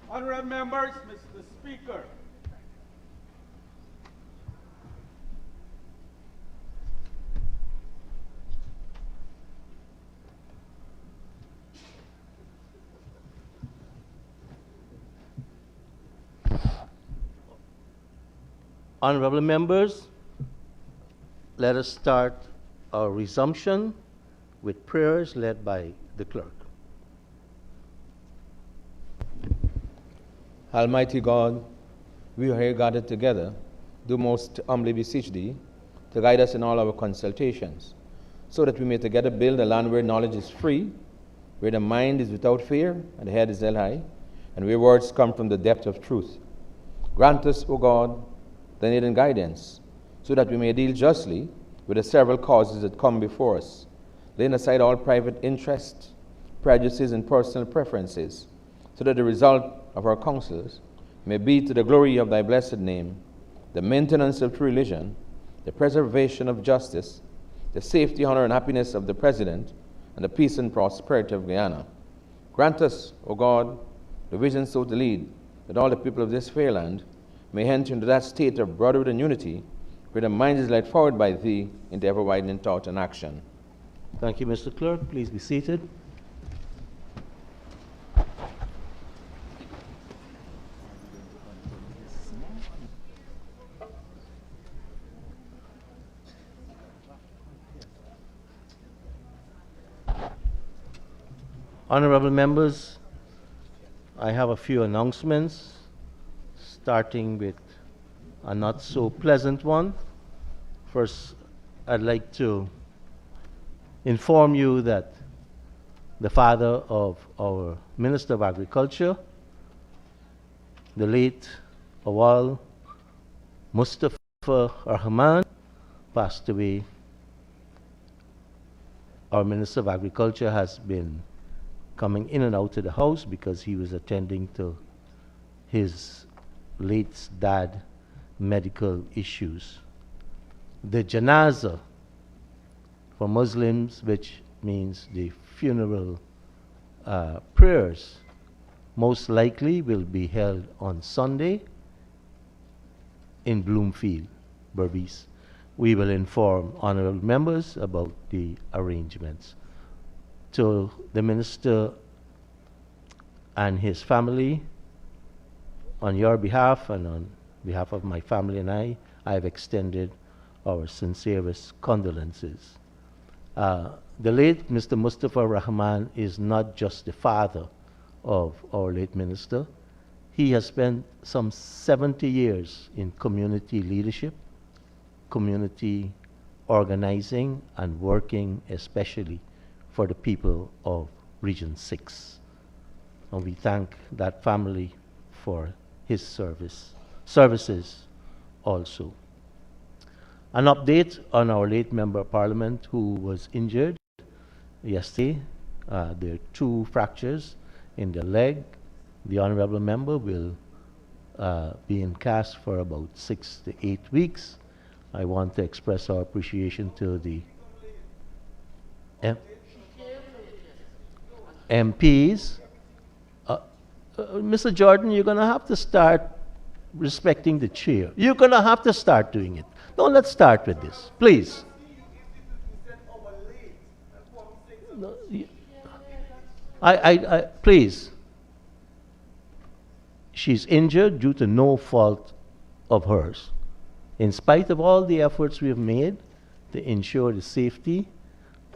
Honorable members, Mr. Speaker. Honorable members, let us start our resumption with prayers led by the clerk. Almighty God, we are here gathered together, do most humbly beseech thee to guide us in all our consultations, so that we may together build a land where knowledge is free, where the mind is without fear, and the head is held high, and where words come from the depth of truth. Grant us, O God, the need and guidance, so that we may deal justly with the several causes that come before us, laying aside all private interests, prejudices, and personal preferences, so that the result of our counsels may be to the glory of thy blessed name, the maintenance of true religion, the preservation of justice, the safety, honor, and happiness of the President, and the peace and prosperity of Guyana. Grant us, O God, the vision so to lead that all the people of this fair land may enter into that state of brotherhood and unity where the mind is led forward by thee into ever-widening thought and action. Thank you, Mr. Clerk. Please be seated. Honorable members, I have a few announcements, starting with a not so pleasant one. First, I'd like to inform you that the father of our Minister of Agriculture, the late Awal Mustafa Rahman, passed away. Our Minister of Agriculture has been coming in and out of the house because he was attending to his late dad medical issues. The janazah for Muslims, which means the funeral prayers, most likely will be held on Sunday in Bloomfield, Berbice. We will inform honorable members about the arrangements. To the minister and his family, on your behalf and on behalf of my family and I have extended our sincerest condolences. The late Mr. Mustafa Rahman is not just the father of our late minister. He has spent some 70 years in community leadership, community organizing, and working especially for the people of Region 6. And we thank that family for his services also. An update on our late Member of Parliament who was injured yesterday. There are 2 fractures in the leg. The Honorable Member will being cast for about 6 to 8 weeks. I want to express our appreciation to the MPs. Mr. Jordan, you're going to have to start respecting the chair. You're going to have to start doing it. No, let's start with this, please. No, please. She's injured due to no fault of hers. In spite of all the efforts we have made to ensure the safety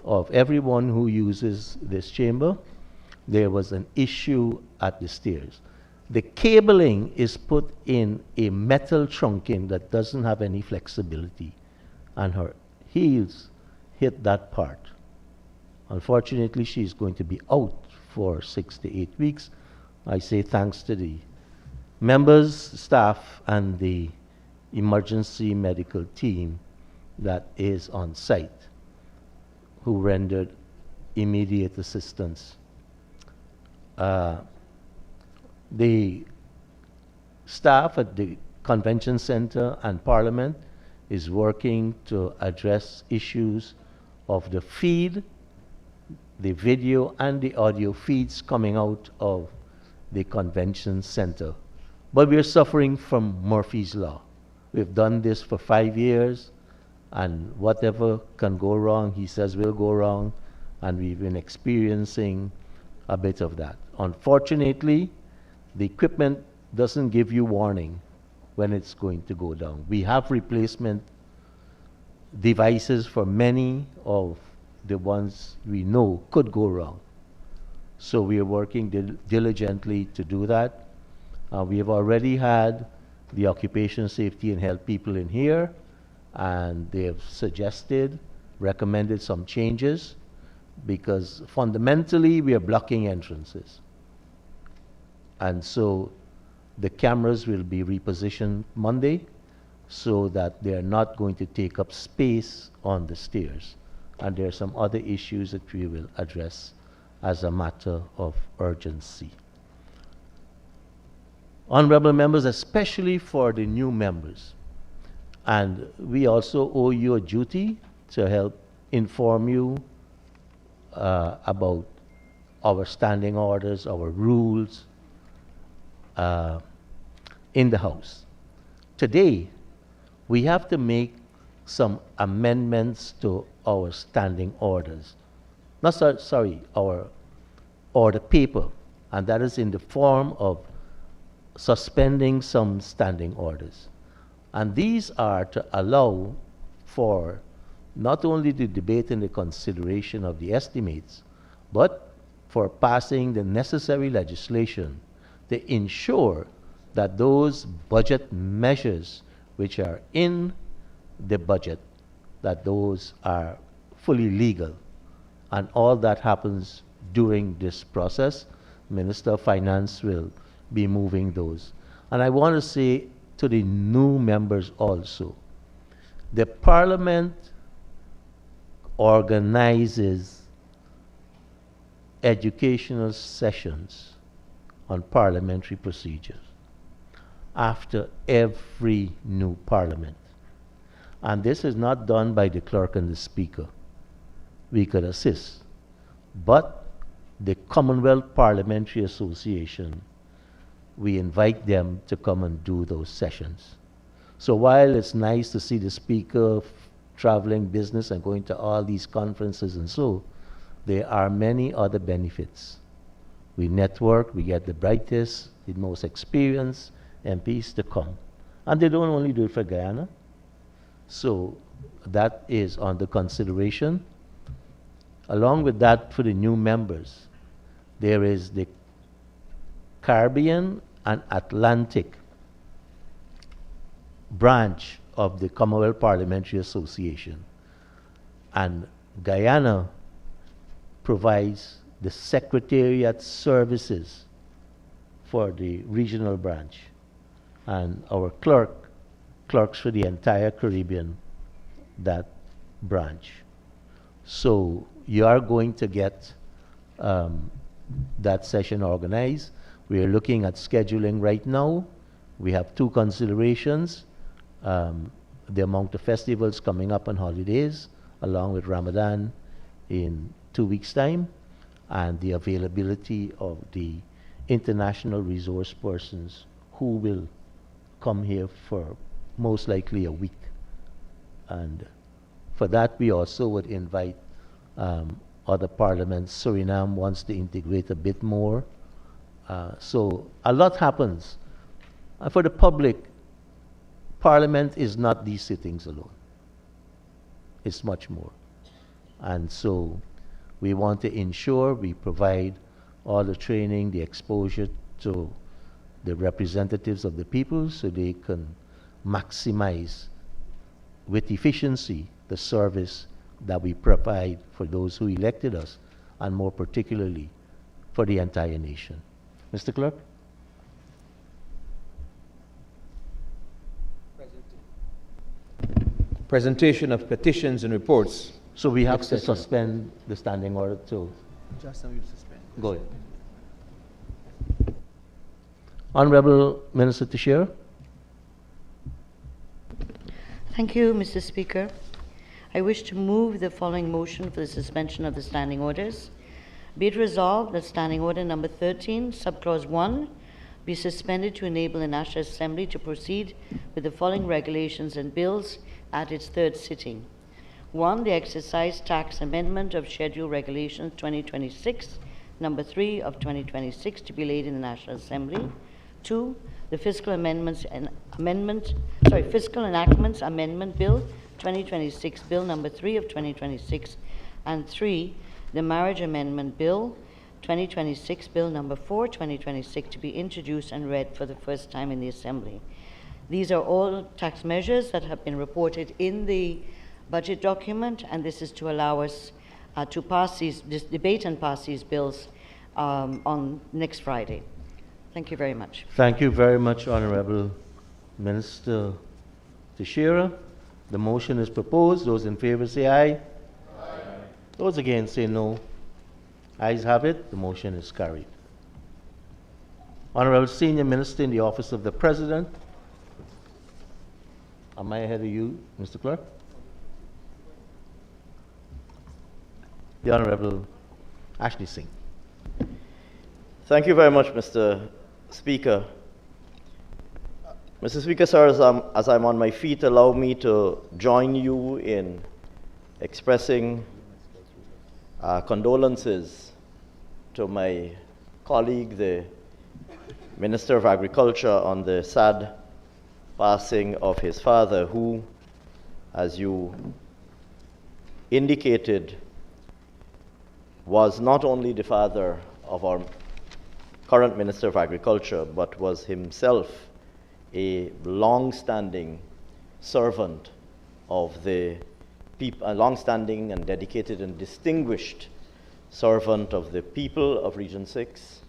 of everyone who uses this chamber, there was an issue at the stairs. The cabling is put in a metal trunking that doesn't have any flexibility, and her heels hit that part. Unfortunately, she's going to be out for 6 to 8 weeks. I say thanks to the members, staff, and the emergency medical team that is on site, who rendered immediate assistance. The staff at the Convention Center and Parliament is working to address issues of the feed, the video and the audio feeds coming out of the Convention Center. But we're suffering from Murphy's Law. We've done this for 5 years, and whatever can go wrong, he says will go wrong, and we've been experiencing a bit of that. Unfortunately, the equipment doesn't give you warning when it's going to go down. We have replacement devices for many of the ones we know could go wrong. So we are working diligently to do that. We have already had the occupation safety and health people in here, and they have suggested, recommended some changes, because fundamentally we are blocking entrances. And so the cameras will be repositioned Monday so that they are not going to take up space on the stairs. And there are some other issues that we will address as a matter of urgency. Honorable members, especially for the new members, and we also owe you a duty to help inform you about our standing orders, our rules in the House. Today, we have to make some amendments to our standing orders. Our order paper, and that is in the form of suspending some standing orders. And these are to allow for not only the debate and the consideration of the estimates, but for passing the necessary legislation to ensure that those budget measures which are in the budget, that those are fully legal. And all that happens during this process. Minister of Finance will be moving those. And I want to say to the new members also, the Parliament organizes educational sessions on parliamentary procedures after every new parliament. And this is not done by the clerk and the speaker. We could assist. But the Commonwealth Parliamentary Association, we invite them to come and do those sessions. So while it's nice to see the speaker traveling business and going to all these conferences and so, there are many other benefits. We network, we get the brightest, the most experienced MPs to come. And they don't only do it for Guyana. So that is under consideration. Along with that, for the new members, there is the Caribbean and Atlantic branch of the Commonwealth Parliamentary Association. And Guyana provides the secretariat services for the regional branch. And our clerks for the entire Caribbean, that branch. So you are going to get that session organized. We are looking at scheduling right now. We have two considerations, the amount of festivals coming up on holidays, along with Ramadan in 2 weeks' time, and the availability of the international resource persons who will come here for most likely a week. And for that, we also would invite other parliaments. Suriname wants to integrate a bit more. So a lot happens. For the public, Parliament is not these sittings alone. It's much more. And so we want to ensure we provide all the training, the exposure to the representatives of the people so they can maximize with efficiency the service that we provide for those who elected us, and more particularly for the entire nation. Mr. Clerk? Presentation of petitions and reports. So we have to Etc. suspend the standing order to Just now you suspend. go ahead. Honorable Minister Teixeira. Thank you, Mr. Speaker. I wish to move the following motion for the suspension of the standing orders. Be it resolved that standing order number 13, subclause 1, be suspended to enable the National Assembly to proceed with the following regulations and bills at its third sitting. 1, the excise tax amendment of Schedule Regulations 2026, number 3 of 2026, to be laid in the National Assembly. 2, the Fiscal Enactments Amendment Bill 2026, Bill number 3 of 2026, and 3, the Marriage Amendment Bill 2026, Bill number 4, 2026, to be introduced and read for the first time in the Assembly. These are all tax measures that have been reported in the budget document, and this is to allow us to pass this debate and pass these bills on next Friday. Thank you very much. Thank you very much, Honorable Minister Teixeira. The motion is proposed. Those in favor say aye. Aye. Those against say no. Ayes have it. The motion is carried. Honorable Senior Minister in the Office of the President. Am I ahead of you, Mr. Clerk? The Honorable Ashley Singh. Thank you very much, Mr. Speaker. Mr. Speaker, sir, as I'm on my feet, allow me to join you in expressing condolences to my colleague, the Minister of Agriculture, on the sad passing of his father, who, as you indicated, was not only the father of our current Minister of Agriculture, but was himself a long-standing servant of the people, a long-standing and dedicated and distinguished servant of the people of Region 6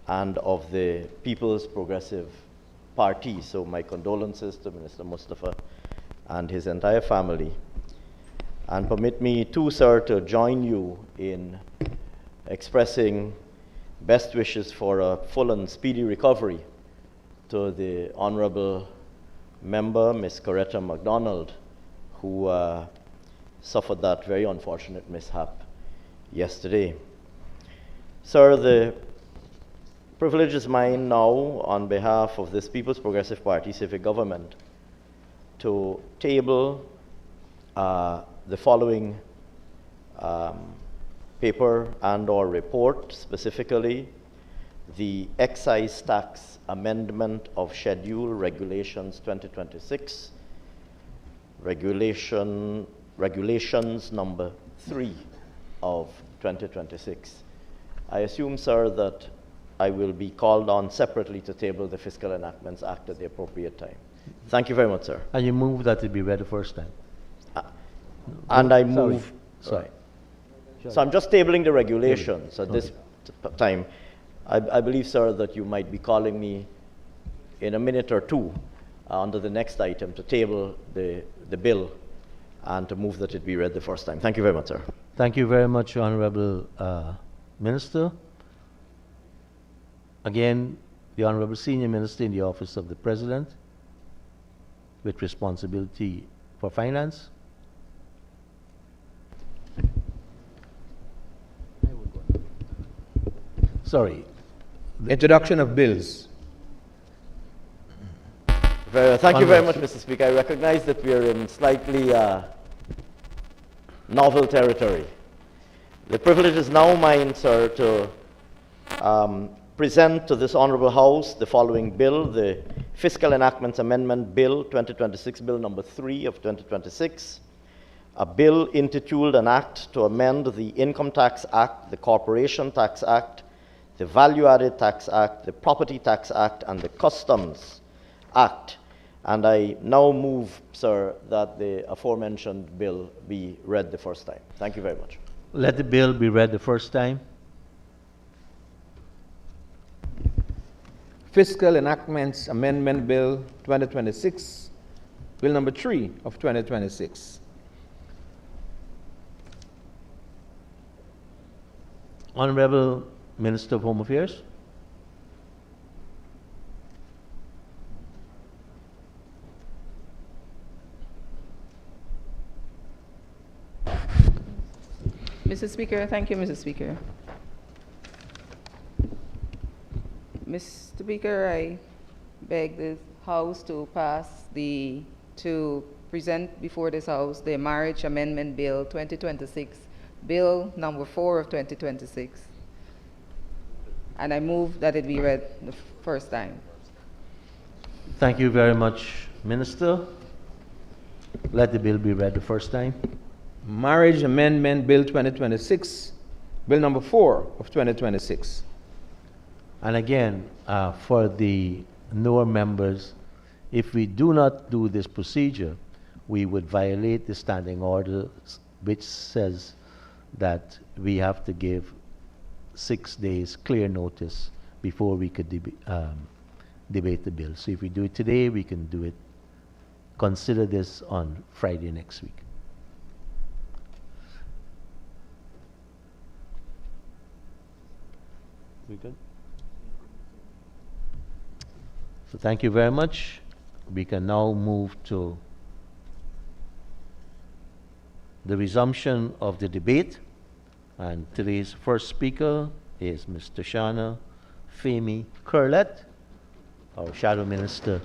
and of the People's Progressive Party. So my condolences to Minister Mustafa and his entire family. And permit me too, sir, to join you in expressing best wishes for a full and speedy recovery to the Honorable Member, Ms. Coretta MacDonald, who suffered that very unfortunate mishap yesterday. Sir, the privilege is mine now, on behalf of this People's Progressive Party civic government, to table the following paper and/or report, specifically the excise tax amendment of Schedule Regulations 2026, regulations number 3 of 2026. I assume, sir, that I will be called on separately to table the Fiscal Enactments Act at the appropriate time. Thank you very much, sir. And you move that it be read the first time. And I move. Sorry. Right. So I'm just tabling the regulations at this time. I believe, sir, that you might be calling me in a minute or two under the next item to table the bill and to move that it be read the first time. Thank you very much, sir. Thank you very much, Honorable Minister. Again, the Honorable Senior Minister in the Office of the President with responsibility for finance. Sorry. Introduction of bills. Thank you very much, Mr. Speaker. I recognize that we are in slightly novel territory. The privilege is now mine, sir, to present to this Honourable House the following bill, the Fiscal Enactments Amendment Bill 2026, Bill number 3 of 2026, a bill intituled an act to amend the Income Tax Act, the Corporation Tax Act, the Value Added Tax Act, the Property Tax Act, and the Customs Act. And I now move, sir, that the aforementioned bill be read the first time. Thank you very much. Let the bill be read the first time. Fiscal Enactments Amendment Bill 2026, Bill number 3 of 2026. Honorable Minister of Home Affairs. Mr. Speaker, thank you, Mr. Speaker. Mr. Speaker, I beg the House to present before this House the Marriage Amendment Bill 2026, Bill number 4 of 2026. And I move that it be read the first time. Thank you very much, Minister. Let the bill be read the first time. Marriage Amendment Bill 2026, Bill number 4 of 2026. And again, for the newer members, if we do not do this procedure, we would violate the standing order, which says that we have to give 6 days clear notice before we could debate the bill. So if we do it today, we can do it, consider this on Friday next week. We good? So thank you very much. We can now move to the resumption of the debate. And today's first speaker is Mr. Shana Femi Curlett, our Shadow Minister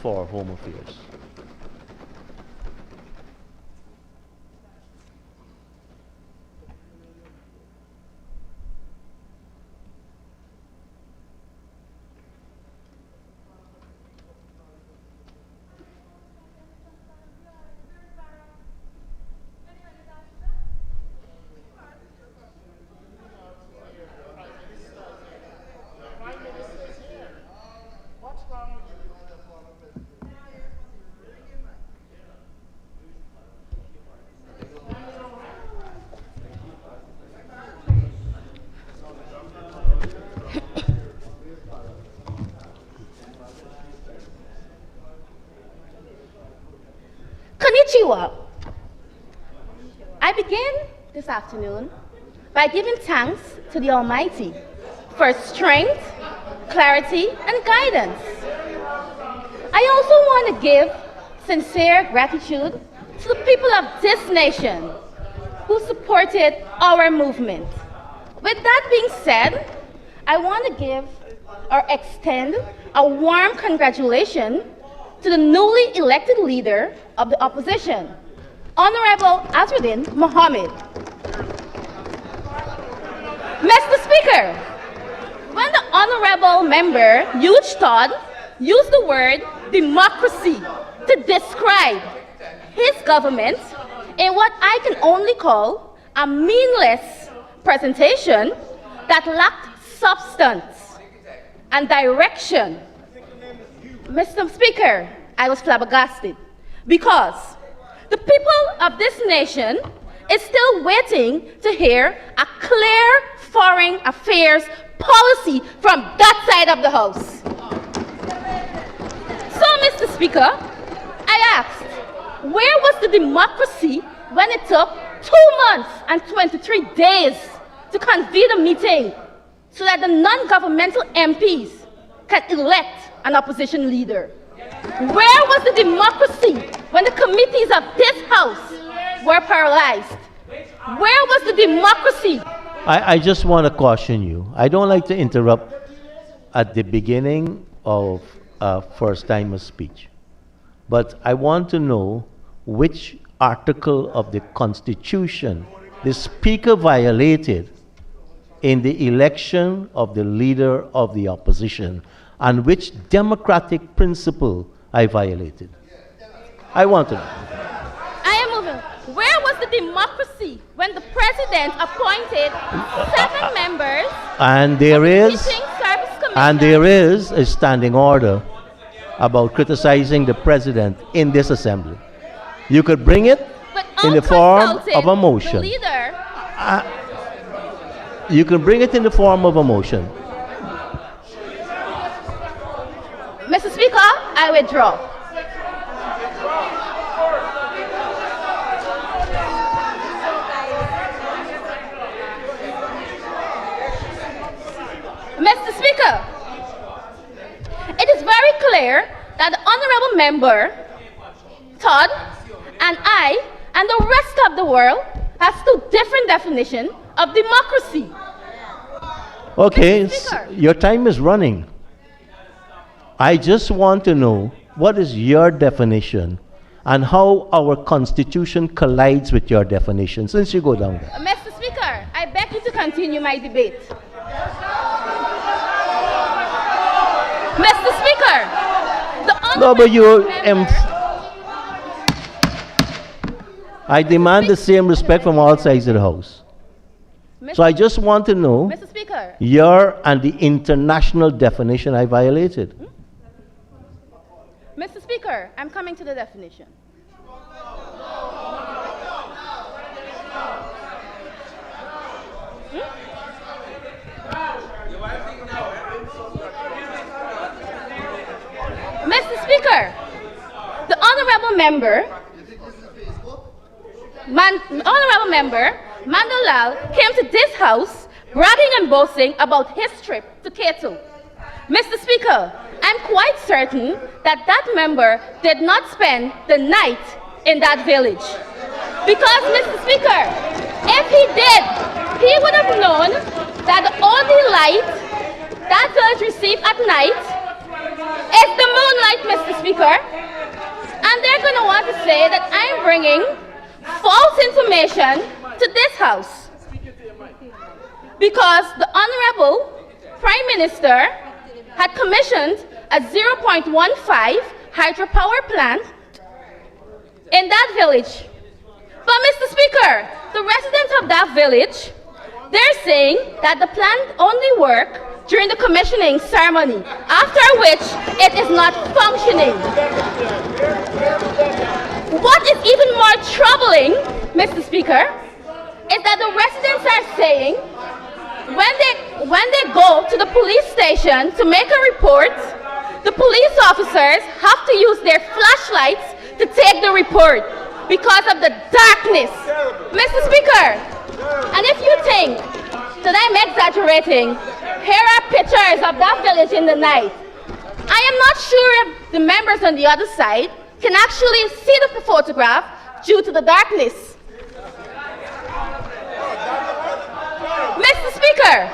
for Home Affairs. Konnichiwa. I begin this afternoon by giving thanks to the Almighty for strength, clarity, and guidance. I also want to give sincere gratitude to the people of this nation who supported our movement. With that being said, I want to give or extend a warm congratulations to the newly elected leader of the opposition, Honorable Azruddin Mohammed. Mr. Speaker, when the Honorable Member Yuj Todd used the word democracy to describe his government in what I can only call a meaningless presentation that lacked substance and direction, Mr. Speaker, I was flabbergasted because the people of this nation is still waiting to hear a clear foreign affairs policy from that side of the House. So, Mr. Speaker, I asked, where was the democracy when it took 2 months and 23 days to convene a meeting so that the non-governmental MPs can elect an opposition leader? Where was the democracy when the committees of this House were paralyzed? Where was the democracy? I just want to caution you. I don't like to interrupt at the beginning of a first-timer speech. But I want to know which article of the Constitution the Speaker violated in the election of the leader of the opposition, and which democratic principle I violated. I want to know. I am moving. Where was the democracy when the president appointed 7 members And there of the is, Teaching Service Commission? and there is a standing order about criticizing the president in this assembly. You could bring it in the form of a motion. The leader. You can bring it in the form of a motion. Mr. Speaker, I withdraw. Mr. Speaker, it is very clear that the honorable member, Todd, and I, and the rest of the world has 2 different definitions of democracy. Okay, Mr. Speaker. your time is running. I just want to know what is your definition and how our Constitution collides with your definition, since you go down there. Mr. Speaker, I beg you to continue my debate. Mr. Speaker, the No, but honorable member, I demand the same respect from all sides of the House. So I just want to know Mr. Speaker, your and the international definition I violated. Mr. Speaker, I'm coming to the definition. Mr. Speaker, the honorable member, Mandalal came to this House bragging and boasting about his trip to Ketu. Mr. Speaker, I'm quite certain that that member did not spend the night in that village. Because, Mr. Speaker, if he did, he would have known that the only light that village received at night is the moonlight, Mr. Speaker. And they're going to want to say that I'm bringing false information to this House. Because the Honorable Prime Minister had commissioned a 0.15 hydropower plant in that village. But Mr. Speaker, the residents of that village, they're saying that the plant only works during the commissioning ceremony, after which it is not functioning. What is even more troubling, Mr. Speaker, is that the residents are saying when they go to the police station to make a report, the police officers have to use their flashlights to take the report because of the darkness. Mr. Speaker, and if you think that I'm exaggerating, here are pictures of that village in the night. I am not sure if the members on the other side can actually see the photograph due to the darkness. Mr. Speaker,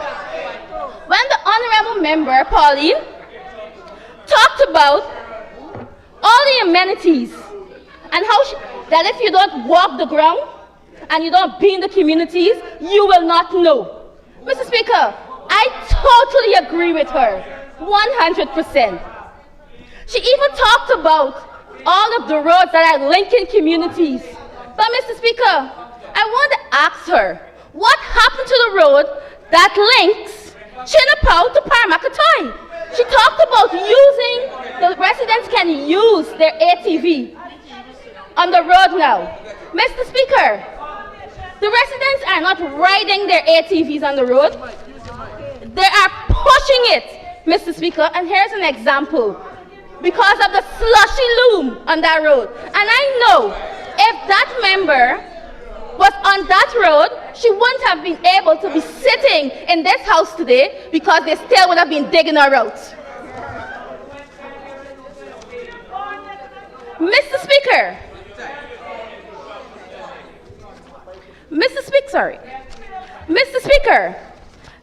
when the honorable member, Pauline, talked about all the amenities and how that if you don't walk the ground and you don't be in the communities, you will not know. Mr. Speaker, I totally agree with her, 100%. She even talked about all of the roads that are linking communities. But Mr. Speaker, I want to ask her, what happened to the road that links Chinapau to Paramakatoi? She talked about the residents can use their ATV on the road now. Mr. Speaker, the residents are not riding their ATVs on the road. They are pushing it, Mr. Speaker, and here's an example. Because of the slushy loom on that road. And I know if that member was on that road, she wouldn't have been able to be sitting in this House today because they still would have been digging her out. Mr. Speaker. Mr. Speaker,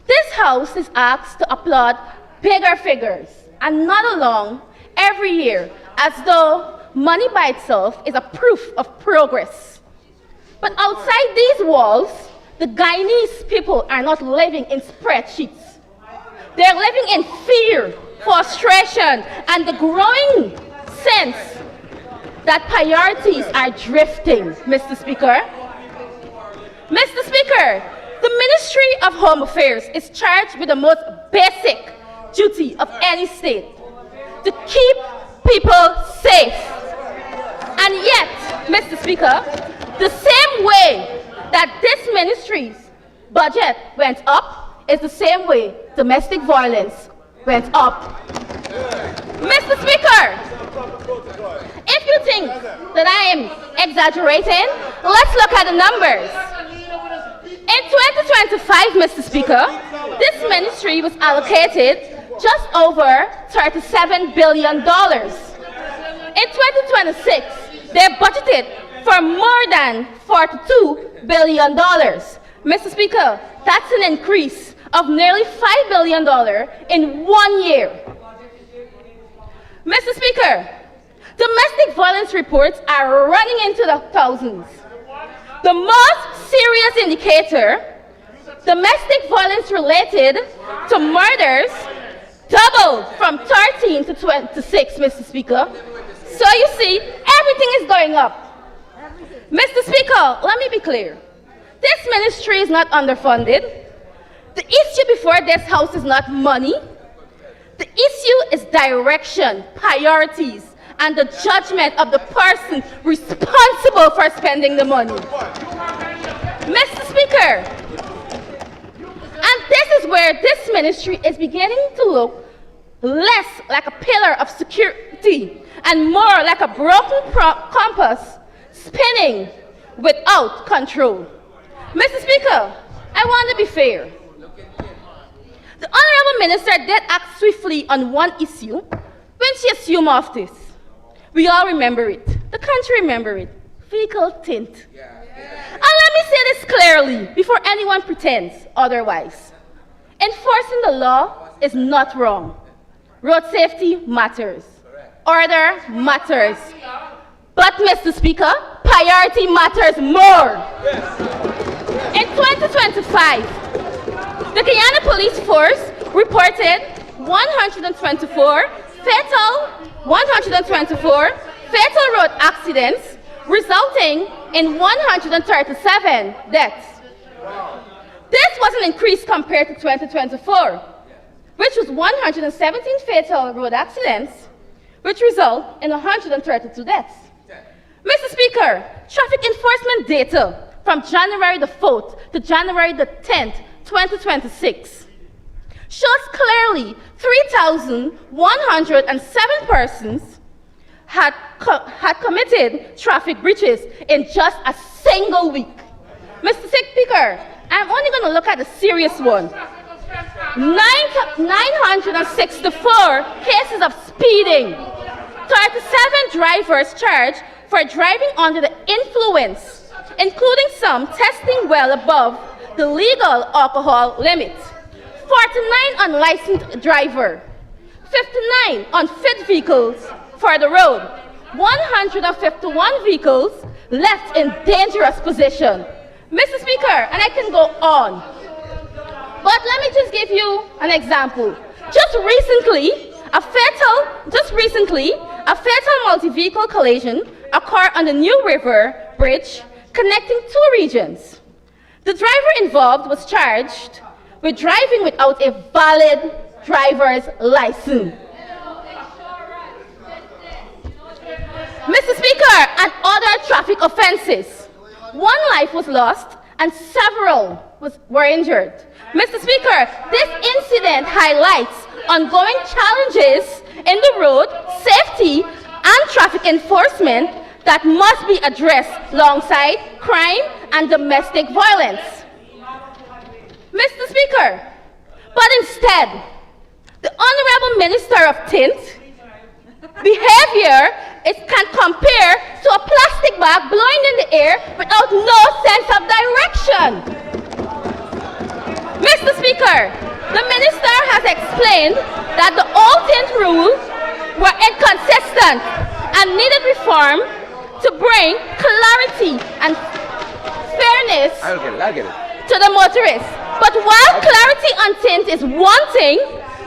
this House is asked to applaud bigger figures and nod along every year as though money by itself is a proof of progress. But outside these walls, the Guyanese people are not living in spreadsheets. They're living in fear, frustration, and the growing sense that priorities are drifting, Mr. Speaker. Mr. Speaker, the Ministry of Home Affairs is charged with the most basic duty of any state, to keep people safe. And yet, Mr. Speaker, the same way that this ministry's budget went up is the same way domestic violence went up. Mr. Speaker, if you think that I am exaggerating, let's look at the numbers. In 2025, Mr. Speaker, this ministry was allocated just over $37 billion. In 2026, they're budgeted for more than $42 billion. Mr. Speaker, that's an increase of nearly $5 billion in 1 year. Mr. Speaker, domestic violence reports are running into the thousands. The most serious indicator, domestic violence related to murders, doubled from 13 to 26, Mr. Speaker. So you see, everything is going up. Mr. Speaker, let me be clear. This ministry is not underfunded. The issue before this House is not money. The issue is direction, priorities, and the judgment of the person responsible for spending the money. Mr. Speaker, and this is where this ministry is beginning to look less like a pillar of security and more like a broken compass spinning without control. Mr. Speaker, I want to be fair. The Honorable Minister did act swiftly on one issue when she assumed office. We all remember it. The country remember it. Vehicle tint. And let me say this clearly before anyone pretends otherwise. Enforcing the law is not wrong. Road safety matters. Order matters. But, Mr. Speaker, priority matters more. In 2025, the Guyana Police Force reported 124 fatal road accidents, resulting in 137 deaths. This was an increase compared to 2024, which was 117 fatal road accidents, which result in 132 deaths. Mr. Speaker, traffic enforcement data from January the 4th to January the 10th, 2026 shows clearly 3,107 persons had committed traffic breaches in just a single week. Mr. Speaker, I'm only going to look at the serious one. 964 cases of speeding, 37 drivers charged for driving under the influence, including some testing well above the legal alcohol limit, 49 unlicensed driver, 59 unfit vehicles for the road, 151 vehicles left in dangerous position. Mr. Speaker, and I can go on. But let me just give you an example. Just recently, a fatal multi-vehicle collision occurred on the New River Bridge connecting two regions. The driver involved was charged with driving without a valid driver's license. Mr. Speaker, and other traffic offenses. One life was lost and several were injured. Mr. Speaker, this incident highlights ongoing challenges in the road safety and traffic enforcement that must be addressed alongside crime and domestic violence. Mr. Speaker, but instead, the Honorable Minister of Tint behavior it can compare to a plastic bag blowing in the air without no sense of direction. Mr. Speaker, the minister has explained that the old 10th rules were inconsistent and needed reform to bring clarity and fairness to the motorists. But while clarity on tint is one thing,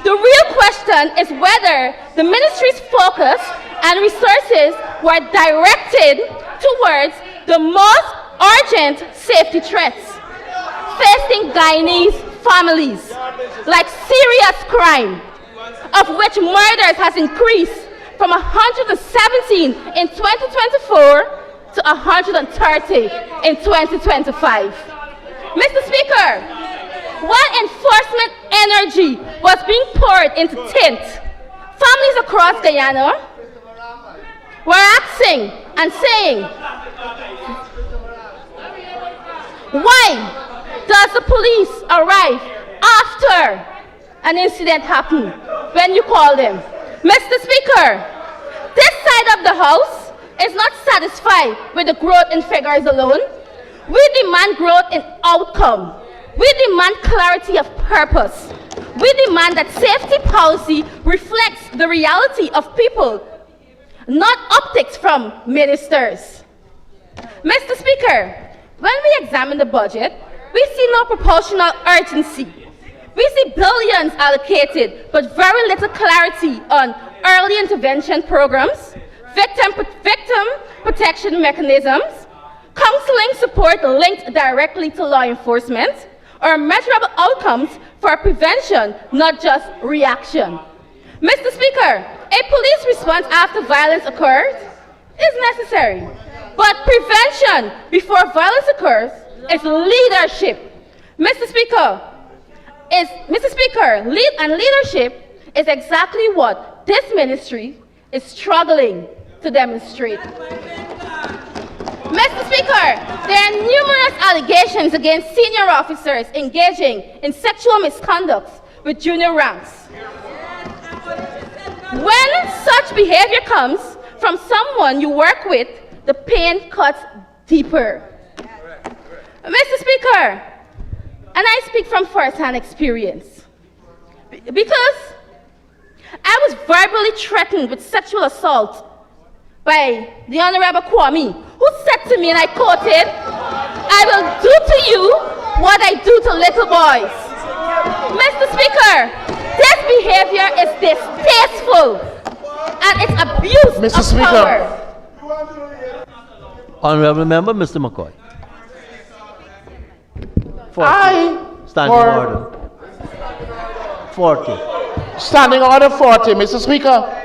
the real question is whether the ministry's focus and resources were directed towards the most urgent safety threats facing Guyanese families, like serious crime, of which murders has increased from 117 in 2024 to 130 in 2025. Mr. Speaker, while enforcement energy was being poured into tint, families across Guyana were asking and saying, why does the police arrive after an incident happened when you call them? Mr. Speaker, this side of the House is not satisfied with the growth in figures alone. We demand growth in outcome. We demand clarity of purpose. We demand that safety policy reflects the reality of people, not optics from ministers. Mr. Speaker, when we examine the budget, we see no proportional urgency. We see billions allocated, but very little clarity on early intervention programs, victim protection mechanisms, counseling support linked directly to law enforcement, or measurable outcomes for prevention, not just reaction. Mr. Speaker, a police response after violence occurs is necessary, but prevention before violence occurs is leadership. Mr. Speaker, leadership is exactly what this ministry is struggling to demonstrate. Mr. Speaker, there are numerous allegations against senior officers engaging in sexual misconduct with junior ranks. When such behavior comes from someone you work with, the pain cuts deeper. Mr. Speaker, and I speak from first-hand experience, because I was verbally threatened with sexual assault by the Honorable Kwame, who said to me, and I quoted, "I will do to you what I do to little boys." Mr. Speaker, this behavior is distasteful, and it's abuse of power. Honorable Member, Mr. McCoy. Standing order. 40. Standing order 40, Mr. Speaker.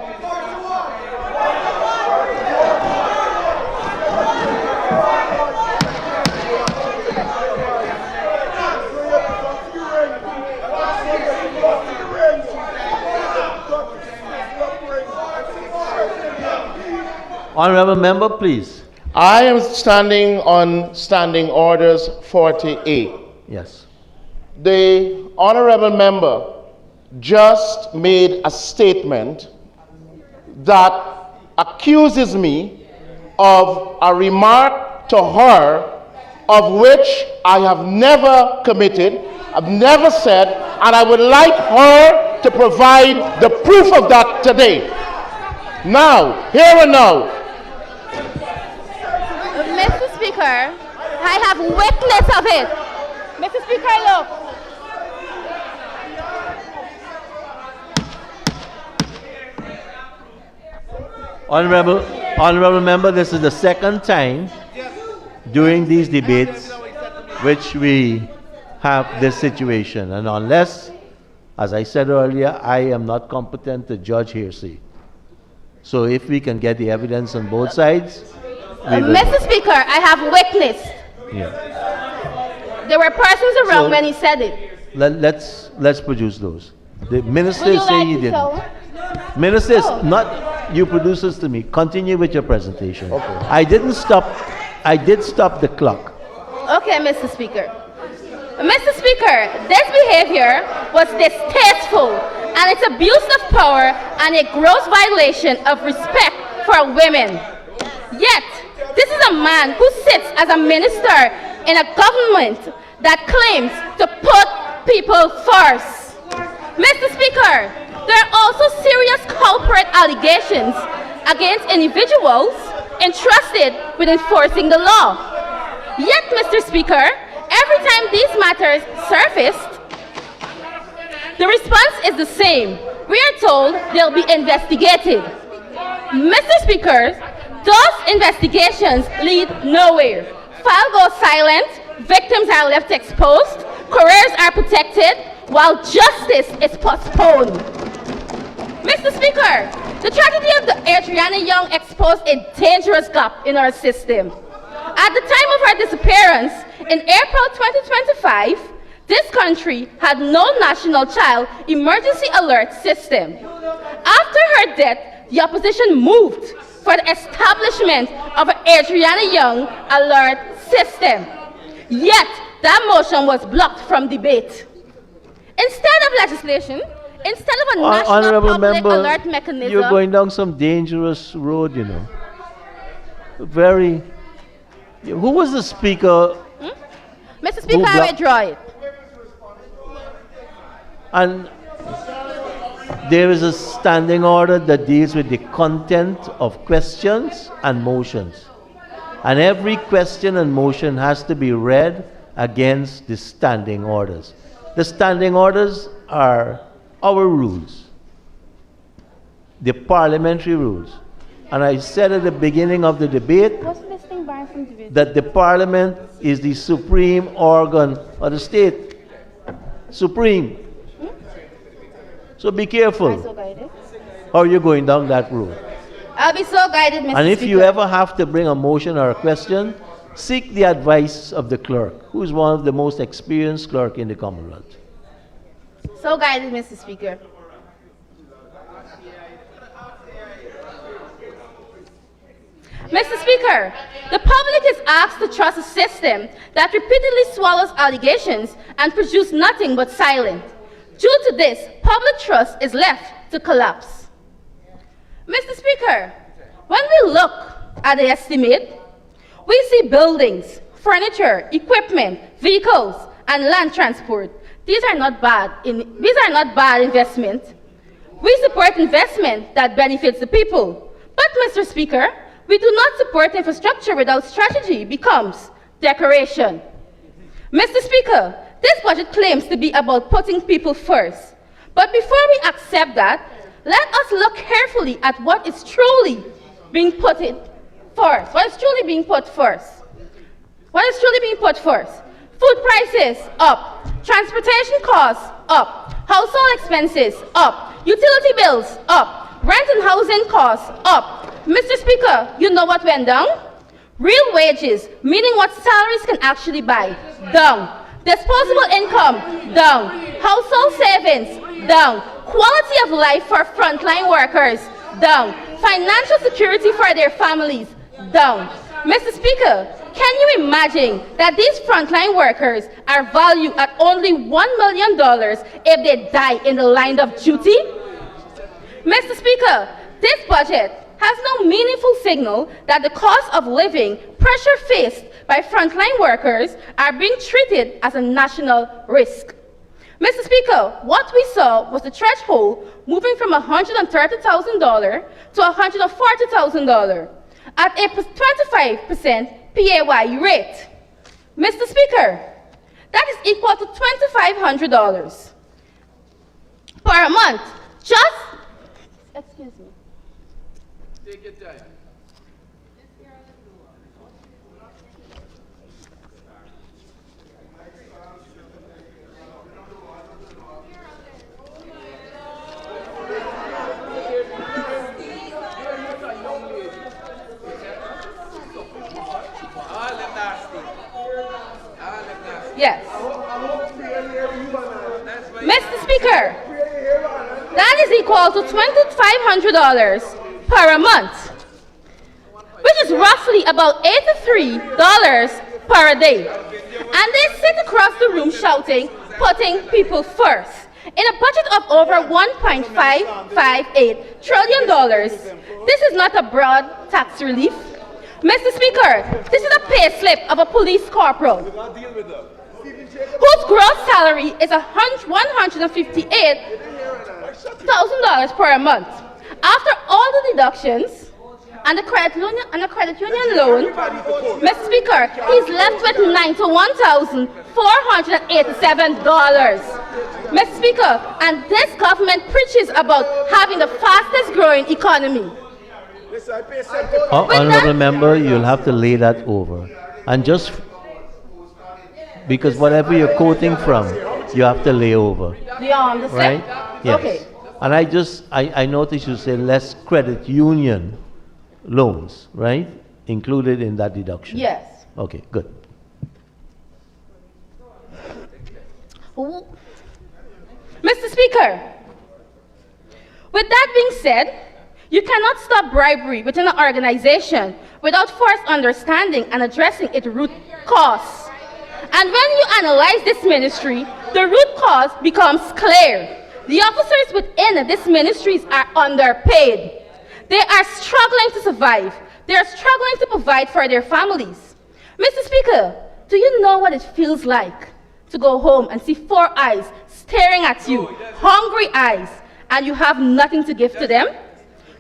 Honorable Member, please. I am standing on Standing Orders 48. Yes. The Honorable Member just made a statement that accuses me of a remark to her of which I have never committed, I've never said, and I would like her to provide the proof of that today. Now, here and now. Mr. Speaker, I have witness of it. Mr. Speaker, look. Honorable Member, this is the second time during these debates which we have this situation. And unless, as I said earlier, I am not competent to judge hearsay. So if we can get the evidence on both sides, we will. Mr. Speaker, I have witnessed. Yeah. There were persons around when he said it. Let's produce those. The Would minister you say like he to didn't. show? Ministers, Oh. not you producers to me. Continue with your presentation. Okay. I didn't stop. I did stop the clock. Okay, Mr. Speaker. Mr. Speaker, this behavior was distasteful, and it's abuse of power and a gross violation of respect for women. Yet, this is a man who sits as a minister in a government that claims to put people first. Mr. Speaker, there are also serious culprit allegations against individuals entrusted with enforcing the law. Yet, Mr. Speaker, every time these matters surfaced, the response is the same. We are told they'll be investigated. Mr. Speaker, those investigations lead nowhere. Files go silent, victims are left exposed, careers are protected, while justice is postponed. Mr. Speaker, the tragedy of the Adriana Young exposed a dangerous gap in our system. At the time of her disappearance, in April 2025, this country had no national child emergency alert system. After her death, the opposition moved for the establishment of an Adriana Young alert system. Yet, that motion was blocked from debate. Instead of legislation, instead of a national Honorable public member, alert mechanism, you're going down some dangerous road, you know. Very. Who was the speaker? Mr. Speaker, I withdraw it. And there is a standing order that deals with the content of questions and motions. And every question and motion has to be read against the standing orders. The standing orders are our rules, the parliamentary rules. And I said at the beginning of the debate that the parliament is the supreme organ of the state. Supreme. So be careful how you're going down that road. I'll be so guided, Mr. And if Speaker. you ever have to bring a motion or a question, seek the advice of the clerk, who is one of the most experienced clerk in the Commonwealth. So guided, Mr. Speaker. Mr. Speaker, the public is asked to trust a system that repeatedly swallows allegations and produces nothing but silence. Due to this, public trust is left to collapse. Mr. Speaker, when we look at the estimate, we see buildings, furniture, equipment, vehicles, and land transport. These are not bad investment. We support investment that benefits the people. But, Mr. Speaker, we do not support infrastructure without strategy becomes decoration. Mr. Speaker, this budget claims to be about putting people first. But before we accept that, let us look carefully at what is truly being put first. What is truly being put first? What is truly being put first? Food prices up, transportation costs up, household expenses up, utility bills up, rent and housing costs up. Mr. Speaker, you know what went down? Real wages, meaning what salaries can actually buy, down. Disposable income, down. Household savings, down. Quality of life for frontline workers, down. Financial security for their families, down. Mr. Speaker, can you imagine that these frontline workers are valued at only $1 million if they die in the line of duty? Mr. Speaker, this budget has no meaningful signal that the cost of living pressure faced by frontline workers are being treated as a national risk. Mr. Speaker, what we saw was the threshold moving from $130,000 to $140,000 at a 25% PAYE rate. Mr. Speaker, that is equal to $2,500 per month. Excuse me. Take your time. Yes. Mr. Speaker, that is equal to $2,500 per month, which is roughly about $83 per day. And they sit across the room shouting, putting people first. In a budget of over $1.558 trillion, this is not a broad tax relief. Mr. Speaker, this is a pay slip of a police corporal whose gross salary is $158,000 per month. After all the deductions and the credit union loan, Mr. Speaker, he's left with $91,487. Mr. Speaker, and this government preaches about having the fastest growing economy. Honorable member, you'll have to lay that over. And just because whatever you're quoting from, you have to lay over. The slip? Right? Yes. Okay. And I noticed you say less credit union loans, right? Included in that deduction. Yes. Okay, good. Mr. Speaker, with that being said, you cannot stop bribery within an organization without first understanding and addressing its root cause. And when you analyze this ministry, the root cause becomes clear. The officers within these ministries are underpaid. They are struggling to survive. They are struggling to provide for their families. Mr. Speaker, do you know what it feels like to go home and see 4 eyes staring at you, hungry eyes, and you have nothing to give to them?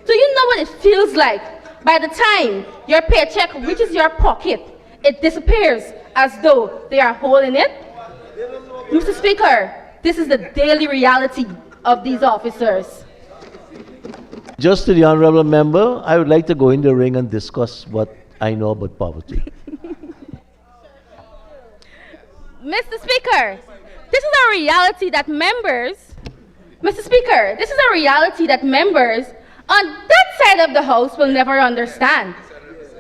Do you know what it feels like? By the time your paycheck reaches your pocket, it disappears as though they are holding it. Mr. Speaker, this is the daily reality of these officers. Just to the honorable member, I would like to go in the ring and discuss what I know about poverty. Mr. Speaker, this is a reality that members, Mr. Speaker, this is a reality that members on that side of the House will never understand.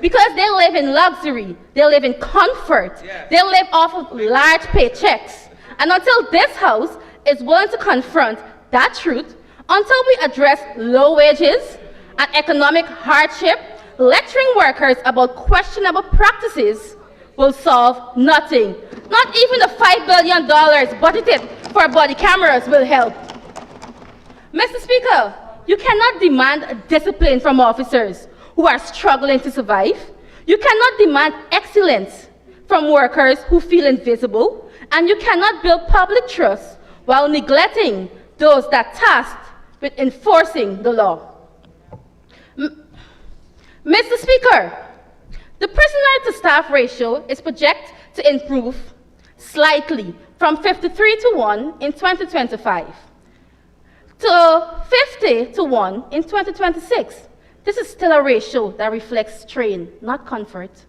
Because they live in luxury, they live in comfort, they live off of large paychecks. And until this House is willing to confront that truth, until we address low wages and economic hardship, lecturing workers about questionable practices will solve nothing. Not even the $5 billion budgeted for body cameras will help. Mr. Speaker, you cannot demand discipline from officers who are struggling to survive. You cannot demand excellence from workers who feel invisible. And you cannot build public trust while neglecting those that are tasked with enforcing the law. Mr. Speaker, the prisoner-to-staff ratio is projected to improve slightly from 53:1 in 2025 to 50:1 in 2026. This is still a ratio that reflects strain, not comfort.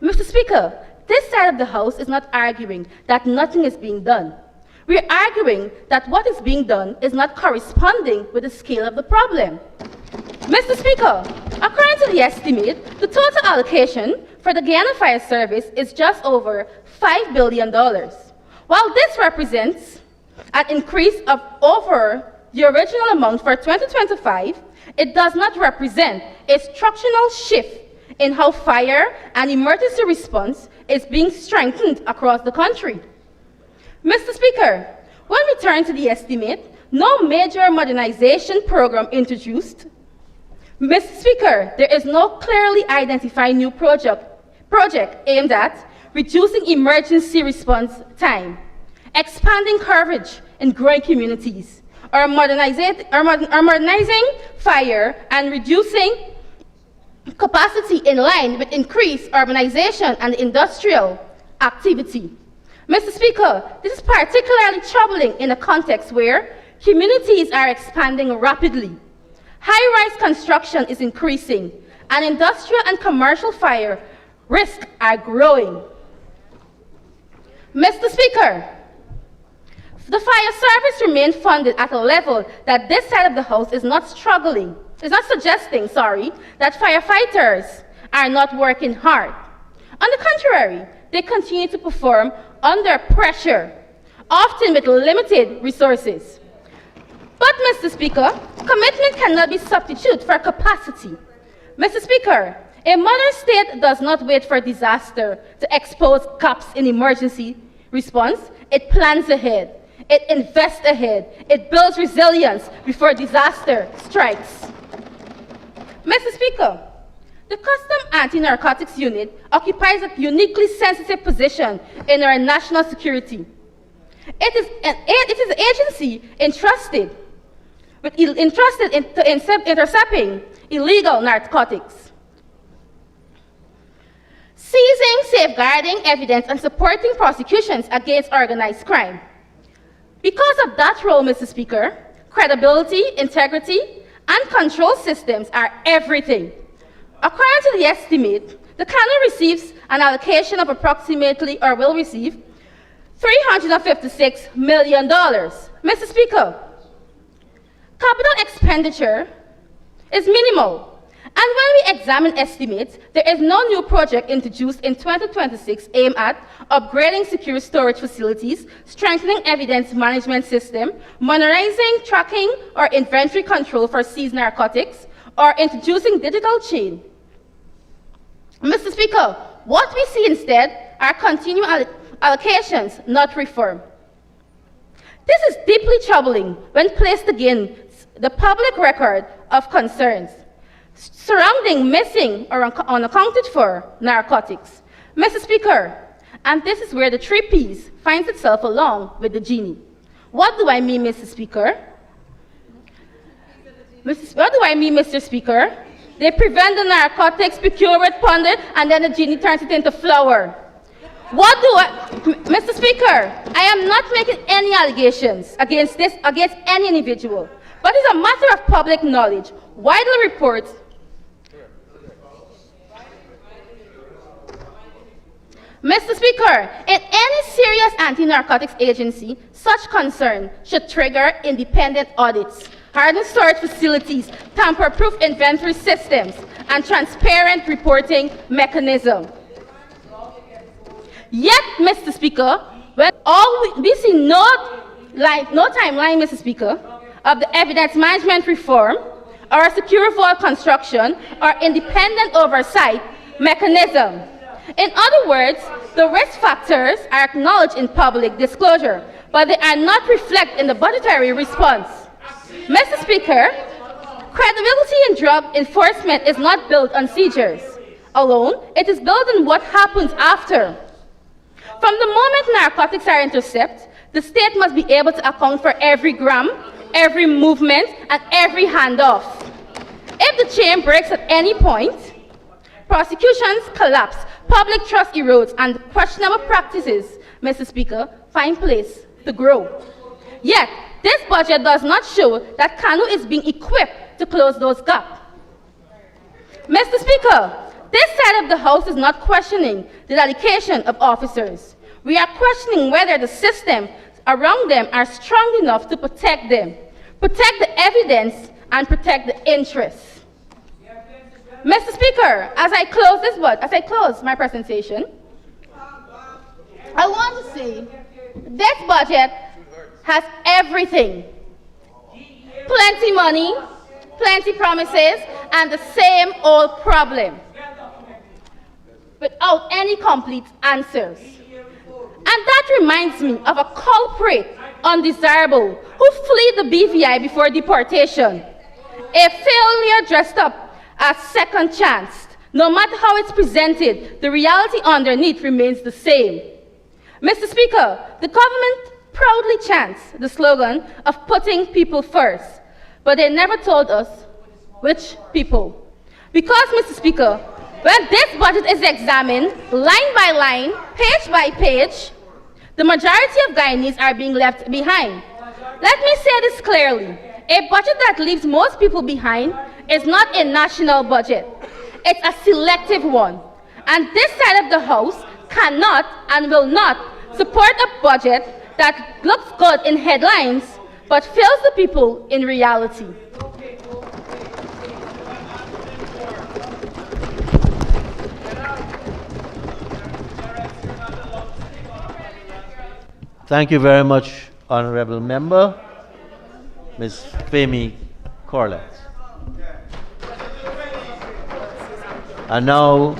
Mr. Speaker, this side of the House is not arguing that nothing is being done. We're arguing that what is being done is not corresponding with the scale of the problem. Mr. Speaker, according to the estimate, the total allocation for the Guyana Fire Service is just over $5 billion. While this represents an increase of over the original amount for 2025, it does not represent a structural shift in how fire and emergency response is being strengthened across the country. Mr. Speaker, when we turn to the estimate, no major modernization program introduced. Mr. Speaker, there is no clearly identified new project aimed at reducing emergency response time, expanding coverage in growing communities, or modernizing fire and reducing capacity in line with increased urbanization and industrial activity. Mr. Speaker, this is particularly troubling in a context where communities are expanding rapidly. High-rise construction is increasing, and industrial and commercial fire risks are growing. Mr. Speaker, the fire service remains funded at a level that this side of the House is not suggesting, that firefighters are not working hard. On the contrary, they continue to perform under pressure, often with limited resources. But, Mr. Speaker, commitment cannot be substitute for capacity. Mr. Speaker, a modern state does not wait for disaster to expose gaps in emergency response. It plans ahead. It invests ahead. It builds resilience before disaster strikes. Mr. Speaker, the Custom Anti-Narcotics Unit occupies a uniquely sensitive position in our national security. It is an agency entrusted in intercepting illegal narcotics, seizing, safeguarding evidence, and supporting prosecutions against organized crime. Because of that role, Mr. Speaker, credibility, integrity, and control systems are everything. According to the estimate, the Kano receives an allocation of approximately, or will receive, $356 million. Mr. Speaker, capital expenditure is minimal. And when we examine estimates, there is no new project introduced in 2026 aimed at upgrading secure storage facilities, strengthening evidence management system, modernizing tracking or inventory control for seized narcotics, or introducing digital chain. Mr. Speaker, what we see instead are continued allocations, not reform. This is deeply troubling when placed against the public record of concerns surrounding missing or unaccounted for narcotics. Mr. Speaker, and this is where the 3 Ps finds itself along with the genie. What do I mean, Mr. Speaker? What do I mean, Mr. Speaker? They prevent the narcotics, procure it, ponder it, and then the genie turns it into flour. Mr. Speaker, I am not making any allegations against any individual, but it's a matter of public knowledge. Widely reports Mr. Speaker, in any serious anti-narcotics agency, such concern should trigger independent audits, hardened storage facilities, tamper-proof inventory systems, and transparent reporting mechanism. Yet, Mr. Speaker, when we see no timeline, Mr. Speaker, of the evidence management reform, or a secure vault construction, or independent oversight mechanism. In other words, the risk factors are acknowledged in public disclosure, but they are not reflected in the budgetary response. Mr. Speaker, credibility in drug enforcement is not built on seizures alone, it is built on what happens after. From the moment narcotics are intercepted, the state must be able to account for every gram, every movement, and every handoff. If the chain breaks at any point, prosecutions collapse, public trust erodes, and questionable practices, Mr. Speaker, find place to grow. Yet, this budget does not show that Kanu is being equipped to close those gaps. Mr. Speaker, this side of the House is not questioning the dedication of officers. We are questioning whether the systems around them are strong enough to protect them, protect the evidence, and protect the interests. Mr. Speaker, as I close my presentation, I want to say this budget has everything. Plenty money, plenty promises, and the same old problem, without any complete answers. And that reminds me of a culprit, undesirable, who fled the BVI before deportation. A failure dressed up as second chance. No matter how it's presented, the reality underneath remains the same. Mr. Speaker, the government proudly chants the slogan of putting people first, but they never told us which people. Because, Mr. Speaker, when this budget is examined line by line, page by page, the majority of Guyanese are being left behind. Let me say this clearly. A budget that leaves most people behind is not a national budget. It's a selective one. And this side of the House cannot and will not support a budget that looks good in headlines but fails the people in reality. Thank you very much, Honorable Member, Ms. Femi Corlett. And now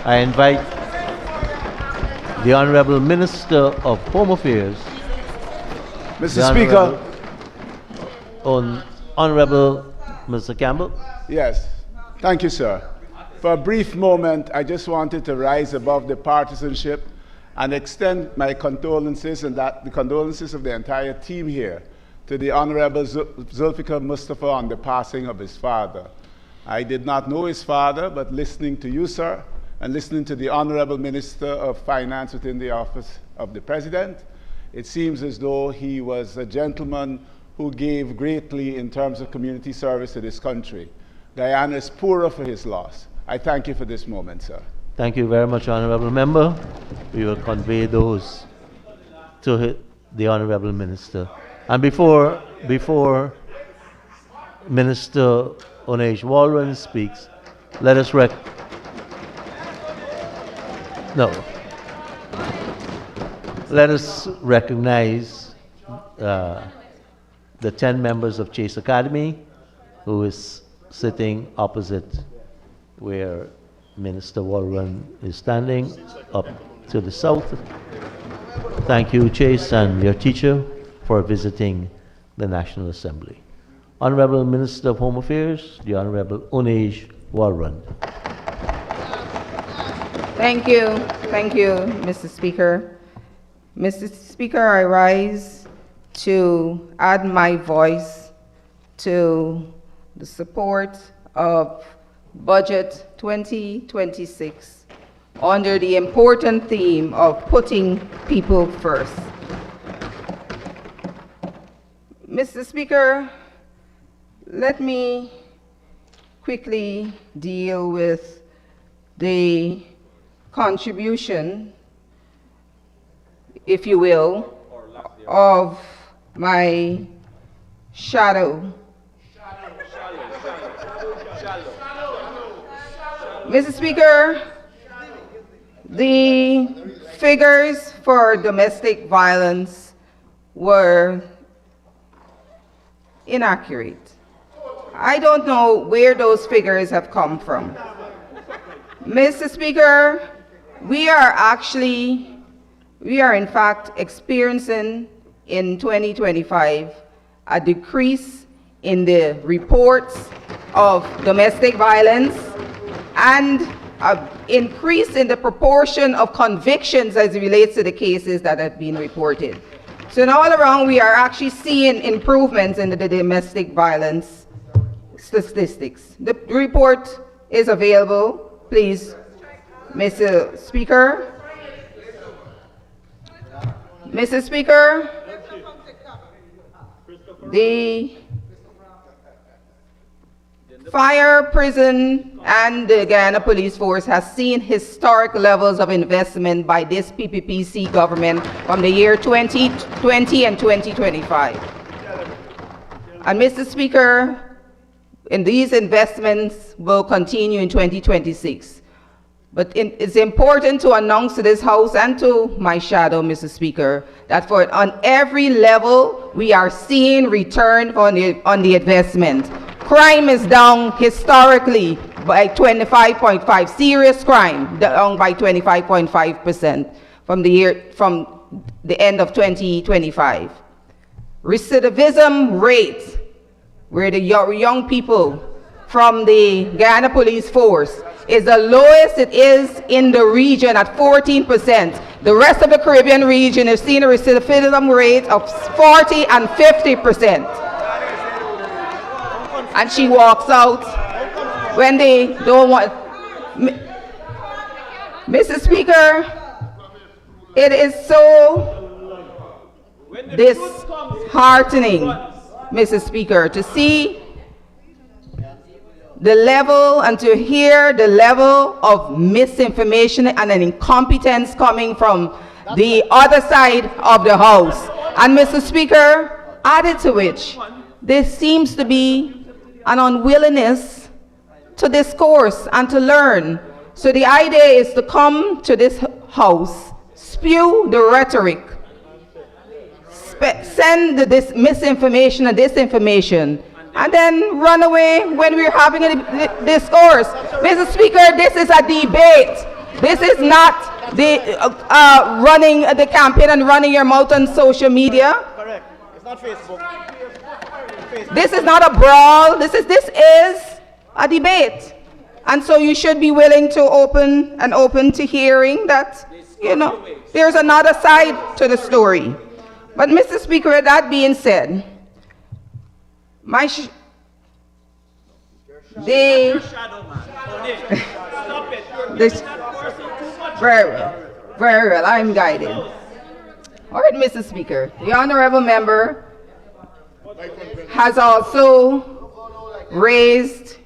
I invite the Honorable Minister of Home Affairs, The Mr. Speaker. Honorable Mr. Campbell. Yes. Thank you, sir. For a brief moment, I just wanted to rise above the partisanship and extend my condolences and the condolences of the entire team here to the Honorable Zulfikar Mustafa on the passing of his father. I did not know his father, but listening to you, sir, and listening to the Honorable Minister of Finance within the Office of the President, it seems as though he was a gentleman who gave greatly in terms of community service to this country. Guyana is poorer for his loss. I thank you for this moment, sir. Thank you very much, Honorable Member. We will convey those to the Honorable Minister. And before Minister Onej Walron speaks, let us recognize the 10 members of Chase Academy, who is sitting opposite where Minister Walron is standing, up to the south. Thank you, Chase, and your teacher for visiting the National Assembly. Honorable Minister of Home Affairs, the Honorable Onej Walron. Thank you, Mr. Speaker. Mr. Speaker, I rise to add my voice to the support of Budget 2026 under the important theme of putting people first. Mr. Speaker, let me quickly deal with the contribution, if you will, of my shadow. Mr. Speaker, the figures for domestic violence were inaccurate. I don't know where those figures have come from. Mr. Speaker, we are in fact experiencing in 2025 a decrease in the reports of domestic violence and an increase in the proportion of convictions as it relates to the cases that have been reported. So in all around, we are actually seeing improvements in the domestic violence statistics. The report is available. Please, Mr. Speaker. Mr. Speaker, the fire, prison, and the Guyana Police Force has seen historic levels of investment by this PPPC government from the year 2020 and 2025. And Mr. Speaker, and these investments will continue in 2026. But it's important to announce to this House and to my shadow, Mr. Speaker, that on every level, we are seeing return on the investment. Crime is down historically by 25.5%. Serious crime down by 25.5% from the end of 2025. Recidivism rate, where the young people from the Guyana Police Force is the lowest it is in the region at 14%. The rest of the Caribbean region is seeing a recidivism rate of 40 and 50%. And she walks out when they don't want. Mr. Speaker, it is so disheartening, Mr. Speaker, to see the level and to hear the level of misinformation and an incompetence coming from the other side of the House. And Mr. Speaker, added to which, there seems to be an unwillingness to discourse and to learn. So the idea is to come to this House, spew the rhetoric, send this misinformation and disinformation, and then run away when we're having a discourse. Mr. Speaker, this is a debate. This is not the running the campaign and running your mouth on social media. This is not a brawl. This is a debate. And so you should be willing to open to hearing that, there's another side to the story. But Mr. Speaker, that being said, very well, I'm guided. All right, Mr. Speaker, the honorable member has also raised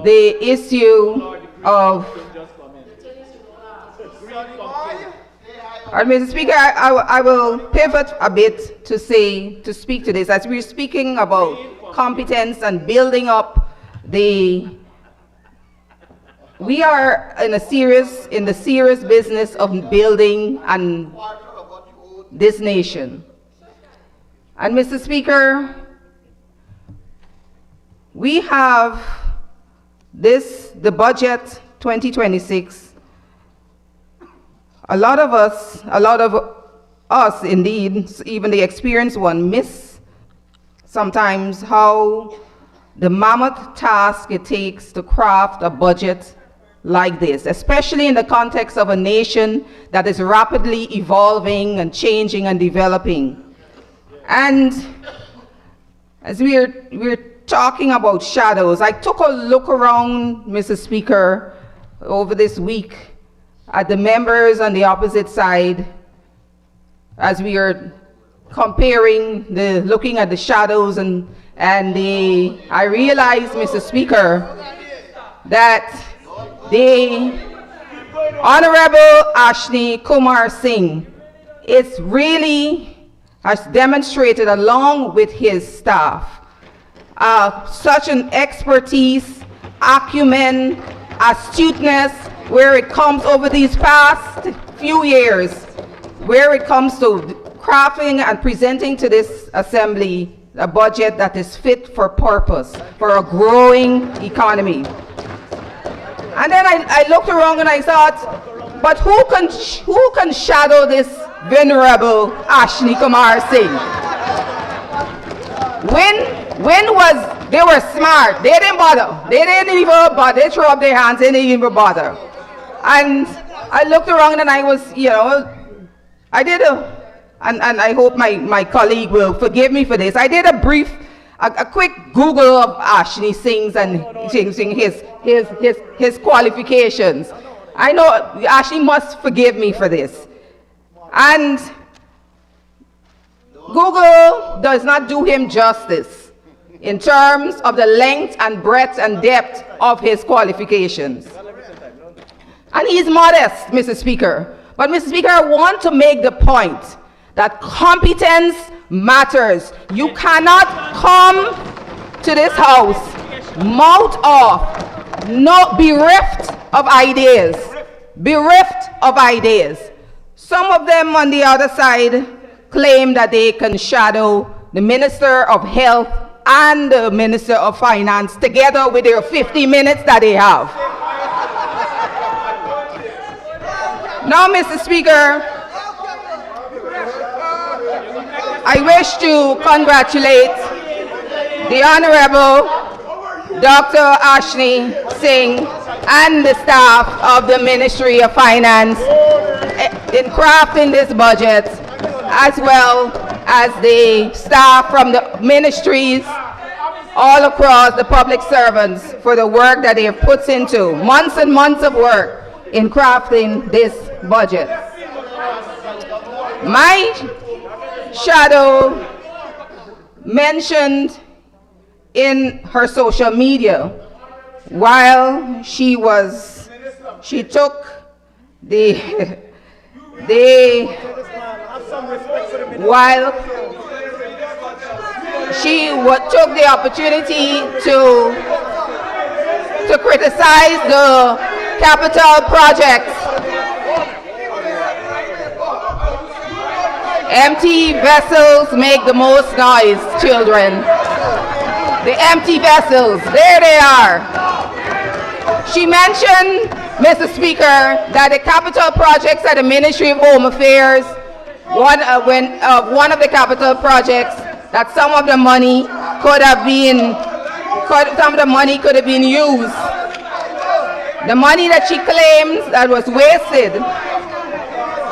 the issue of... All right, Mr. Speaker, I will pivot a bit to speak to this. As we're speaking about competence and building up we are in the serious business of building this nation. And Mr. Speaker, we have the budget 2026. A lot of us indeed, even the experienced one, miss sometimes how the mammoth task it takes to craft a budget like this, especially in the context of a nation that is rapidly evolving and changing and developing. And as we're talking about shadows, I took a look around, Mr. Speaker, over this week at the members on the opposite side as we are looking at the shadows and I realized, Mr. Speaker, that the Honorable Ashni Kumar Singh has demonstrated, along with his staff, such an expertise, acumen, astuteness, where it comes over these past few years, where it comes to crafting and presenting to this assembly a budget that is fit for purpose, for a growing economy. And then I looked around and I thought, but who can shadow this venerable Ashni Kumar Singh? They were smart. They didn't bother. They didn't even bother. They threw up their hands. They didn't even bother. And I looked around and I was, I did and I hope my colleague will forgive me for this. I did a quick Google of Ashni Singh's and his qualifications. I know Ashni must forgive me for this. And Google does not do him justice in terms of the length and breadth and depth of his qualifications. And he's modest, Mr. Speaker. But Mr. Speaker, I want to make the point that competence matters. You cannot come to this house mouth off, bereft of ideas. Some of them on the other side claim that they can shadow the Minister of Health and the Minister of Finance together with their 50 minutes that they have. Now, Mr. Speaker, I wish to congratulate the Honorable Dr. Ashni Singh and the staff of the Ministry of Finance in crafting this budget, as well as the staff from the ministries all across the public servants for the work that they have put into, months and months of work in crafting this budget. My shadow mentioned in her social media while she took took the opportunity to criticize the capital projects. Empty vessels make the most noise, children. The empty vessels, there they are. She mentioned, Mr. Speaker, that the capital projects at the Ministry of Home Affairs one of the capital projects that some of the money could have been used. The money that she claims that was wasted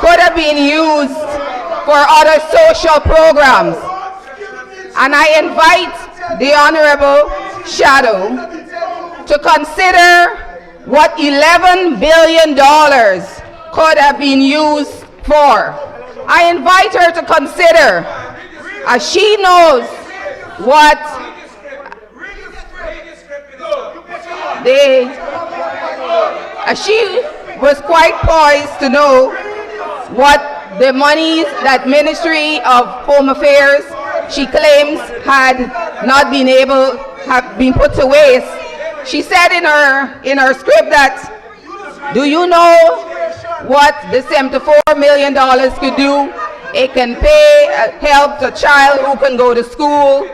could have been used for other social programs. And I invite the Honorable Shadow to consider what $11 billion could have been used for. I invite her to consider, as she knows what she was quite poised to know what the monies that Ministry of Home Affairs she claims have been put to waste. She said in her script that, do you know what the $74 million could do? It can pay help a child who can go to school.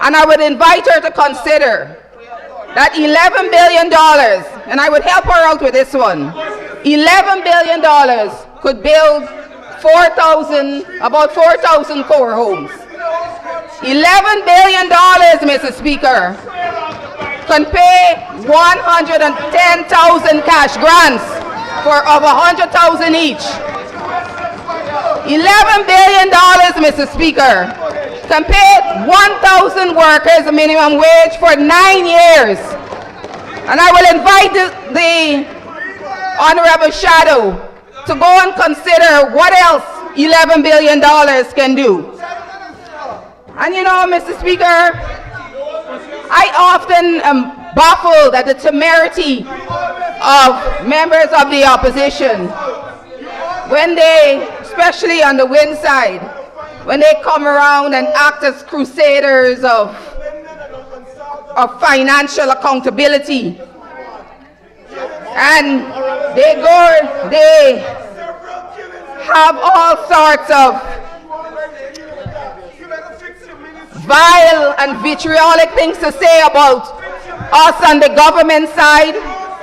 And I would invite her to consider that $11 billion, and I would help her out with this one. $11 billion could build about 4,000 core homes. $11 billion, Mr. Speaker, can pay 110,000 cash grants of 100,000 each. $11 billion, Mr. Speaker, can pay 1,000 workers a minimum wage for 9 years. And I will invite the Honorable Shadow to go and consider what else $11 billion can do. And you know, Mr. Speaker, I often am baffled at the temerity of members of the opposition when they, especially on the wind side, when they come around and act as crusaders of financial accountability. And they have all sorts of vile and vitriolic things to say about us on the government side.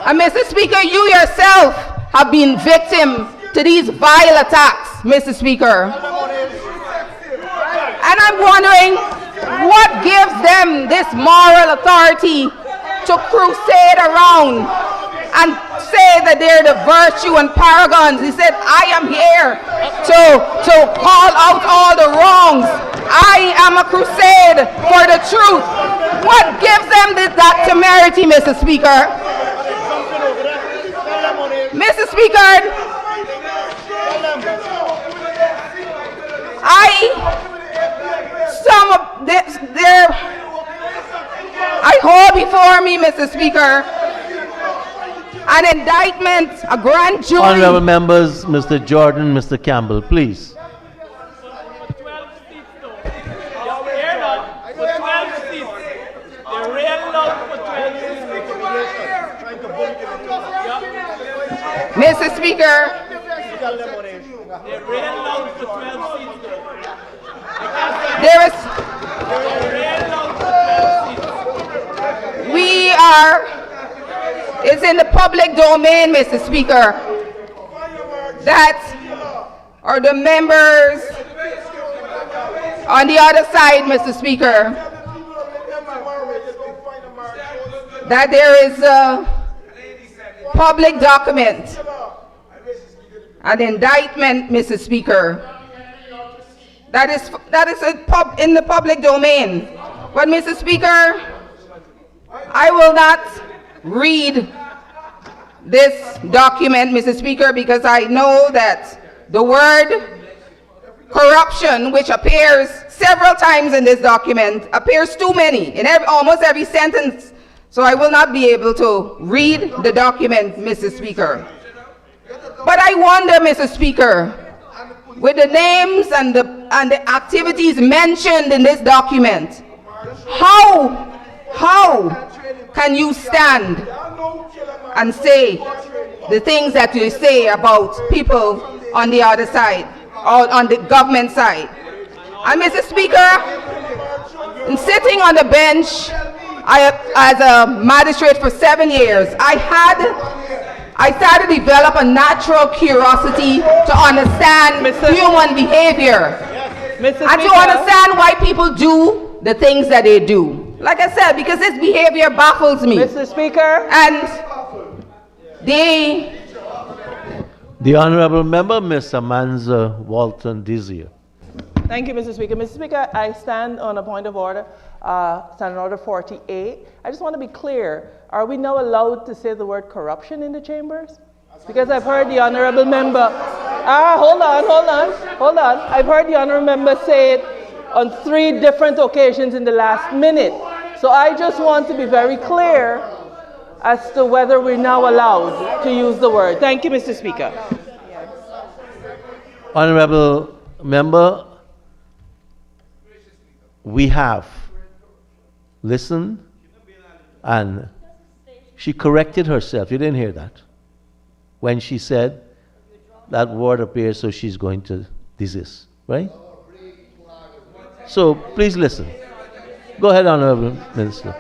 And Mr. Speaker, you yourself have been victim to these vile attacks, Mr. Speaker. And I'm wondering what gives them this moral authority to crusade around and say that they're the virtue and paragons. He said, I am here to call out all the wrongs. I am a crusade for the truth. What gives them that temerity, Mr. Speaker? Mr. Speaker, I hold before me, Mr. Speaker, an indictment, a grand jury. Honorable members, Mr. Jordan, Mr. Campbell, please. Mr. Speaker, it's in the public domain, Mr. Speaker, that are the members on the other side, Mr. Speaker, that there is a public document, an indictment, Mr. Speaker, that is in the public domain. But Mr. Speaker, I will not read this document, Mr. Speaker, because I know that the word corruption, which appears several times in this document, appears too many in almost every sentence. So I will not be able to read the document, Mr. Speaker. But I wonder, Mr. Speaker, with the names and the activities mentioned in this document, how can you stand and say the things that you say about people on the other side, or on the government side? And Mr. Speaker, in sitting on the bench, as a magistrate for 7 years, I I started to develop a natural curiosity to understand human behavior. And to understand why people do the things that they do. Like I said, because this behavior baffles me. Mr. Speaker. And the Honorable Member, Ms. Amanza Walton Dizier. Thank you, Mr. Speaker. Mr. Speaker, I stand on a point of order, Standing Order 48. I just want to be clear. Are we now allowed to say the word corruption in the chambers? Because I've heard the Honorable Member, hold on. I've heard the Honorable Member say it on 3 different occasions in the last minute. So I just want to be very clear as to whether we're now allowed to use the word. Thank you, Mr. Speaker. Honorable Member, we have listened and she corrected herself. You didn't hear that? When she said that word appears, so she's going to desist, right? So please listen. Go ahead, Honorable Minister.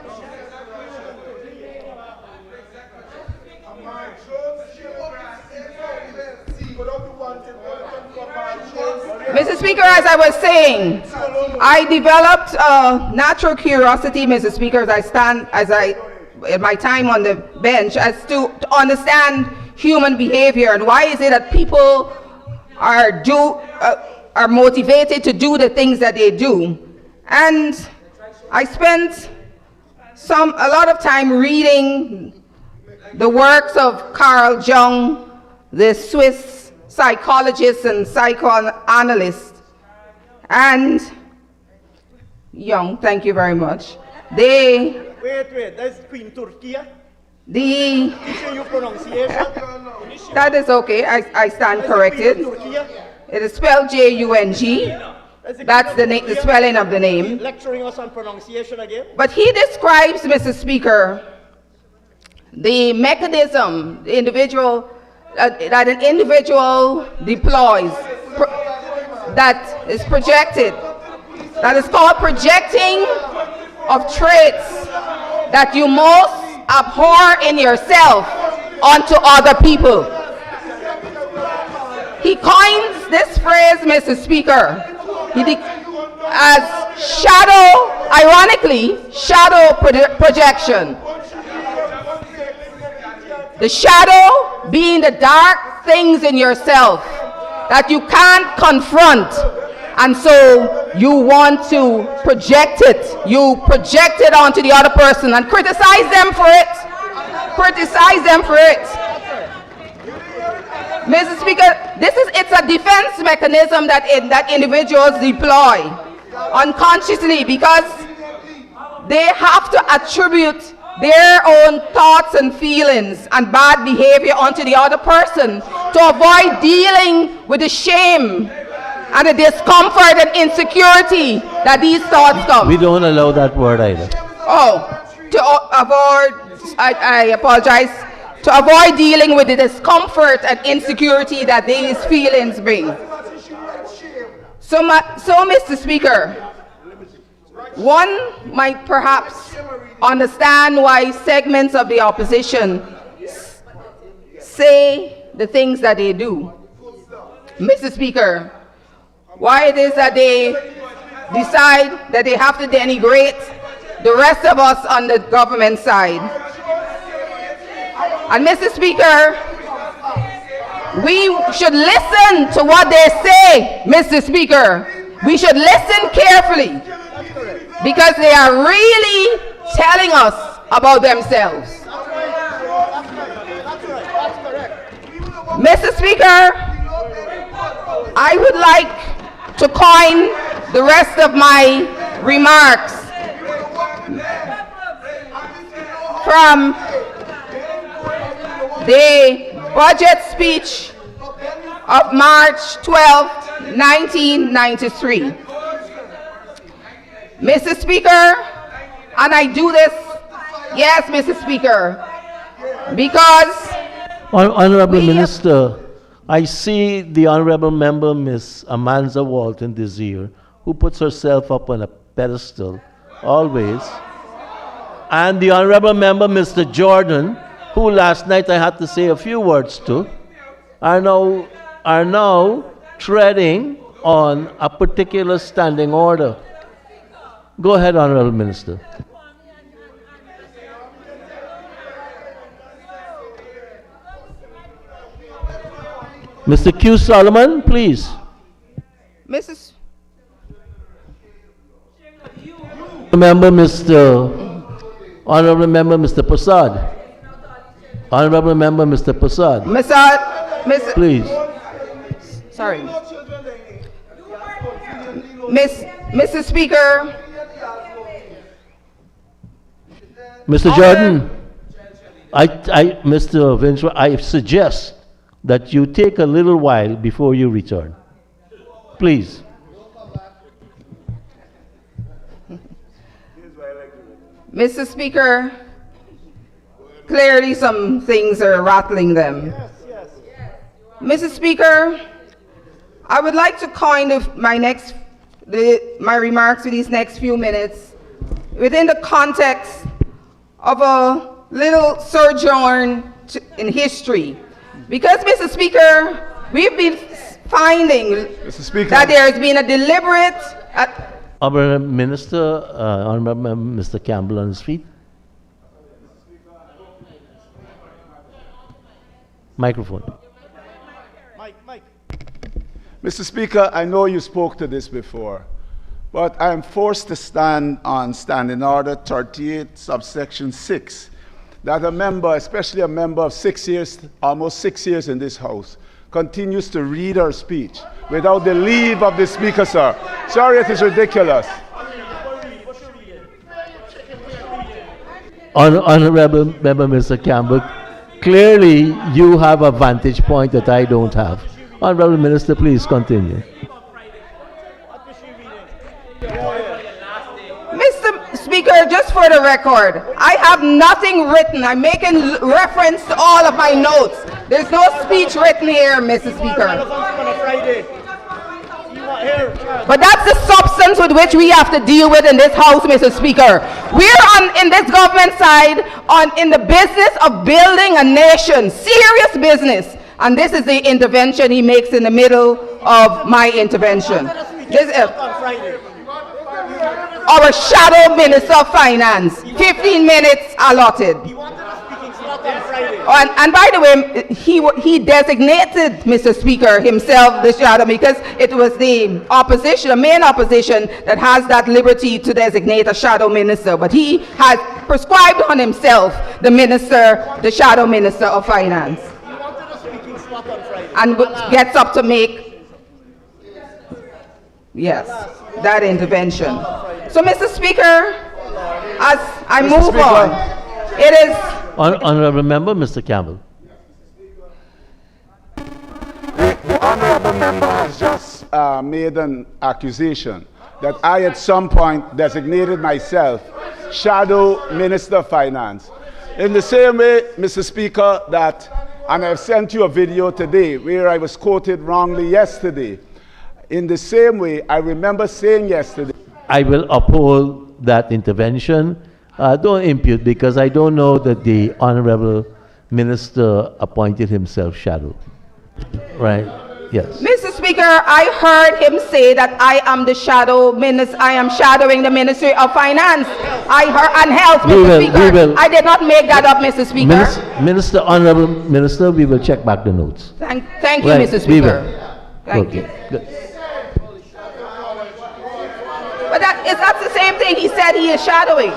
Mr. Speaker, as I was saying, I developed a natural curiosity, Mr. Speaker, in my time on the bench, as to understand human behavior and why is it that people are motivated to do the things that they do. And I spent a lot of time reading the works of Carl Jung, the Swiss psychologist and psychoanalyst, and Young, thank you very much. Wait, that's Queen Turkey? You pronunciation? That is okay, I stand corrected. It is spelled J-U-N-G. That's the spelling of the name. Lecturing us on pronunciation again? But he describes, Mr. Speaker, the mechanism, the individual, that an individual deploys, that is projected, that is called projecting of traits that you most abhor in yourself onto other people. He coins this phrase, Mr. Speaker, as shadow, ironically, shadow projection. The shadow being the dark things in yourself that you can't confront, and so you want to project it. You project it onto the other person and criticize them for it. Mr. Speaker, it's a defense mechanism that individuals deploy unconsciously, because they have to attribute their own thoughts and feelings and bad behavior onto the other person to avoid dealing with the shame and the discomfort and insecurity that these thoughts come. We don't allow that word either. I apologize, to avoid dealing with the discomfort and insecurity that these feelings bring. So Mr. Speaker, one might perhaps understand why segments of the opposition say the things that they do. Mr. Speaker, why it is that they decide that they have to denigrate the rest of us on the government side. And Mr. Speaker, we should listen to what they say, Mr. Speaker. We should listen carefully, because they are really telling us about themselves. Mr. Speaker, I would like to coin the rest of my remarks from the budget speech of March 12, 1993. Mr. Speaker, and I do this, yes, Mr. Speaker, because... Honorable Minister, I see the Honorable Member, Ms. Amanza Walton Dizier, who puts herself up on a pedestal, always, and the Honorable Member, Mr. Jordan, who last night I had to say a few words to, are now treading on a particular standing order. Go ahead, Honorable Minister. Mr. Q. Solomon, please. Mrs. Honorable Member Mr. Prasad. Honorable Member Mr. Prasad. Mr. Please. Sorry. Mr. Speaker. Mr. Jordan, Mr. Vince, I suggest that you take a little while before you return. Please. Mr. Speaker, clearly some things are rattling them. Mr. Speaker, I would like to my remarks for these next few minutes within the context of a little sojourn in history. Because, Mr. Speaker, we've been finding that there has been a deliberate... Honorable Minister, Honorable Mr. Campbell on his feet. Microphone. Mike. Mr. Speaker, I know you spoke to this before, but I am forced to stand on Standing Order 38, subsection 6, that a member, especially a member of 6 years, almost 6 years in this House, continues to read her speech without the leave of the Speaker, sir. Sorry, it is ridiculous. Honorable Member Mr. Campbell, clearly you have a vantage point that I don't have. Honorable Minister, please continue. Mr. Speaker, just for the record, I have nothing written. I'm making reference to all of my notes. There's no speech written here, Mr. Speaker. But that's the substance with which we have to deal with in this House, Mr. Speaker. We're in this government side in the business of building a nation, serious business. And this is the intervention he makes in the middle of my intervention. Our shadow Minister of Finance, 15 minutes allotted. And by the way, he designated, Mr. Speaker, himself the shadow because it was the opposition, the main opposition, that has that liberty to designate a shadow minister. But he has prescribed on himself the shadow minister of finance. And gets up to make, yes, that intervention. So, Mr. Speaker, as I move on, it is... Honorable Member, Mr. Campbell. The Honorable Member has just made an accusation that I at some point designated myself Shadow Minister of Finance. In the same way, Mr. Speaker, and I've sent you a video today where I was quoted wrongly yesterday. In the same way, I remember saying yesterday... I will uphold that intervention. Don't impute, because I don't know that the Honorable Minister appointed himself shadow. Right? Yes. Mr. Speaker, I heard him say that I am the shadow minister. I am shadowing the Ministry of Finance. I heard, and health, Mr. Speaker. I did not make that up, Mr. Speaker. Honorable Minister, we will check back the notes. Thank you, Mr. Speaker. Thank you. Good. But that's the same thing he said he is shadowing.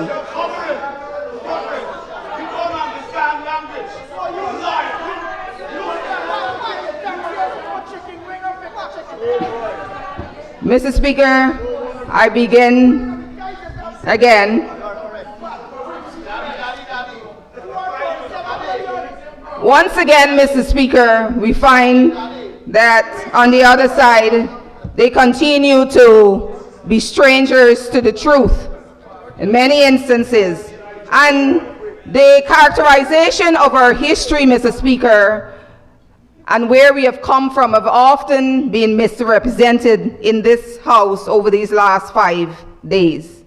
Mr. Speaker, I begin again. Once again, Mr. Speaker, we find that on the other side, they continue to be strangers to the truth in many instances. And the characterization of our history, Mr. Speaker, and where we have come from have often been misrepresented in this House over these last 5 days.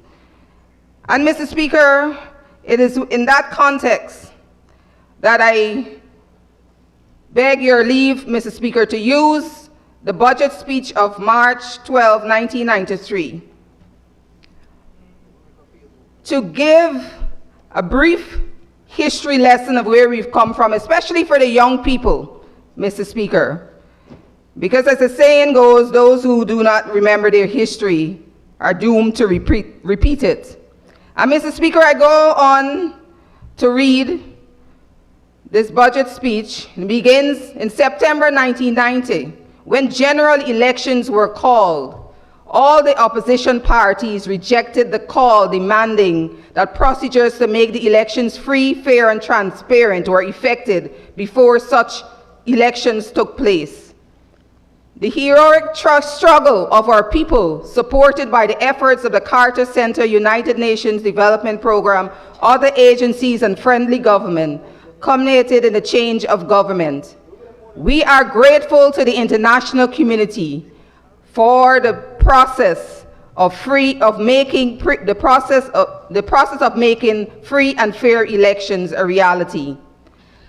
And Mr. Speaker, it is in that context that I beg your leave, Mr. Speaker, to use the budget speech of March 12, 1993, to give a brief history lesson of where we've come from, especially for the young people, Mr. Speaker. Because as the saying goes, those who do not remember their history are doomed to repeat it. And Mr. Speaker, I go on to read this budget speech. It begins in September 1990, when general elections were called. All the opposition parties rejected the call, demanding that procedures to make the elections free, fair, and transparent were effected before such elections took place. The heroic struggle of our people, supported by the efforts of the Carter Center, United Nations Development Program, other agencies, and friendly government, culminated in the change of government. We are grateful to the international community for the process of making free and fair elections a reality.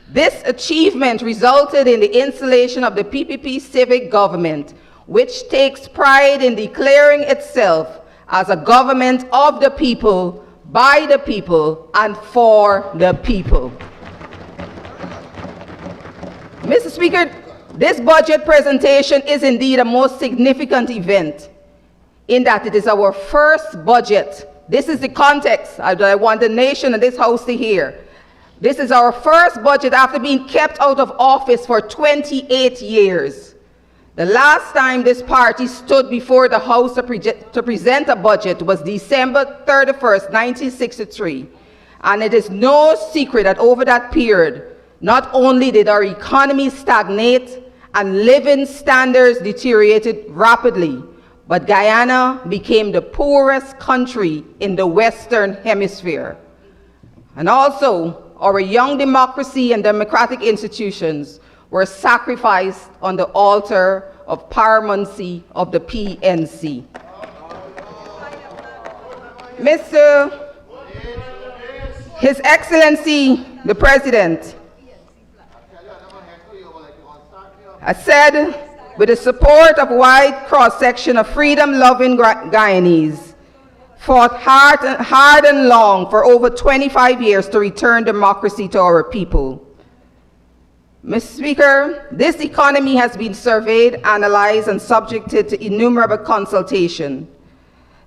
This achievement resulted in the installation of the PPP civic government, which takes pride in declaring itself as a government of the people, by the people, and for the people. Mr. Speaker, this budget presentation is indeed a most significant event in that it is our first budget. This is the context I want the nation and this House to hear. This is our first budget after being kept out of office for 28 years. The last time this party stood before the House to present a budget was December 31st, 1963. And it is no secret that over that period, not only did our economy stagnate and living standards deteriorated rapidly, but Guyana became the poorest country in the Western Hemisphere. And also, our young democracy and democratic institutions were sacrificed on the altar of paramountcy of the PNC. His Excellency, the President, has said, with the support of a wide cross-section of freedom-loving Guyanese, fought hard and long for over 25 years to return democracy to our people. Mr. Speaker, this economy has been surveyed, analyzed, and subjected to innumerable consultation.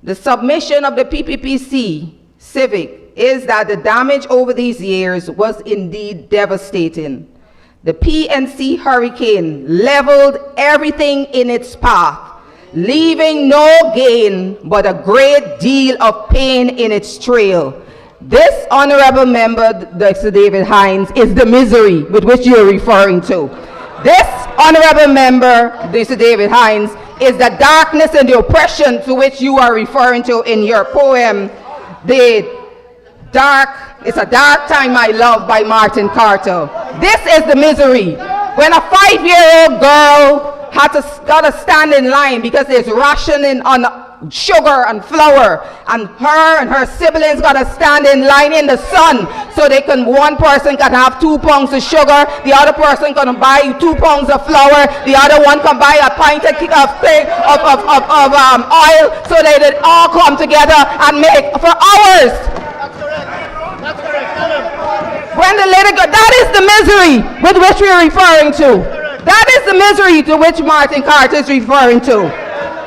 The submission of the PPPC Civic is that the damage over these years was indeed devastating. The PNC hurricane leveled everything in its path, leaving no gain but a great deal of pain in its trail. This honorable member, Dr. David Hines, is the misery with which you are referring to. This honorable member, Dr. David Hines, is the darkness and the oppression to which you are referring to in your poem, It's a Dark Time, My Love by Martin Carter. This is the misery. When a 5-year-old girl got to stand in line because there's rationing on sugar and flour, and her siblings got to stand in line in the sun so one person can have 2 pounds of sugar, the other person can buy 2 pounds of flour, the other one can buy a pint of oil, so they all come together and make for hours. When the little girl, that is the misery with which we are referring to. That is the misery to which Martin Carter is referring to.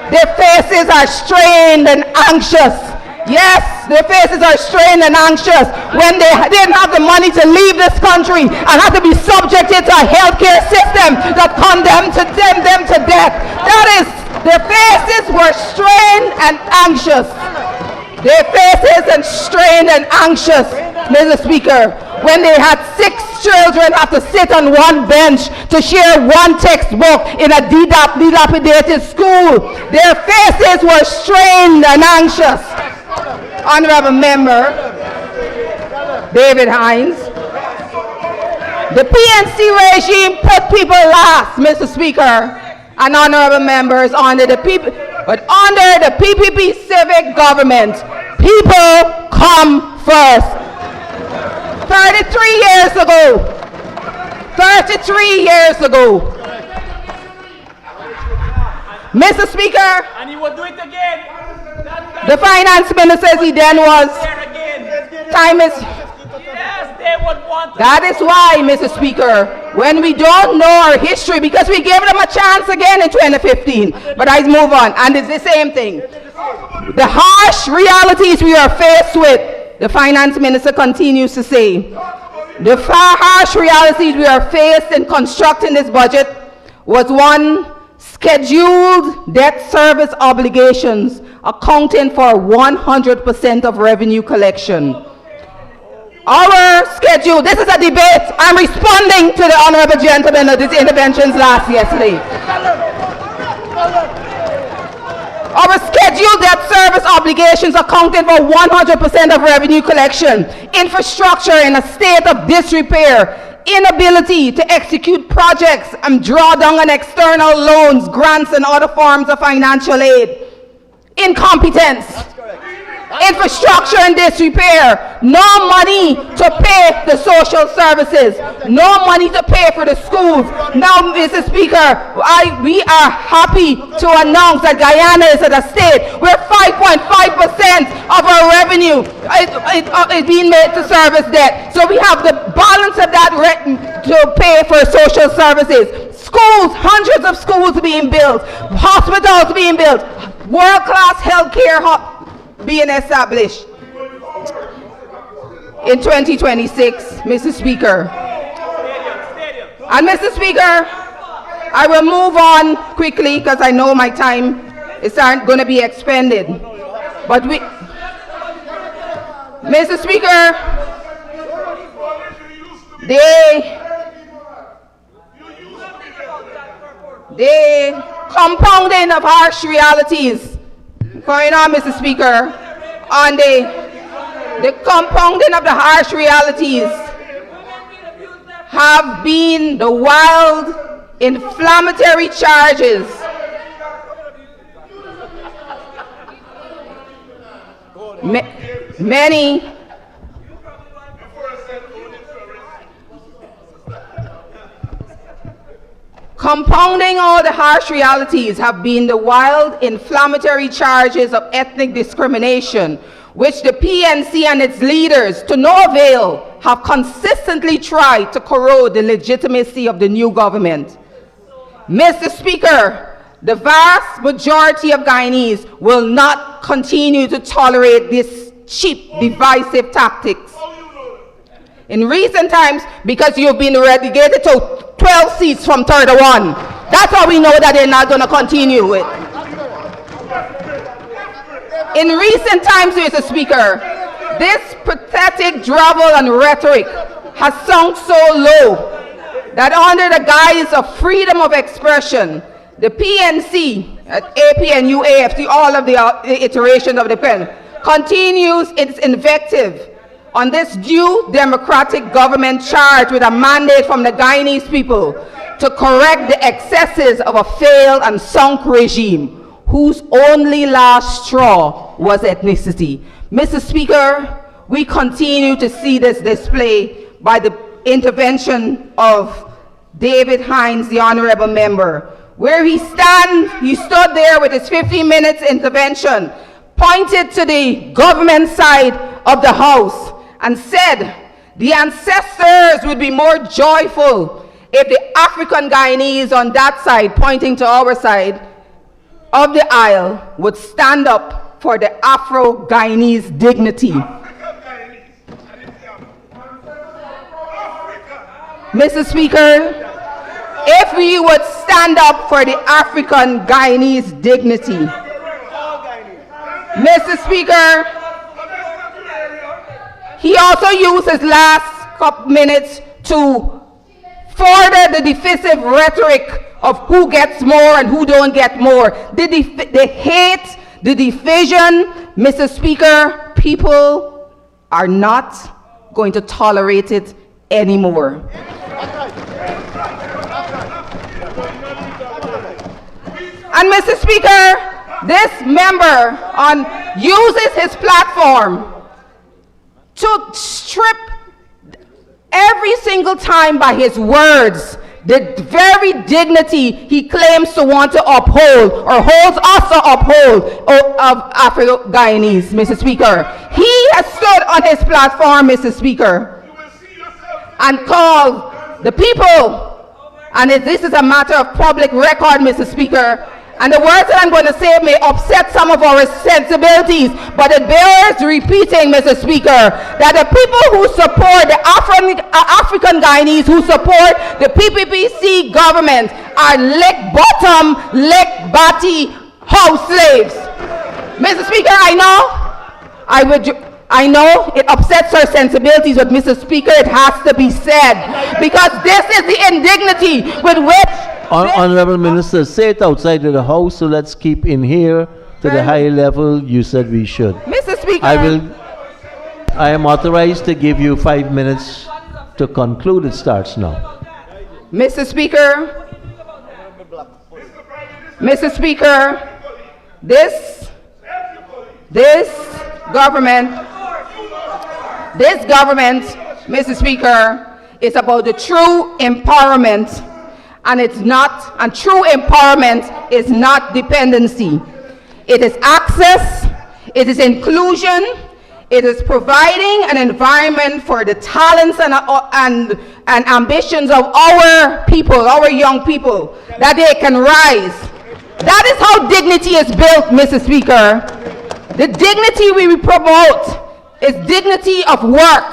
Their faces are strained and anxious. Yes, their faces are strained and anxious when they didn't have the money to leave this country and had to be subjected to a healthcare system that condemned them to death. That is, their faces were strained and anxious. Their faces and strained and anxious, Mr. Speaker, when they had 6 children have to sit on one bench to share one textbook in a dilapidated school. Their faces were strained and anxious. Honorable Member David Hines, the PNC regime put people last, Mr. Speaker, and honorable members under the PPP civic government, people come first. 33 years ago, 33 years ago. Mr. Speaker, And he will do it again. the finance minister says he then was. Time is. Yes, they would want to. That is why, Mr. Speaker, when we don't know our history, because we gave them a chance again in 2015, but I move on, and it's the same thing. The harsh realities we are faced with, the finance minister continues to say, the harsh realities we are faced in constructing this budget was one, scheduled debt service obligations accounting for 100% of revenue collection. Our schedule, this is a debate. I'm responding to the honorable gentleman of these interventions yesterday. Our scheduled debt service obligations accounting for 100% of revenue collection. Infrastructure in a state of disrepair. Inability to execute projects and draw down on external loans, grants, and other forms of financial aid. Incompetence. Infrastructure in disrepair. No money to pay the social services. No money to pay for the schools. Now, Mr. Speaker, we are happy to announce that Guyana is at a state where 5.5% of our revenue is being made to service debt. So we have the balance of that to pay for social services. Schools, hundreds of schools being built. Hospitals being built. World-class healthcare being established in 2026, Mr. Speaker. And Mr. Speaker, I will move on quickly because I know my time is going to be expended. But Mr. Speaker, the compounding of harsh realities going on, Mr. Speaker, on the compounding of the harsh realities have been the wild, inflammatory charges many compounding all the harsh realities have been the wild, inflammatory charges of ethnic discrimination, which the PNC and its leaders, to no avail, have consistently tried to corrode the legitimacy of the new government. Mr. Speaker, the vast majority of Guyanese will not continue to tolerate these cheap, divisive tactics. In recent times, because you've been relegated to 12 seats from 31. That's how we know that they're not going to continue it. In recent times, Mr. Speaker, this pathetic drivel and rhetoric has sunk so low that under the guise of freedom of expression, the PNC, APNU, AFT, all of the iterations of the pen, continues its invective on this due democratic government charged with a mandate from the Guyanese people to correct the excesses of a failed and sunk regime whose only last straw was ethnicity. Mr. Speaker, we continue to see this display by the intervention of David Hines, the honorable member, where he stood there with his 15 minutes intervention, pointed to the government side of the House, and said the ancestors would be more joyful if the African Guyanese on that side, pointing to our side of the aisle, would stand up for the Afro-Guyanese dignity. Mr. Speaker, if we would stand up for the African Guyanese dignity. Mr. Speaker, he also used his last couple minutes to further the divisive rhetoric of who gets more and who don't get more. The hate, the division, Mr. Speaker, people are not going to tolerate it anymore. And Mr. Speaker, this member uses his platform to strip every single time by his words, the very dignity he claims to want to uphold or holds us to uphold of Afro-Guyanese, Mr. Speaker. He has stood on his platform, Mr. Speaker, and called the people, and this is a matter of public record, Mr. Speaker, and the words that I'm going to say may upset some of our sensibilities, but it bears repeating, Mr. Speaker, that the people who support the African Guyanese who support the PPPC government are lick-bottom, lick-body house slaves. Mr. Speaker, I know it upsets our sensibilities, but Mr. Speaker, it has to be said, because this is the indignity with which... Honorable Minister, say it outside of the House, so let's keep in here to the high level you said we should. Mr. Speaker... I am authorized to give you 5 minutes to conclude. It starts now. Mr. Speaker, this government, Mr. Speaker, is about the true empowerment, and true empowerment is not dependency. It is access, it is inclusion, it is providing an environment for the talents and ambitions of our people, our young people, that they can rise. That is how dignity is built, Mr. Speaker. The dignity we promote is dignity of work,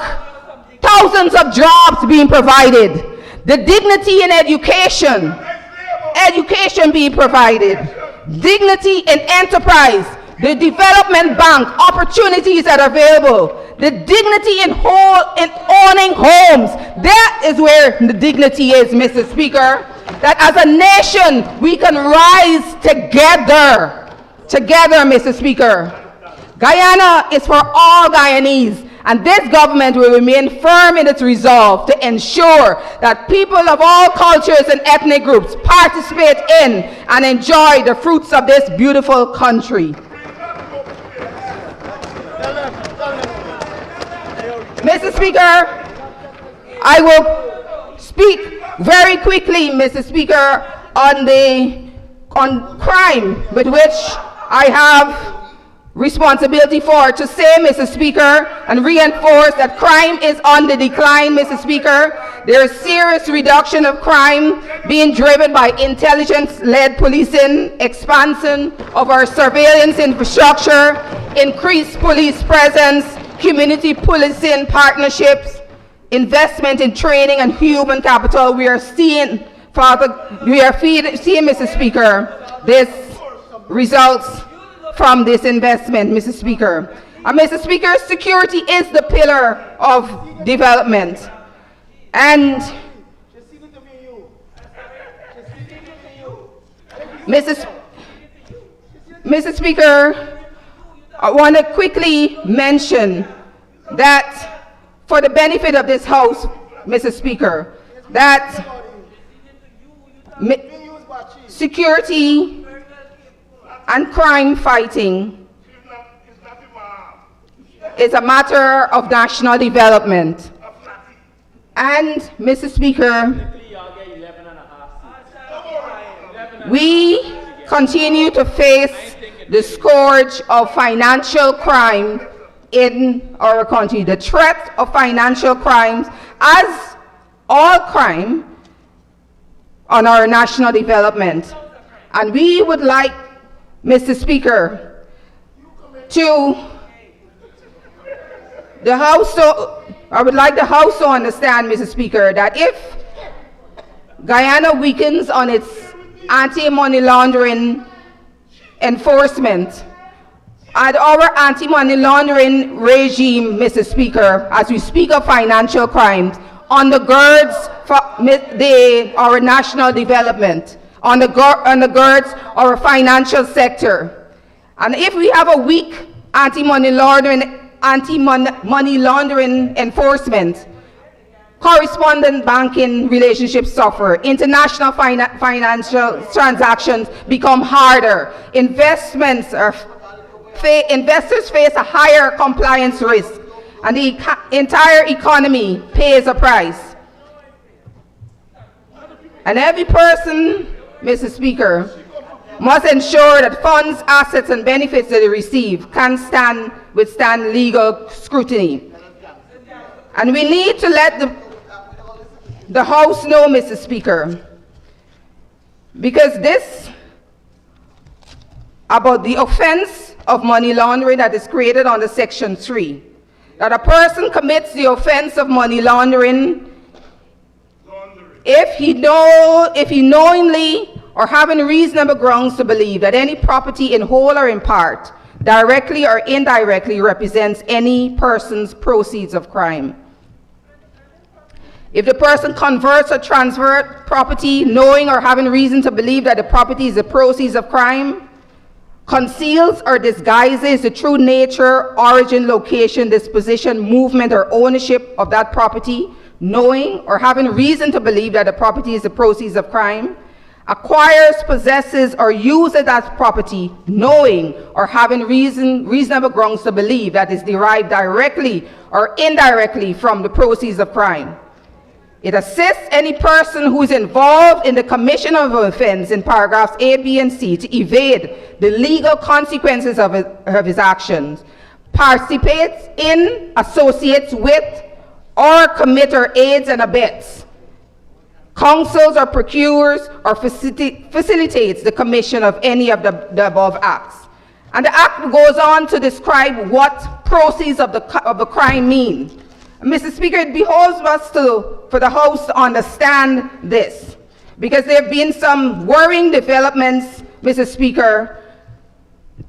thousands of jobs being provided, the dignity in education being provided, dignity in enterprise, the development bank, opportunities that are available, the dignity in owning homes. That is where the dignity is, Mr. Speaker. That as a nation, we can rise together, Mr. Speaker. Guyana is for all Guyanese, and this government will remain firm in its resolve to ensure that people of all cultures and ethnic groups participate in and enjoy the fruits of this beautiful country. Mr. Speaker, I will speak very quickly, Mr. Speaker, on crime with which I have responsibility for, to say, Mr. Speaker, and reinforce that crime is on the decline, Mr. Speaker. There is serious reduction of crime being driven by intelligence-led policing, expansion of our surveillance infrastructure, increased police presence, community policing partnerships, investment in training and human capital. We are seeing, Mr. Speaker, this results from this investment, Mr. Speaker. And Mr. Speaker, security is the pillar of development. And Mr. Speaker, I want to quickly mention that for the benefit of this House, Mr. Speaker, that security and crime fighting is a matter of national development. And, Mr. Speaker, we continue to face the scourge of financial crime in our country, the threat of financial crimes, as all crime, on our national development. And we would like, Mr. Speaker, I would like the House to understand, Mr. Speaker, that if Guyana weakens on its anti-money laundering enforcement, and our anti-money laundering regime, Mr. Speaker, as we speak of financial crimes, undergirds our national development, undergirds our financial sector. And if we have a weak anti-money laundering enforcement, correspondent banking relationships suffer, international financial transactions become harder, investors face a higher compliance risk, and the entire economy pays a price. And every person, Mr. Speaker, must ensure that funds, assets, and benefits that they receive can withstand legal scrutiny. And we need to let the House know, Mr. Speaker, because this, about the offense of money laundering that is created under Section 3, that a person commits the offense of money laundering if he knowingly or having reasonable grounds to believe that any property in whole or in part, directly or indirectly, represents any person's proceeds of crime. If the person converts or transfers property knowing or having reason to believe that the property is the proceeds of crime, conceals or disguises the true nature, origin, location, disposition, movement, or ownership of that property, knowing or having reason to believe that the property is the proceeds of crime, acquires, possesses, or uses that property knowing or having reasonable grounds to believe that is derived directly or indirectly from the proceeds of crime. It assists any person who is involved in the commission of an offense in paragraphs A, B, and C to evade the legal consequences of his actions, participates in, associates with, or commit or aids and abets, counsels or procures or facilitates the commission of any of the above acts. And the act goes on to describe what proceeds of the crime mean. Mr. Speaker, it behoves us for the House to understand this, because there have been some worrying developments, Mr. Speaker.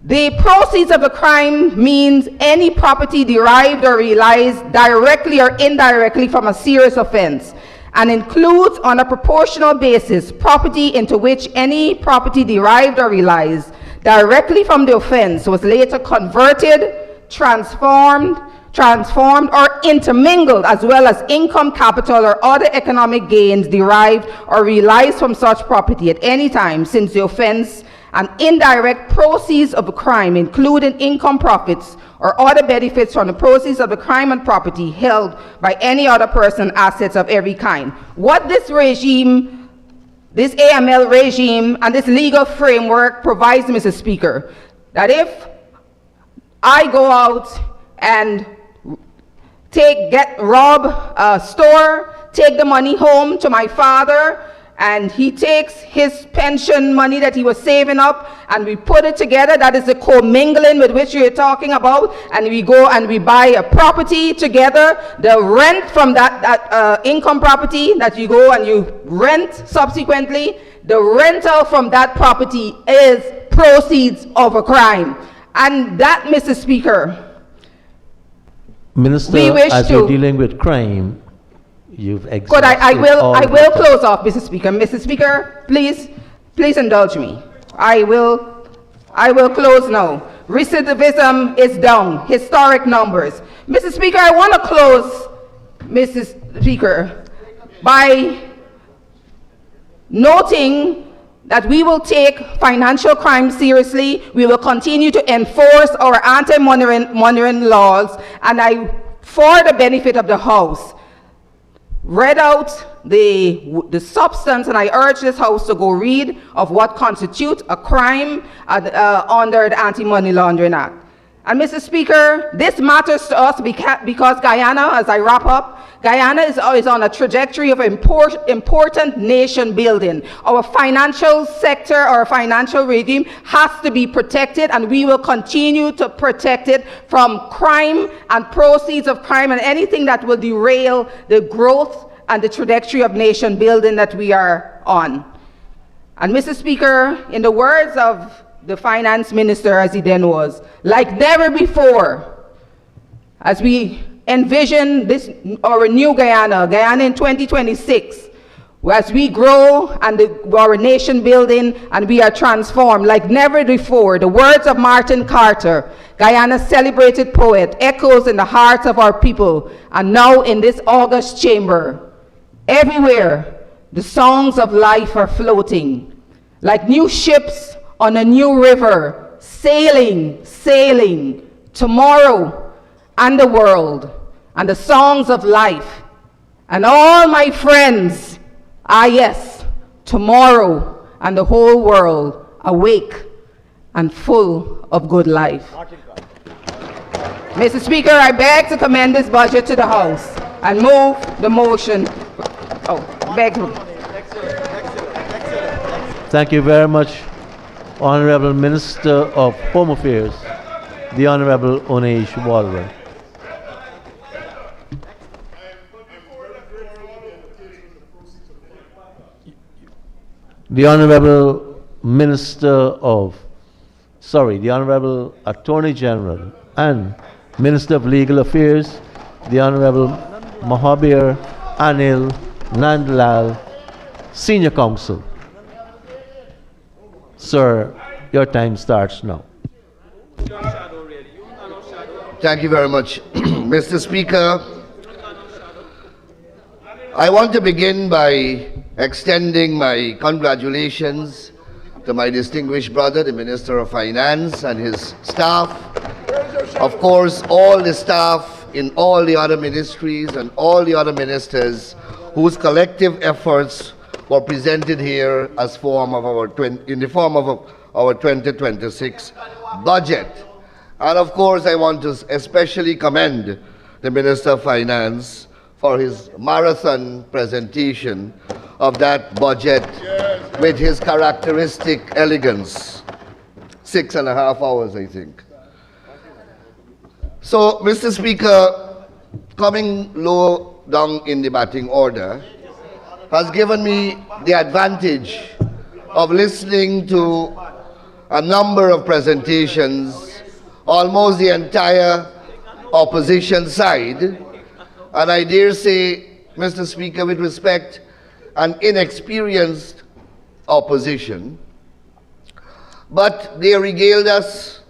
The proceeds of a crime means any property derived or realized directly or indirectly from a serious offense, and includes on a proportional basis property into which any property derived or realized directly from the offense was later converted, transformed, or intermingled, as well as income, capital, or other economic gains derived or realized from such property at any time since the offense, and indirect proceeds of a crime, including income, profits, or other benefits from the proceeds of the crime and property held by any other person, assets of every kind. What this regime, this AML regime, and this legal framework provides, Mr. Speaker, that if I go out and rob a store, take the money home to my father, and he takes his pension money that he was saving up, and we put it together. That is the commingling with which you're talking about, and we go and we buy a property together. The rent from that income property that you go and you rent subsequently, the rental from that property is proceeds of a crime. And that, Mr. Speaker, Minister, as you're dealing with crime, you've exhausted I will close off, Mr. Speaker. Mr. Speaker, please indulge me. I will close now. Recidivism is down, historic numbers. Mr. Speaker, I want to close, Mr. Speaker, by noting that we will take financial crime seriously. We will continue to enforce our anti-money laws, and I, for the benefit of the House, read out the substance, and I urge this House to go read of what constitutes a crime under the Anti-Money Laundering Act. And Mr. Speaker, this matters to us because Guyana, as I wrap up, Guyana is on a trajectory of important nation building. Our financial sector, our financial regime has to be protected, and we will continue to protect it from crime and proceeds of crime and anything that will derail the growth and the trajectory of nation building that we are on. And Mr. Speaker, in the words of the finance minister as he then was, like never before, as we envision this, our new Guyana in 2026, as we grow and our nation building and we are transformed like never before, the words of Martin Carter, Guyana's celebrated poet, echoes in the hearts of our people, and now in this august chamber. Everywhere, the songs of life are floating, like new ships on a new river, sailing, tomorrow and the world and the songs of life. And all my friends are, yes, tomorrow and the whole world awake and full of good life. Mr. Speaker, I beg to commend this budget to the House and move the motion. Oh, beg. Thank you very much, Honorable Minister of Home Affairs, the Honorable Oneish Walworth. The Honorable the Honorable Attorney General and Minister of Legal Affairs, the Honorable Mahabir Anil Nandlal, Senior Counsel. Sir, your time starts now. Thank you very much. Mr. Speaker, I want to begin by extending my congratulations to my distinguished brother, the Minister of Finance, and his staff. Of course, all the staff in all the other ministries and all the other ministers whose collective efforts were presented here as in the form of our 2026 budget. And of course, I want to especially commend the Minister of Finance for his marathon presentation of that budget with his characteristic elegance. 6.5 hours, I think. So, Mr. Speaker, coming low down in the batting order has given me the advantage of listening to a number of presentations, almost the entire opposition side, and I dare say, Mr. Speaker, with respect, an inexperienced opposition, but they regaled us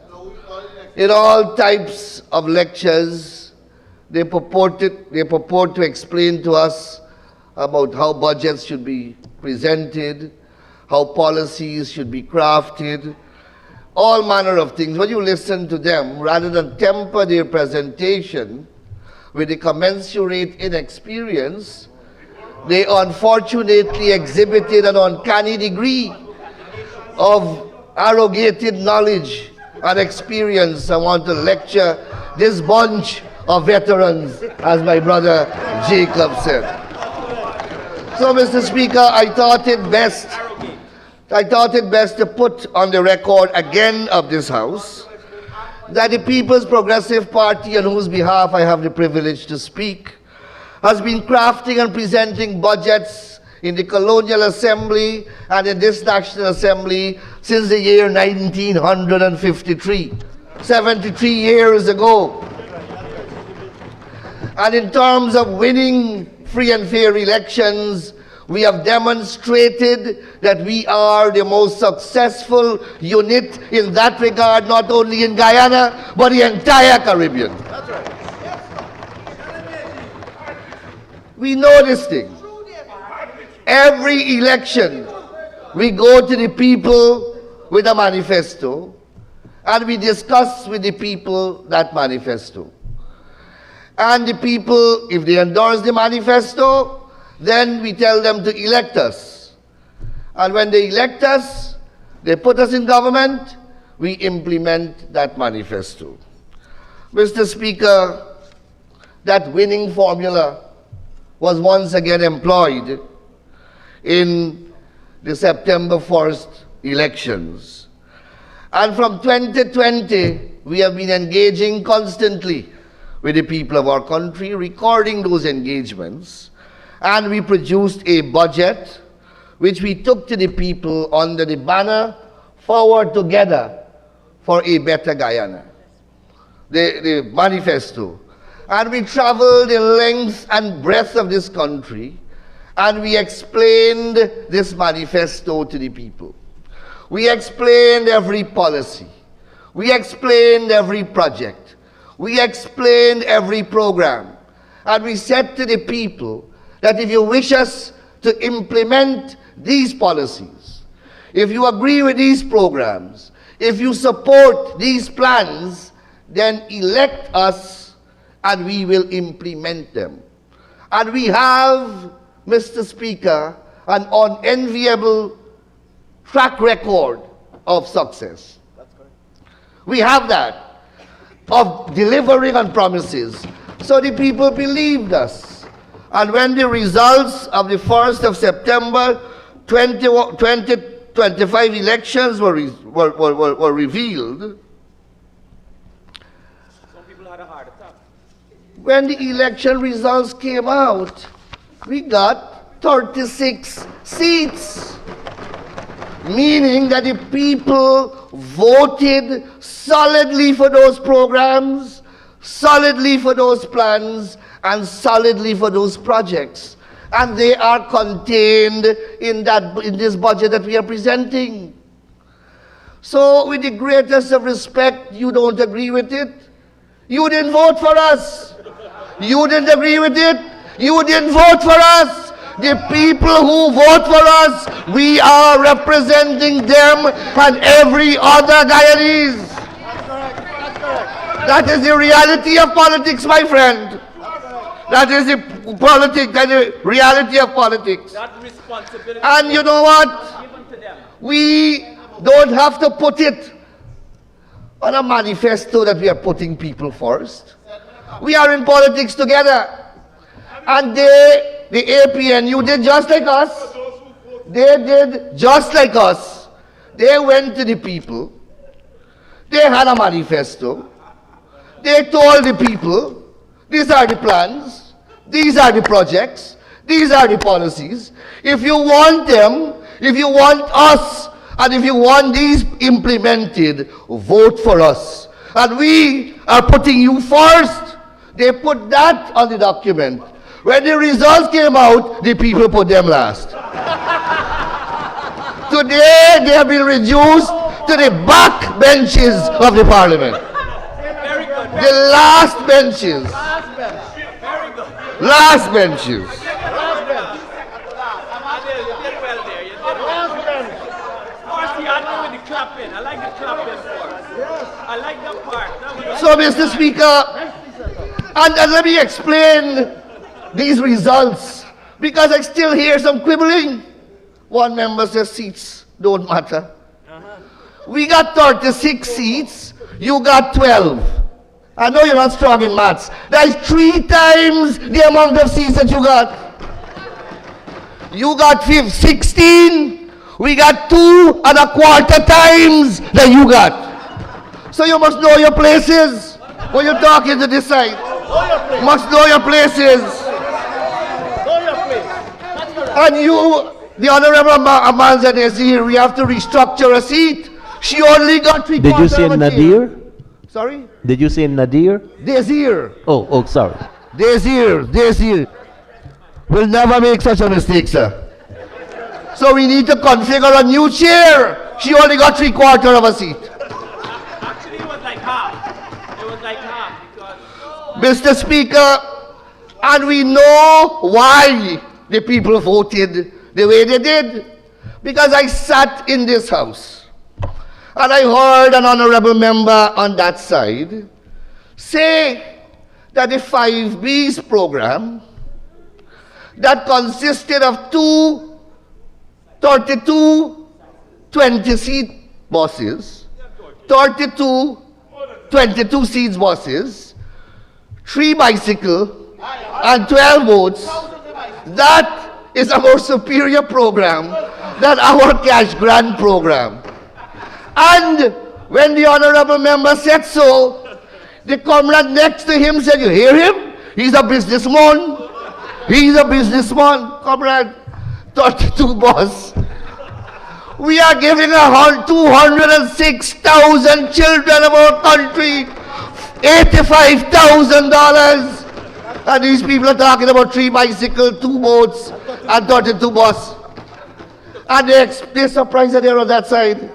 in all types of lectures. They purport to explain to us about how budgets should be presented, how policies should be crafted, all manner of things. When you listen to them, rather than temper their presentation with the commensurate inexperience, they unfortunately exhibited an uncanny degree of arrogated knowledge and experience. I want to lecture this bunch of veterans, as my brother Jacob said. So, Mr. Speaker, I thought it best to put on the record again of this House that the People's Progressive Party, on whose behalf I have the privilege to speak, has been crafting and presenting budgets in the Colonial Assembly and in this National Assembly since the year 1953, 73 years ago. And in terms of winning free and fair elections, we have demonstrated that we are the most successful unit in that regard, not only in Guyana, but the entire Caribbean. That's right. We know this thing. Every election, we go to the people with a manifesto, and we discuss with the people that manifesto. And the people, if they endorse the manifesto, then we tell them to elect us. And when they elect us, they put us in government, we implement that manifesto. Mr. Speaker, that winning formula was once again employed in the September 1st elections. And from 2020, we have been engaging constantly with the people of our country, recording those engagements, and we produced a budget which we took to the people under the banner Forward Together for a Better Guyana, the manifesto. And we traveled the length and breadth of this country, and we explained this manifesto to the people. We explained every policy. We explained every project. We explained every program. And we said to the people that if you wish us to implement these policies, if you agree with these programs, if you support these plans, then elect us and we will implement them. And we have, Mr. Speaker, an unenviable track record of success. We have that, of delivering on promises. So the people believed us. And when the results of the 1st of September 2025 elections were revealed, Some people had a heart attack. when the election results came out, we got 36 seats, meaning that the people voted solidly for those programs, solidly for those plans, and solidly for those projects. And they are contained in this budget that we are presenting. So with the greatest of respect, you don't agree with it? You didn't vote for us. You didn't agree with it? You didn't vote for us. The people who vote for us, we are representing them and every other Guyanese. That is the reality of politics, my friend. That is the reality of politics. That responsibility. And you know what? Given to them. We don't have to put it on a manifesto that we are putting people first. We are in politics together. And the APNU did just like us. They did just like us. They went to the people. They had a manifesto. They told the people, these are the plans, these are the projects, these are the policies. If you want them, if you want us, and if you want these implemented, vote for us. And we are putting you first. They put that on the document. When the results came out, the people put them last. Today, they have been reduced to the back benches of the parliament. Very good. The last benches. Very good. Last benches. Adele, you did well there. You did well. Marcy, I know with the clapping. I like the clapping part. I like that part. That was So, Mr. Speaker, and let me explain these results, because I still hear some quibbling. One member says seats don't matter. We got 36 seats, you got 12. I know you're not strong in maths. That is 3 times the amount of seats that you got. You got 16, we got 2.25 times that you got. So you must know your places when you're talking to this side. You must know your places. And you, the Honorable Amanza Nazir, we have to restructure a seat. She only got 3 Did you say of a Nadir? seat. Sorry? Did you say Nadir? Desir. Oh, sorry. Desir. Will never make such a mistake, sir. So we need to configure a new chair. She only got 3/4 of a seat. actually it was like half. It was like half because Mr. Speaker, and we know why the people voted the way they did. Because I sat in this house and I heard an honorable member on that side say that the 5Bs program that consisted of 2 32 20-seat buses, 32 22-seat buses, 3 bicycles, and 12 boats, that is a more superior program than our cash grant program. And when the honorable member said so, the comrade next to him said, you hear him? He's a businessman. He's a businessman, comrade. 32 bus. We are giving 206,000 children of our country $85,000. And these people are talking about 3 bicycles, 2 boats, and 32 bus. And they're surprised that they're on that side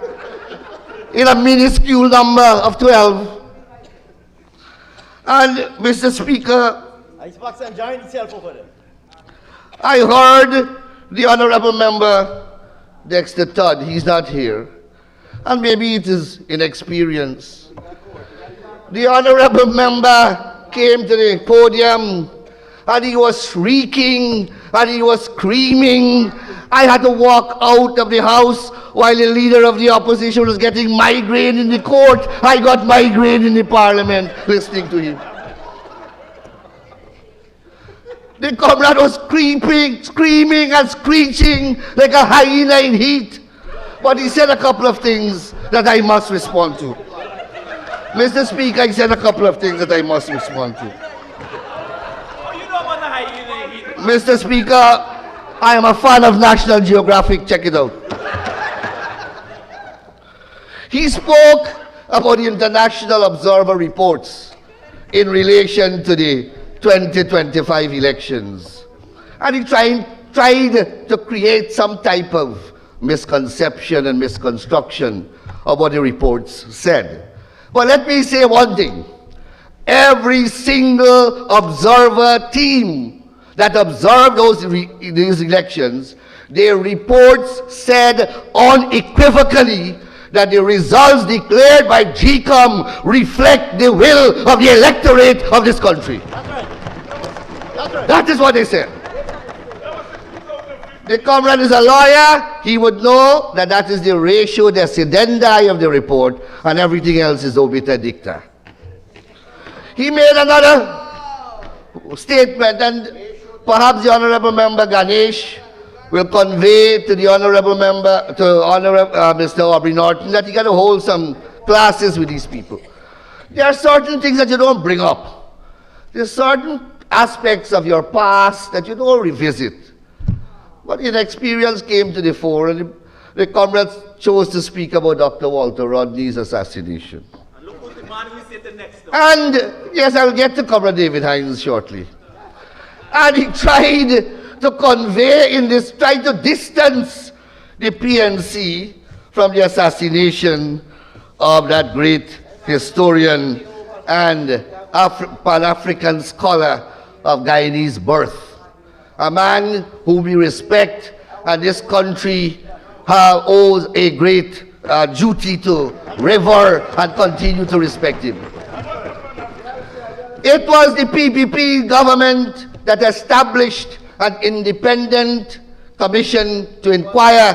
in a minuscule number of 12. And Mr. Speaker, I heard the honorable member Dexter Todd, he's not here, and maybe it is inexperience. The honorable member came to the podium and he was shrieking and he was screaming. I had to walk out of the house while the leader of the opposition was getting migraine in the court. I got migraine in the parliament listening to him. The comrade was screaming and screeching like a hyena in heat. But he said a couple of things that I must respond to. Mr. Speaker, he said a couple of things that I must respond to. Mr. Speaker, I am a fan of National Geographic. Check it out. He spoke about the International Observer reports in relation to the 2025 elections. And he tried to create some type of misconception and misconstruction of what the reports said. But let me say one thing. Every single observer team that observed these elections, their reports said unequivocally that the results declared by GCOM reflect the will of the electorate of this country. That's right. That is what they said. The comrade is a lawyer. He would know that that is the ratio decidendi of the report, and everything else is obiter dicta. He made another statement, and perhaps the Honorable Member Ganesh will convey to the Honorable Member, to Mr. Aubrey Norton, that he got to hold some classes with these people. There are certain things that you don't bring up. There are certain aspects of your past that you don't revisit. But inexperience came to the fore, and the comrades chose to speak about Dr. Walter Rodney's assassination. And look what the man we say the next time. And yes, I'll get to Comrade David Hines shortly. And he tried to convey in this, tried to distance the PNC from the assassination of that great historian and Pan-African scholar of Guyanese birth. A man whom we respect, and this country owes a great duty to revere and continue to respect him. It was the PPP government that established an independent commission to inquire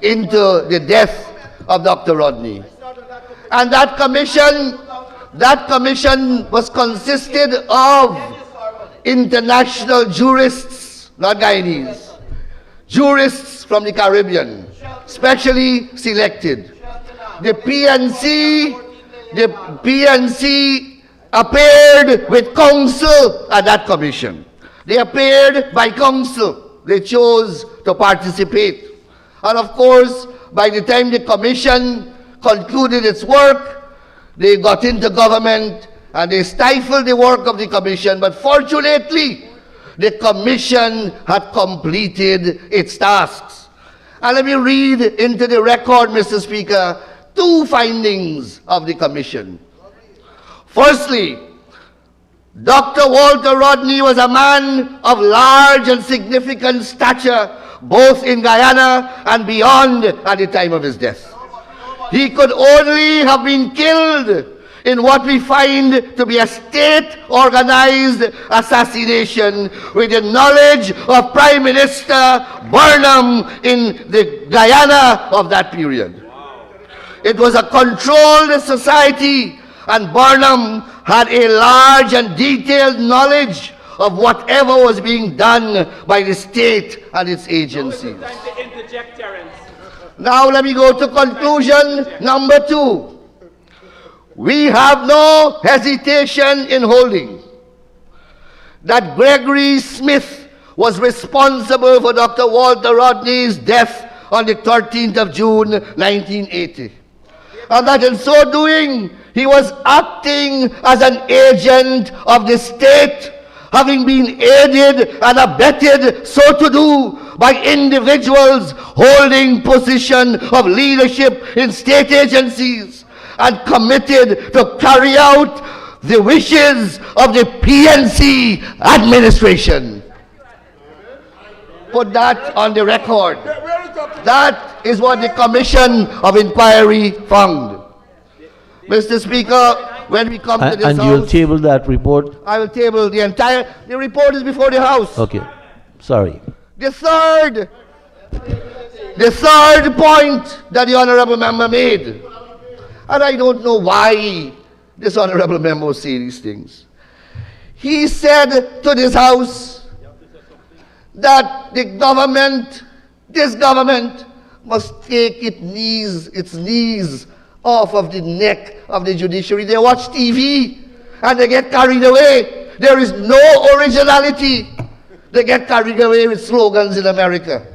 into the death of Dr. Rodney. And that commission was consisted of international jurists, not Guyanese, jurists from the Caribbean, specially selected. The PNC appeared with counsel at that commission. They appeared by counsel. They chose to participate. And of course, by the time the commission concluded its work, they got into government and they stifled the work of the commission. But fortunately, the commission had completed its tasks. And let me read into the record, Mr. Speaker, two findings of the commission. Firstly, Dr. Walter Rodney was a man of large and significant stature, both in Guyana and beyond at the time of his death. He could only have been killed in what we find to be a state-organized assassination with the knowledge of Prime Minister Burnham in the Guyana of that period. It was a controlled society, and Burnham had a large and detailed knowledge of whatever was being done by the state and its agencies. Now let me go to conclusion number 2. We have no hesitation in holding that Gregory Smith was responsible for Dr. Walter Rodney's death on the 13th of June, 1980. And that in so doing, he was acting as an agent of the state, having been aided and abetted so to do by individuals holding position of leadership in state agencies and committed to carry out the wishes of the PNC administration. Put that on the record. That is what the Commission of Inquiry found. Mr. Speaker, when we come to this And house. you'll table that report? I will table the report is before the house. Okay, sorry. The third point that the honorable member made, and I don't know why this honorable member will say these things. He said to this house that the government, this government, must take its knees off of the neck of the judiciary. They watch TV and they get carried away. There is no originality. They get carried away with slogans in America.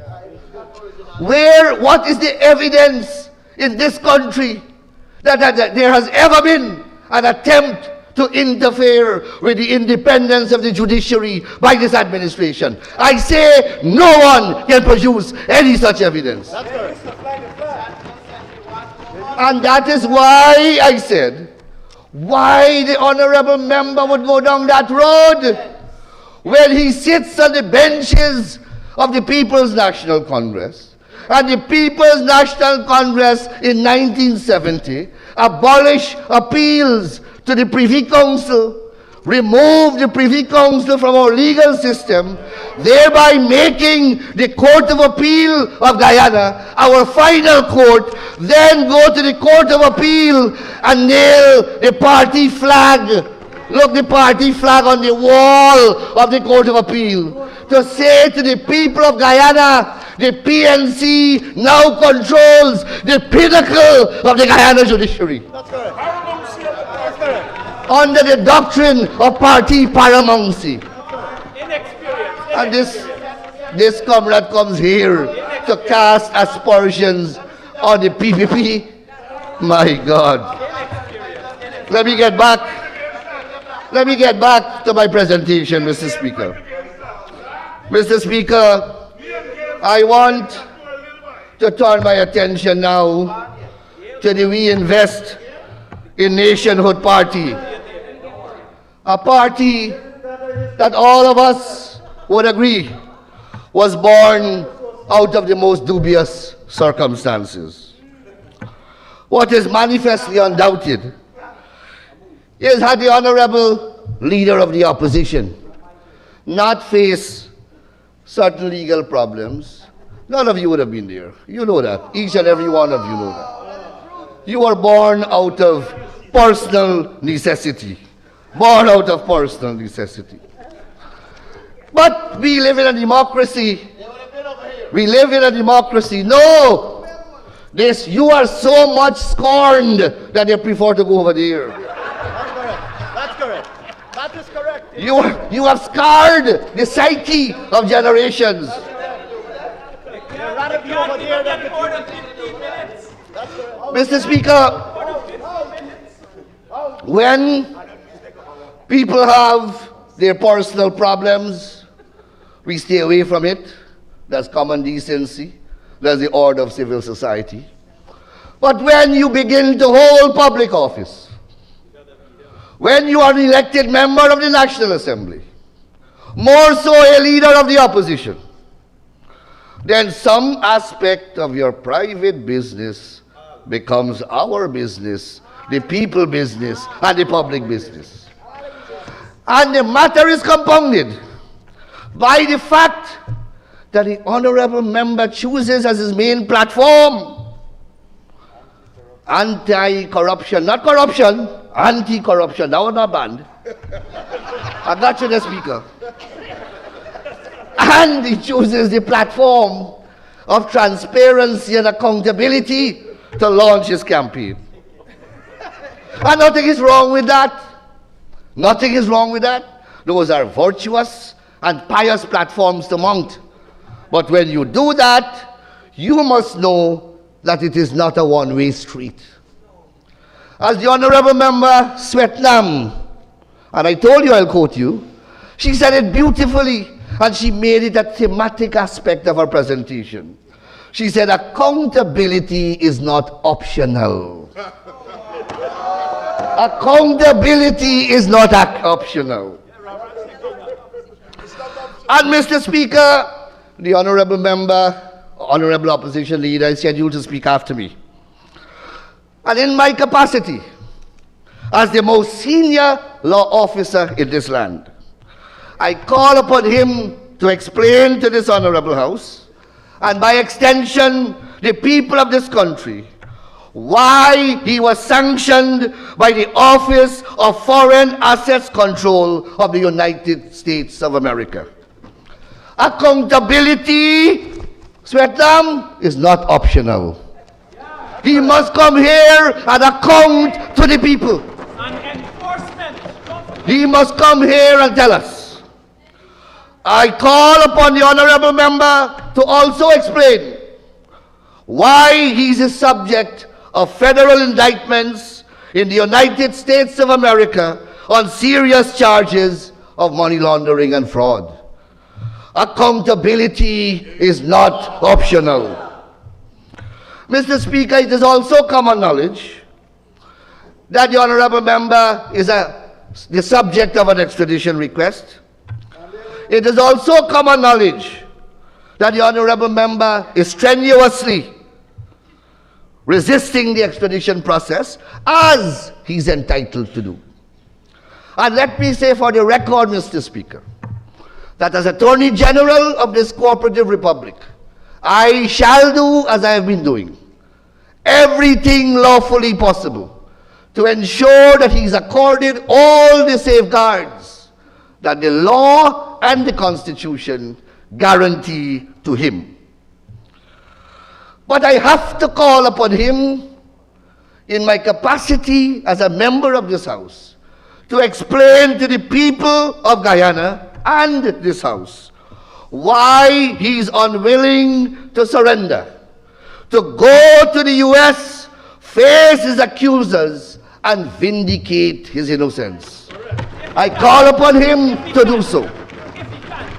What is the evidence in this country that there has ever been an attempt to interfere with the independence of the judiciary by this administration? I say no one can produce any such evidence. And that is why I said, why the honorable member would go down that road when he sits on the benches of the People's National Congress. And the People's National Congress in 1970 abolished appeals to the Privy Council, remove the Privy Council from our legal system, thereby making the Court of Appeal of Guyana our final court, then go to the Court of Appeal and nail the party flag. Look, the party flag on the wall of the Court of Appeal to say to the people of Guyana, the PNC now controls the pinnacle of the Guyana judiciary. That's correct. That's correct. Under the doctrine of party paramountcy. And this comrade comes here to cast aspersions on the PPP. My God. Let me get back to my presentation, Mr. Speaker. Mr. Speaker, I want to turn my attention now to the We Invest in Nationhood Party, a party that all of us would agree was born out of the most dubious circumstances. What is manifestly undoubted is had the honorable leader of the opposition not faced certain legal problems, none of you would have been there. You know that. Each and every one of you know that. You were born out of personal necessity. Born out of personal necessity. But we live in a democracy. We live in a democracy. No! You are so much scorned that they prefer to go over there. That's correct. That is correct. You have scarred the psyche of generations. Mr. Speaker, when people have their personal problems, we stay away from it. That's common decency. That's the order of civil society. But when you begin to hold public office, when you are an elected member of the National Assembly, more so a leader of the opposition, then some aspect of your private business becomes our business, the people business, and the public business. And the matter is compounded by the fact that the honorable member chooses as his main platform anti-corruption, not corruption, anti-corruption. That was not banned. I got you, the Speaker. And he chooses the platform of transparency and accountability to launch his campaign. And nothing is wrong with that. Nothing is wrong with that. Those are virtuous and pious platforms to mount. But when you do that, you must know that it is not a one-way street. As the Honorable Member Swetnam, and I told you I'll quote you, she said it beautifully, and she made it a thematic aspect of her presentation. She said, accountability is not optional. Accountability is not optional. And Mr. Speaker, the Honorable Member, Honorable Opposition Leader is scheduled to speak after me. And in my capacity as the most senior law officer in this land. I call upon him to explain to this honorable House, and by extension, the people of this country, why he was sanctioned by the Office of Foreign Assets Control of the United States of America. Accountability, Swetam, is not optional. He must come here and account to the people. And enforcement. He must come here and tell us. I call upon the honorable member to also explain why he is a subject of federal indictments in the United States of America on serious charges of money laundering and fraud. Accountability is not optional. Mr. Speaker, it is also common knowledge that the honorable member is the subject of an extradition request. It is also common knowledge that the honorable member is strenuously resisting the extradition process, as he's entitled to do. And let me say for the record, Mr. Speaker, that as Attorney General of this cooperative republic, I shall do as I have been doing, everything lawfully possible to ensure that he's accorded all the safeguards that the law and the Constitution guarantee to him. But I have to call upon him in my capacity as a member of this House to explain to the people of Guyana and this House why he is unwilling to surrender, to go to the U.S., face his accusers, and vindicate his innocence. I call upon him to do so.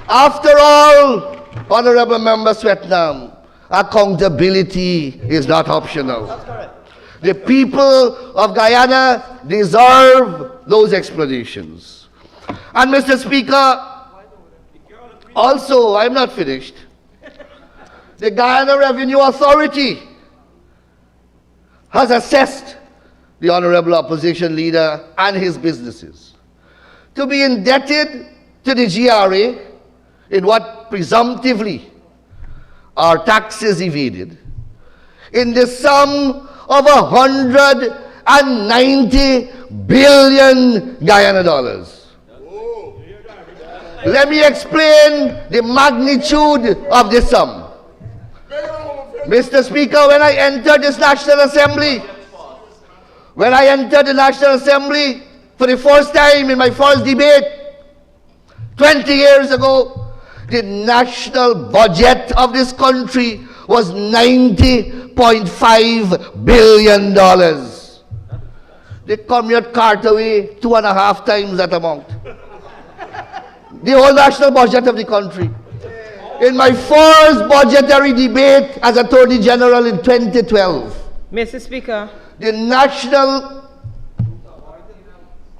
After all, Honorable Member Swetnam, accountability is not optional. The people of Guyana deserve those explanations. And Mr. Speaker, also, I'm not finished. The Guyana Revenue Authority has assessed the Honorable Opposition Leader and his businesses to be indebted to the GRA in what presumptively are taxes evaded in the sum of $190 billion Guyana dollars. Let me explain the magnitude of this sum. Mr. Speaker, when I entered this National Assembly, for the first time in my first debate, 20 years ago, the national budget of this country was $90.5 billion. The commute Cartaway, 2.5 times that amount. The whole national budget of the country. In my first budgetary debate as Attorney General in 2012, Mr. Speaker. the national...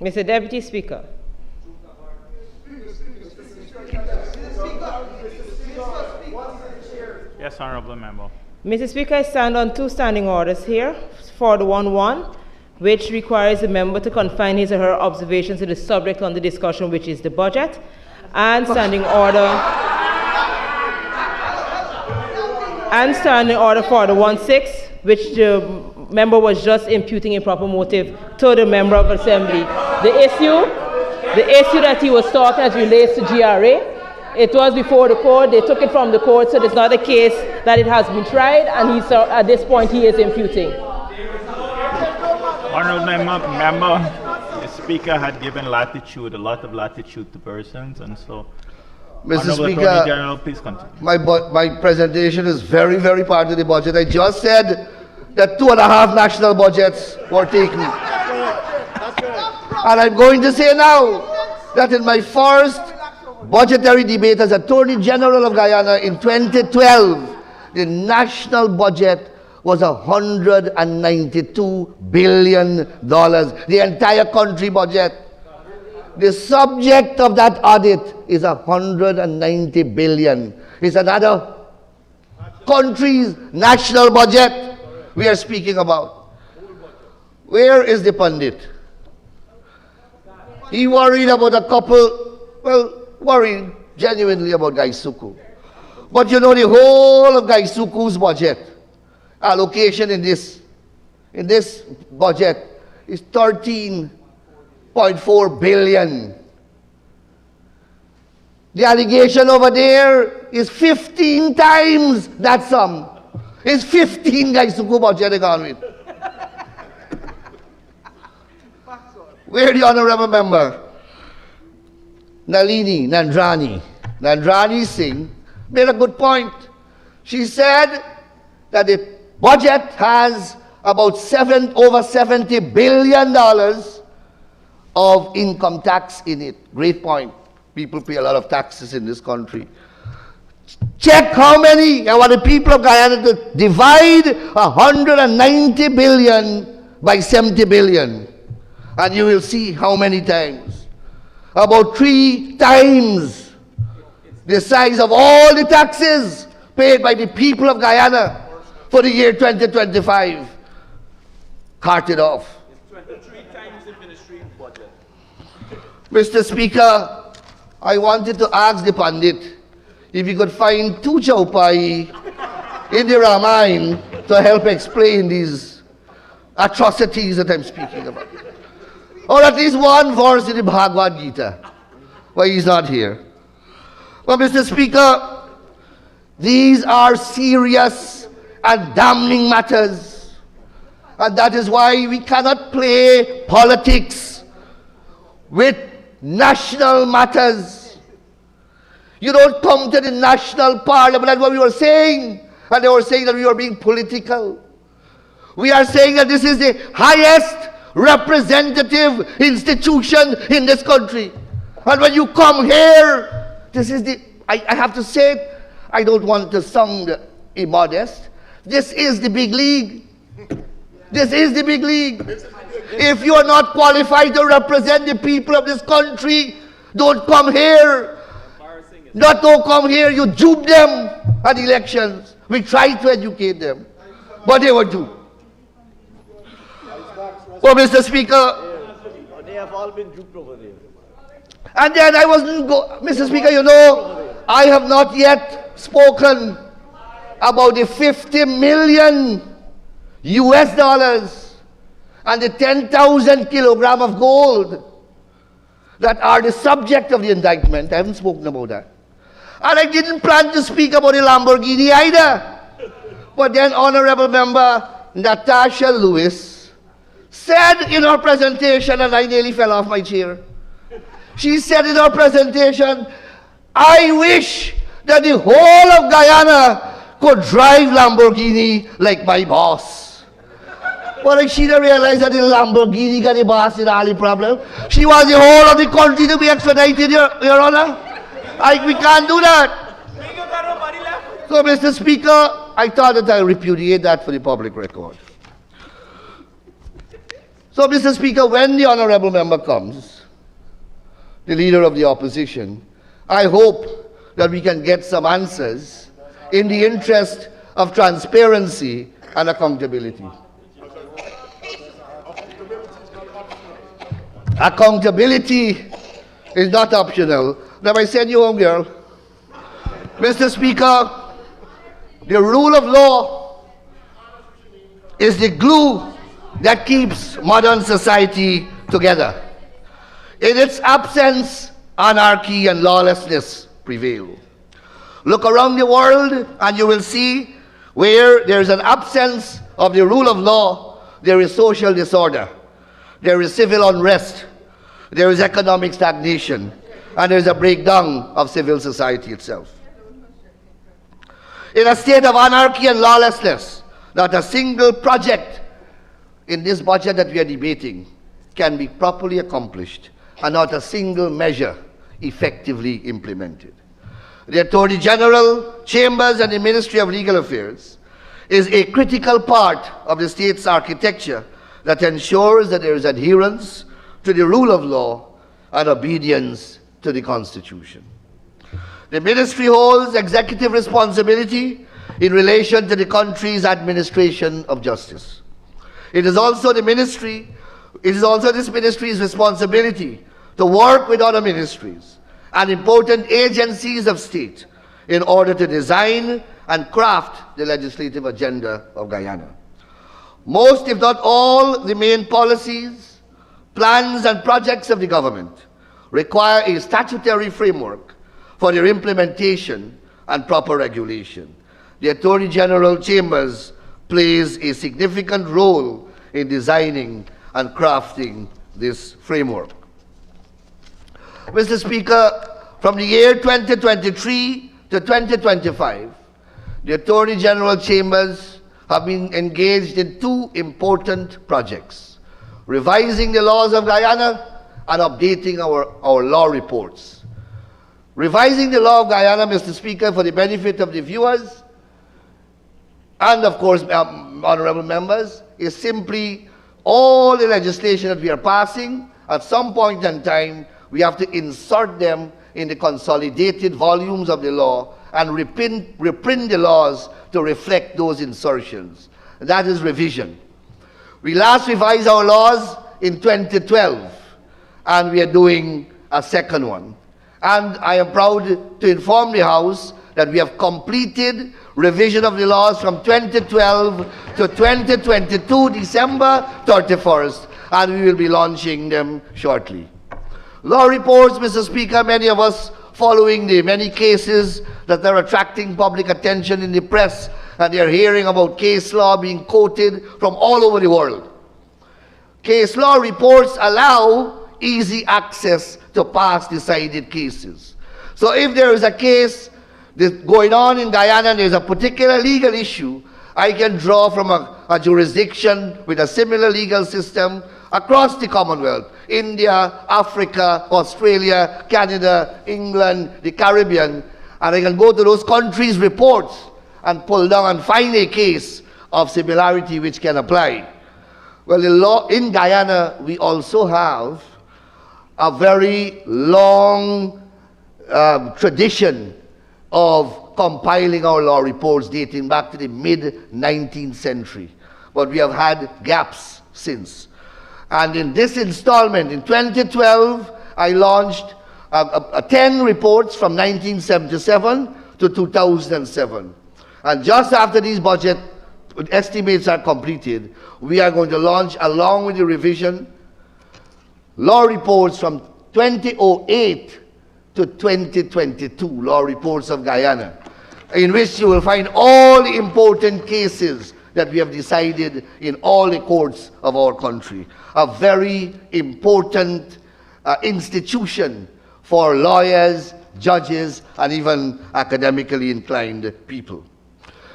Mr. Deputy Speaker. Yes, Honorable Member. Mr. Speaker, I stand on 2 standing orders here for the 1-1, which requires the member to confine his or her observations to the subject under discussion, which is the budget, and standing order for the 1-6, which the member was just imputing improper motive to the member of assembly. The issue that he was talking as relates to GRA, it was before the court. They took it from the court, so it's not a case that it has been tried, and at this point he is imputing. Honorable member, the Speaker had given a lot of latitude to persons, and so... Mr. Honorable Speaker, Attorney General, please continue. my presentation is very, very part of the budget. I just said that 2.5 national budgets were taken. And I'm going to say now that in my first budgetary debate as Attorney General of Guyana in 2012, the national budget was $192 billion, the entire country budget. The subject of that audit is $190 billion. It's another country's national budget we are speaking about. Where is the pundit? He worried about a couple, well, worried genuinely about Gaisuku. But you know, the whole of Gaisuku's budget, allocation in this budget is 13.4 billion. The allegation over there is 15 times that sum. It's 15 Gaisuku budget they gone with. Where the honorable member, Nandrani Singh, made a good point. She said that the budget has about over $70 billion of income tax in it. Great point. People pay a lot of taxes in this country. Check how many, I want the people of Guyana to divide 190 billion by 70 billion. And you will see how many times. About 3 times the size of all the taxes paid by the people of Guyana for the year 2025. Carted off. It's 23 times the ministry budget. Mr. Speaker, I wanted to ask the Pandit if he could find 2 chaupai in the Ramayana to help explain these atrocities that I'm speaking about. Or at least 1 verse in the Bhagavad Gita. Why he's not here. Well, Mr. Speaker, these are serious and damning matters. And that is why we cannot play politics with national matters. You don't come to the national parliament. That's what we were saying. And they were saying that we were being political. We are saying that this is the highest representative institution in this country. And when you come here, this is the, I have to say it, I don't want to sound immodest. This is the big league. This is the big league. If you are not qualified to represent the people of this country, don't come here. Don't come here, you dupe them at elections. We try to educate them, but they were duped. Well, Mr. Speaker, They have all been duped over there. and then I wasn't Mr. Speaker, you know, I have not yet spoken about the 50 million US dollars and the 10,000 kilogram of gold that are the subject of the indictment. I haven't spoken about that. And I didn't plan to speak about the Lamborghini either. But then Honorable Member Natasha Lewis said in her presentation, and I nearly fell off my chair. She said in her presentation, I wish that the whole of Guyana could drive Lamborghini like my boss. But she didn't realize that the Lamborghini got the boss in all the problem. She wants the whole of the country to be extradited, Your Honor. We can't do that. So, Mr. Speaker, I thought that I repudiate that for the public record. So, Mr. Speaker, when the honorable member comes, the leader of the opposition, I hope that we can get some answers in the interest of transparency and accountability. Accountability is not optional. Now, I send you home, girl. Mr. Speaker, the rule of law is the glue that keeps modern society together. In its absence, anarchy and lawlessness prevail. Look around the world and you will see where there is an absence of the rule of law, there is social disorder, there is civil unrest, there is economic stagnation, and there is a breakdown of civil society itself. In a state of anarchy and lawlessness, not a single project in this budget that we are debating can be properly accomplished, and not a single measure effectively implemented. The Attorney General, Chambers, and the Ministry of Legal Affairs is a critical part of the state's architecture that ensures that there is adherence to the rule of law and obedience to the Constitution. The ministry holds executive responsibility in relation to the country's administration of justice. It is also this ministry's responsibility to work with other ministries and important agencies of state in order to design and craft the legislative agenda of Guyana. Most, if not all, the main policies, plans, and projects of the government require a statutory framework for their implementation and proper regulation. The Attorney General Chambers plays a significant role in designing and crafting this framework. Mr. Speaker, from the year 2023 to 2025, the Attorney General Chambers have been engaged in two important projects: revising the laws of Guyana and updating our law reports. Revising the law of Guyana, Mr. Speaker, for the benefit of the viewers and, of course, honorable members, is simply all the legislation that we are passing. At some point in time, we have to insert them in the consolidated volumes of the law and reprint the laws to reflect those insertions. That is revision. We last revised our laws in 2012, and we are doing a second one. And I am proud to inform the House that we have completed revision of the laws from 2012 to 2022, December 31st, and we will be launching them shortly. Law reports, Mr. Speaker, many of us following the many cases that are attracting public attention in the press, and they are hearing about case law being quoted from all over the world. Case law reports allow easy access to past decided cases. So if there is a case going on in Guyana and there's a particular legal issue, I can draw from a jurisdiction with a similar legal system across the Commonwealth: India, Africa, Australia, Canada, England, the Caribbean, and I can go to those countries' reports and pull down and find a case of similarity which can apply. Well, the law in Guyana, we also have a very long tradition of compiling our law reports dating back to the mid-19th century. But we have had gaps since. And in this installment, in 2012, I launched 10 reports from 1977 to 2007. And just after these budget estimates are completed, we are going to launch, along with the revision, law reports from 2008 to 2022, law reports of Guyana, in which you will find all the important cases that we have decided in all the courts of our country. A very important institution for lawyers, judges, and even academically inclined people.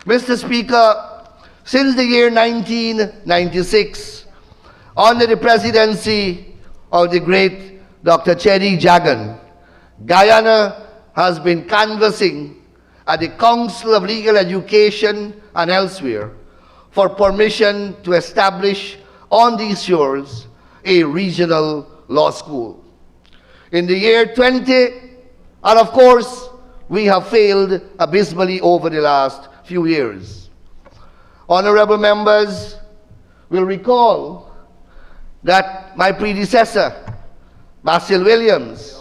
Mr. Speaker, since the year 1996, under the presidency of the great Dr. Chedi Jagan, Guyana has been canvassing at the Council of Legal Education and elsewhere for permission to establish on these shores a regional law school. In the year 20, and of course, we have failed abysmally over the last few years. Honorable members will recall that my predecessor, Basil Williams,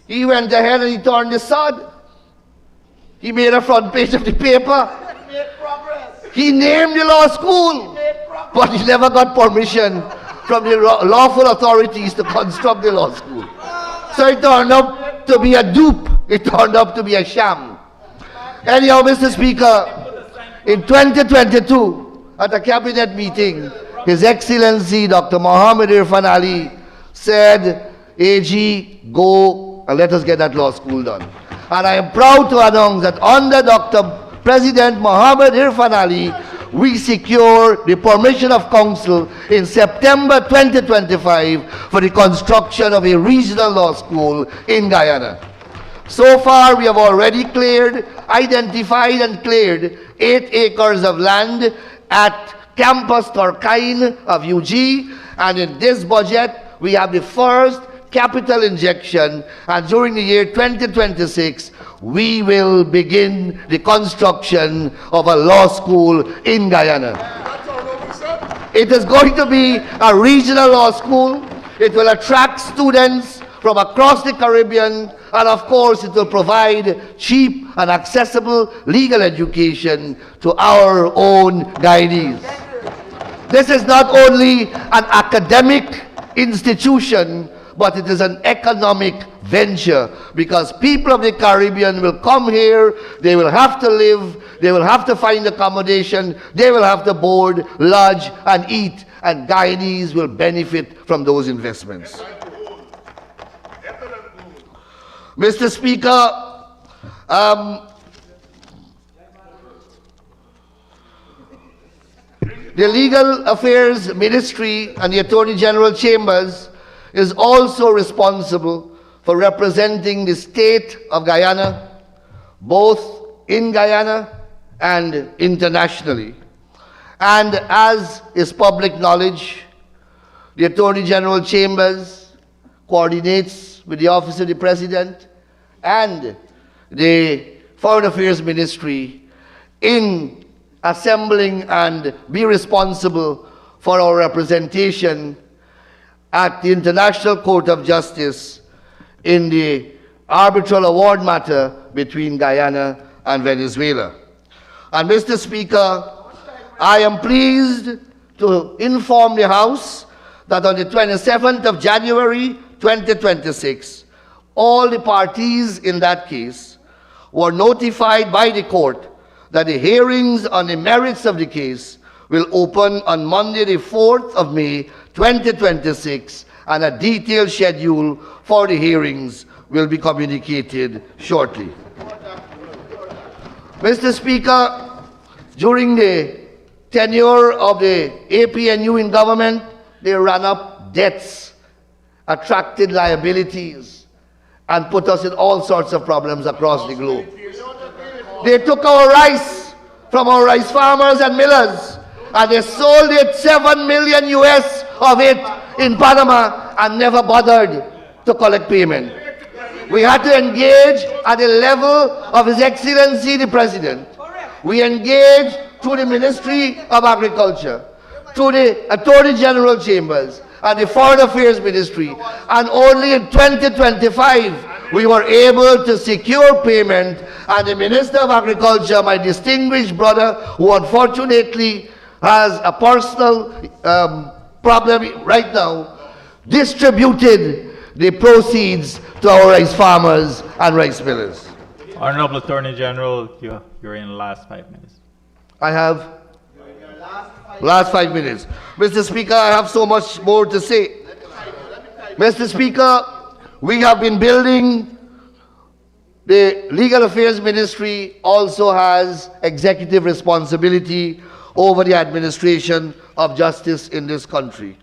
he went ahead and he turned the sod. He made a front page of the paper. He named the law school, but he never got permission from the lawful authorities to construct the law school. So it turned up to be a dupe. It turned up to be a sham. Anyhow, Mr. Speaker, in 2022, at a cabinet meeting, His Excellency Dr. Mohammed Irfan Ali said, AG, go and let us get that law school done. And I am proud to announce that under Dr. President Mohammed Irfan Ali, we secure the permission of Council in September 2025 for the construction of a regional law school in Guyana. So far, we have already identified and cleared 8 acres of land at Campus Turkine of UG, and in this budget, we have the first capital injection, and during the year 2026, we will begin the construction of a law school in Guyana. It is going to be a regional law school. It will attract students from across the Caribbean, and of course it will provide cheap and accessible legal education to our own guidees. This is not only an academic institution, but it is an economic venture, because people of the Caribbean will come here, they will have to live, they will have to find accommodation, they will have to board, lodge, and eat, and guidees will benefit from those investments. Mr. Speaker, the Legal Affairs Ministry and the Attorney General Chambers is also responsible for representing the state of Guyana, both in Guyana and internationally. And as is public knowledge, the Attorney General Chambers coordinates with the Office of the President and the Foreign Affairs Ministry in assembling and be responsible for our representation at the International Court of Justice in the arbitral award matter between Guyana and Venezuela. And Mr. Speaker, I am pleased to inform the House that on the 27th of January 2026, all the parties in that case were notified by the court that the hearings on the merits of the case will open on Monday the 4th of May 2026, and a detailed schedule for the hearings will be communicated shortly. Mr. Speaker, during the tenure of the APNU in government, they ran up debts, attracted liabilities, and put us in all sorts of problems across the globe. They took our rice from our rice farmers and millers, and they sold it, 7 million US of it in Panama, and never bothered to collect payment. We had to engage at the level of His Excellency the President. We engaged through the Ministry of Agriculture, through the Attorney General Chambers, and the Foreign Affairs Ministry, and only in 2025 we were able to secure payment, and the Minister of Agriculture, my distinguished brother, who unfortunately has a personal problem right now, distributed the proceeds to our rice farmers and rice millers. Honorable Attorney General, you're in the last 5 minutes. I have last 5 minutes. Mr. Speaker, I have so much more to say. Mr. Speaker, we have been building. The Legal Affairs Ministry also has executive responsibility over the administration of justice in this country.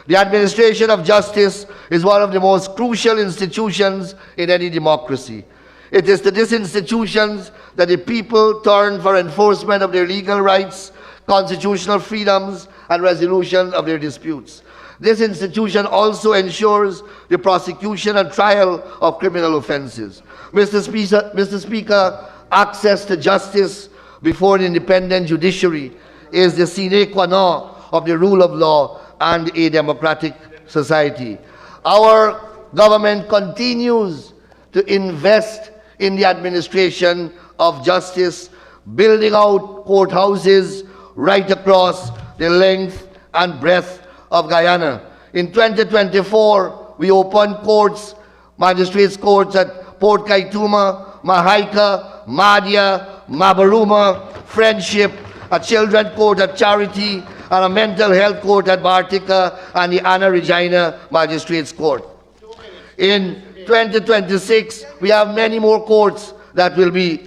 The administration of justice is one of the most crucial institutions in any democracy. It is to these institutions that the people turn for enforcement of their legal rights, constitutional freedoms, and resolution of their disputes. This institution also ensures the prosecution and trial of criminal offenses. Mr. Speaker, access to justice before an independent judiciary is the sine qua non of the rule of law and a democratic society. Our government continues to invest in the administration of justice, building out courthouses right across the length and breadth of Guyana. In 2024, we opened courts, magistrates' courts at Port Kaituma, Mahaika, Madia, Mabaruma, Friendship, a children's court at Charity, and a mental health court at Bartica, and the Anna Regina Magistrates Court. In 2026, we have many more courts that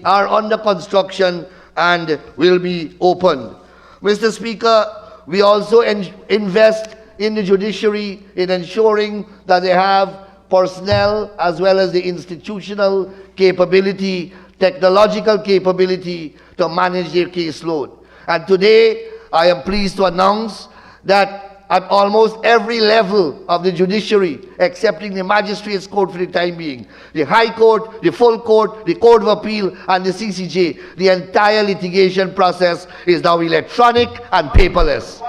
are under construction and will be opened. Mr. Speaker, we also invest in the judiciary in ensuring that they have personnel as well as the institutional capability, technological capability to manage their caseload. And today, I am pleased to announce that at almost every level of the judiciary, excepting the Magistrates' Court for the time being, the High Court, the Full Court, the Court of Appeal, and the CCJ, the entire litigation process is now electronic and paperless.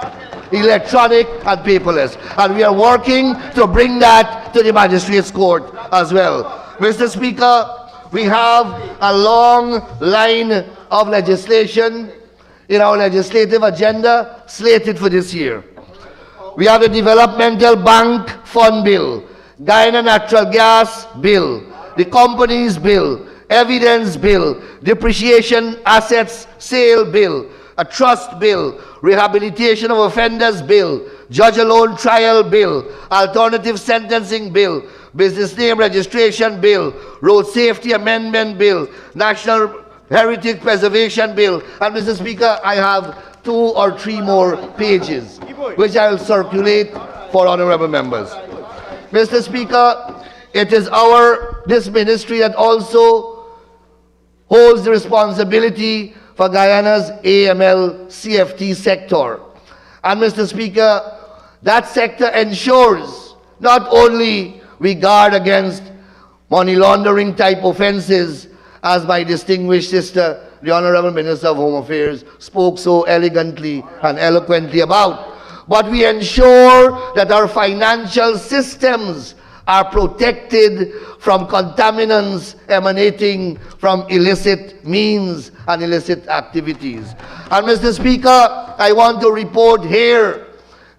electronic and paperless. And we are working to bring that to the Magistrates Court as well. Mr. Speaker, we have a long line of legislation in our legislative agenda slated for this year. We have the Developmental Bank Fund Bill, Guyana Natural Gas Bill, the Companies Bill, Evidence Bill, Depreciation Assets Sale Bill, a Trust Bill, Rehabilitation of Offenders Bill, Judge Alone Trial Bill, Alternative Sentencing Bill, Business Name Registration Bill, Road Safety Amendment Bill, National Heritage Preservation Bill, and Mr. Speaker, I have 2 or 3 more pages, which I will circulate for honorable members. Mr. Speaker, it is this ministry that also holds the responsibility for Guyana's AML CFT sector. And Mr. Speaker, that sector ensures not only we guard against money laundering type offenses, as my distinguished sister, the Honorable Minister of Home Affairs, spoke so elegantly and eloquently about, but we ensure that our financial systems are protected from contaminants emanating from illicit means and illicit activities. And Mr. Speaker, I want to report here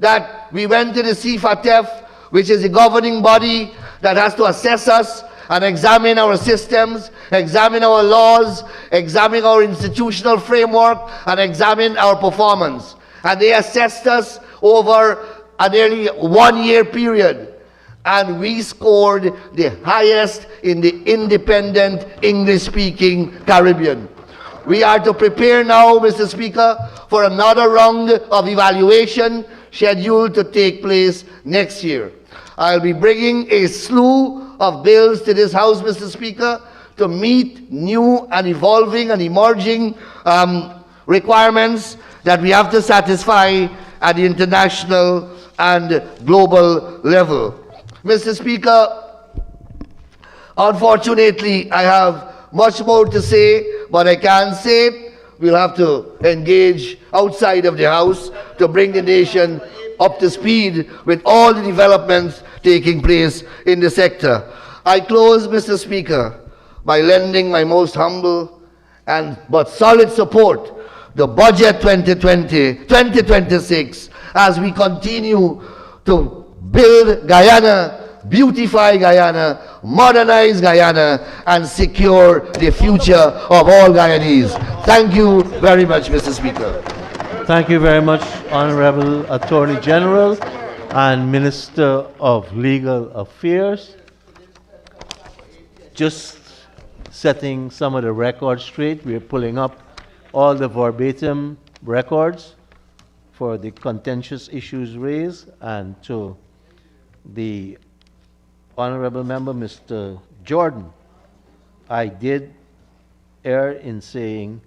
that we went to the CFATF, which is the governing body that has to assess us and examine our systems, examine our laws, examine our institutional framework, and examine our performance. And they assessed us over a nearly 1-year period. And we scored the highest in the independent English-speaking Caribbean. We are to prepare now, Mr. Speaker, for another round of evaluation scheduled to take place next year. I'll be bringing a slew of bills to this House, Mr. Speaker, to meet new and evolving and emerging requirements that we have to satisfy at the international and global level. Mr. Speaker, unfortunately, I have much more to say, but I can't say it. We'll have to engage outside of the House to bring the nation up to speed with all the developments taking place in the sector. I close, Mr. Speaker, by lending my most humble but solid support to Budget 2026 as we continue to build Guyana, beautify Guyana, modernize Guyana, and secure the future of all Guyanese. Thank you very much, Mr. Speaker. Thank you very much, Honorable Attorney General and Minister of Legal Affairs. Just setting some of the records straight, we are pulling up all the verbatim records for the contentious issues raised, and to the Honorable Member, Mr. Jordan, I did err in saying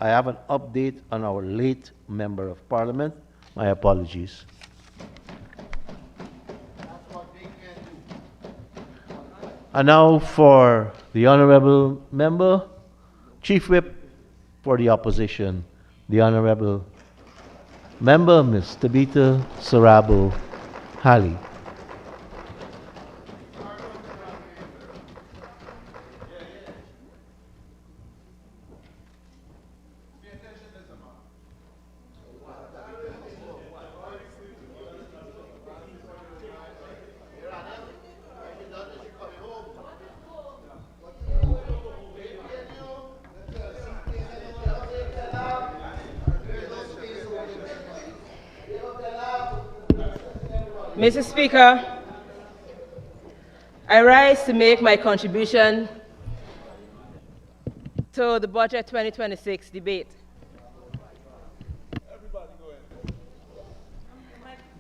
I have an update on our late Member of Parliament. My apologies. And now for the Honorable Member, Chief Whip for the Opposition, the Honorable Member, Ms. Tabitha Sarabo Halley. Mr. Speaker, I rise to make my contribution to the Budget 2026 debate.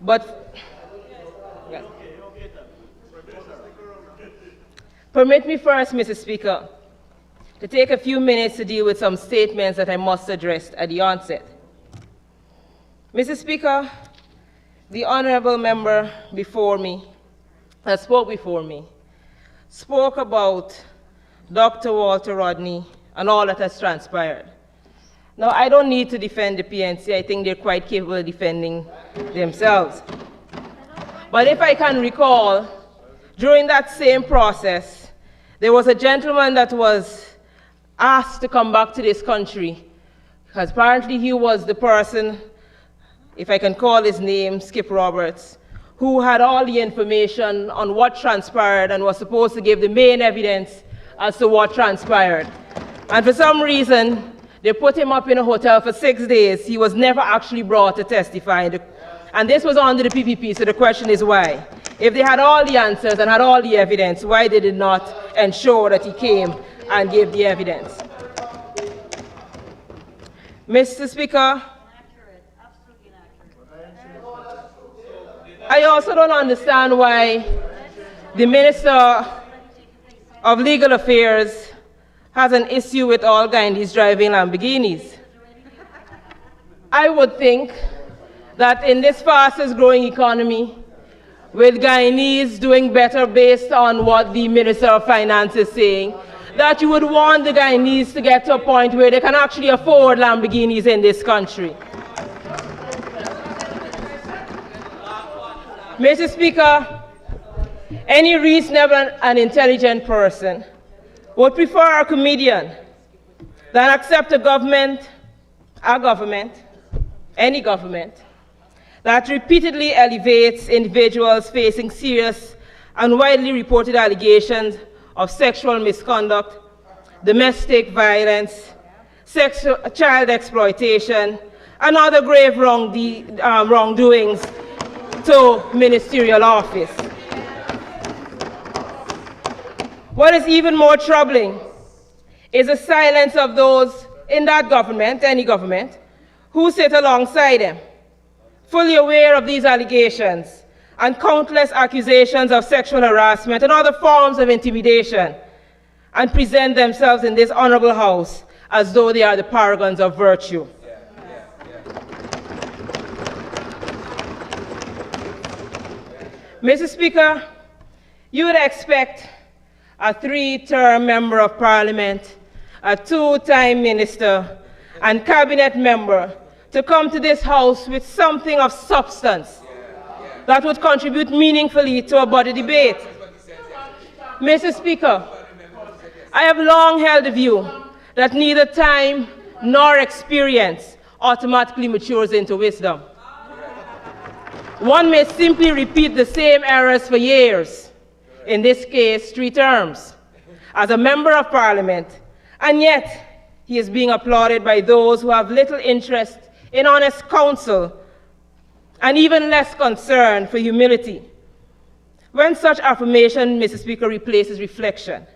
But permit me first, Mr. Speaker, to take a few minutes to deal with some statements that I must address at the onset. Mr. Speaker, the honorable member before me, that spoke before me, spoke about Dr. Walter Rodney and all that has transpired. Now, I don't need to defend the PNC. I think they're quite capable of defending themselves. But if I can recall, during that same process, there was a gentleman that was asked to come back to this country, because apparently he was the person, if I can call his name, Skip Roberts, who had all the information on what transpired and was supposed to give the main evidence as to what transpired. And for some reason, they put him up in a hotel for 6 days. He was never actually brought to testify. And this was under the PPP, so the question is why? If they had all the answers and had all the evidence, why they did not ensure that he came and gave the evidence? Mr. Speaker, I also don't understand why the Minister of Legal Affairs has an issue with all Guyanese driving Lamborghinis. I would think that in this fastest growing economy, with Guyanese doing better based on what the Minister of Finance is saying, that you would want the Guyanese to get to a point where they can actually afford Lamborghinis in this country. Mr. Speaker, any reasonable and intelligent person would prefer a comedian than accept a government, any government, that repeatedly elevates individuals facing serious and widely reported allegations of sexual misconduct, domestic violence, child exploitation, and other grave wrongdoings to ministerial office. What is even more troubling is the silence of those in that government, any government, who sit alongside him, fully aware of these allegations and countless accusations of sexual harassment and other forms of intimidation, and present themselves in this honorable house as though they are the paragons of virtue. Mr. Speaker, you would expect a 3-term member of parliament, a 2-time minister, and cabinet member to come to this house with something of substance that would contribute meaningfully to a body debate. Mr. Speaker, I have long held the view that neither time nor experience automatically matures into wisdom. One may simply repeat the same errors for years, in this case 3 terms, as a member of parliament, and yet he is being applauded by those who have little interest in honest counsel and even less concern for humility. When such affirmation, Mr. Speaker, replaces reflection,